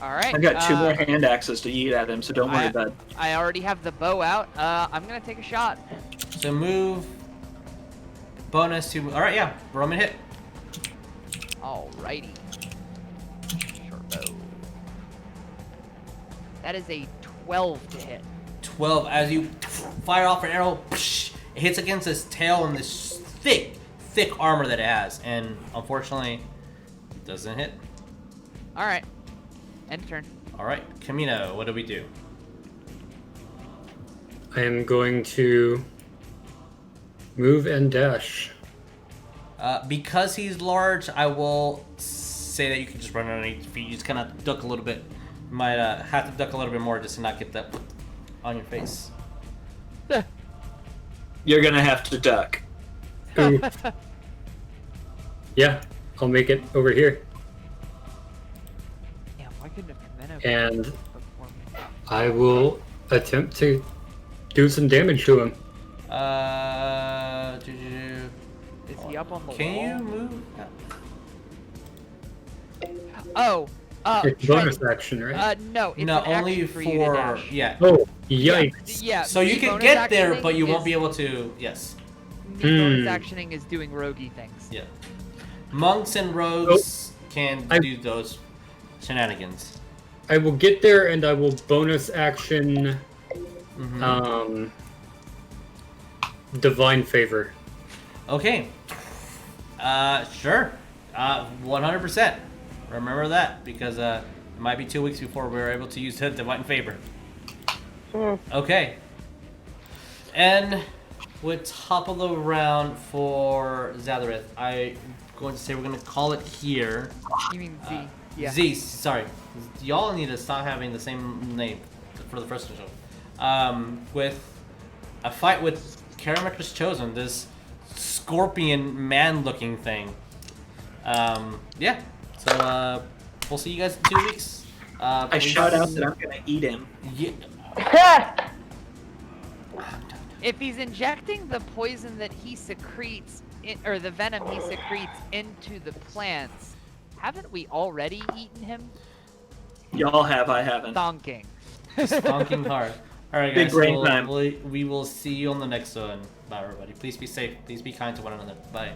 All right. I've got 2 more hand axes to yeet at him, so don't worry about it. I already have the bow out. I'm gonna take a shot. So move. Bonus to. All right, yeah. Roman hit. Alrighty. Short bow. That is a 12 to hit. 12. As you fire off an arrow, it hits against his tail and this thick armor that it has, and unfortunately, it doesn't hit. All right. End turn. All right, Chameno, what do we do? I am going to move and dash. Because he's large, I will say that you can just run underneath your feet. You just kind of duck a little bit. You might have to duck a little bit more just to not get that on your face. You're gonna have to duck. Ooh. Yeah, I'll make it over here. Damn, why couldn't Chameno And before me? I will attempt to do some damage to him. Is he up on the Can wall? you move? Oh. It's bonus action, right? No, it's No, an only action for you to for dash. yeah. Oh, yikes. Yeah. So you the can bonus get there, actioning but you won't is- be able to. Yes. The bonus actioning is doing roguey things. Yeah. Monks and rogues can do those shenanigans. I will get there and I will bonus action Divine Favor. Okay. Sure. 100%. Remember that, because it might be 2 weeks before we're able to use the Divine Favor. Okay. And with top of the round for Zadrith, I'm going to say we're going to call it here. You mean Z? Yeah. Z, sorry. Y'all need to stop having the same name for the first show. With a fight with Karametra's Chosen, this scorpion man-looking thing. Yeah. So we'll see you guys in 2 weeks. I shout out that I'm gonna eat him. Yeah. If he's injecting the poison that he secretes, or the venom he secretes into the plants, haven't we already eaten him? Y'all have, I haven't. Stonking. Stonking hard. Alright guys, Big brain time. we will see you on the next one. Bye everybody. Please be safe. Please be kind to one another. Bye.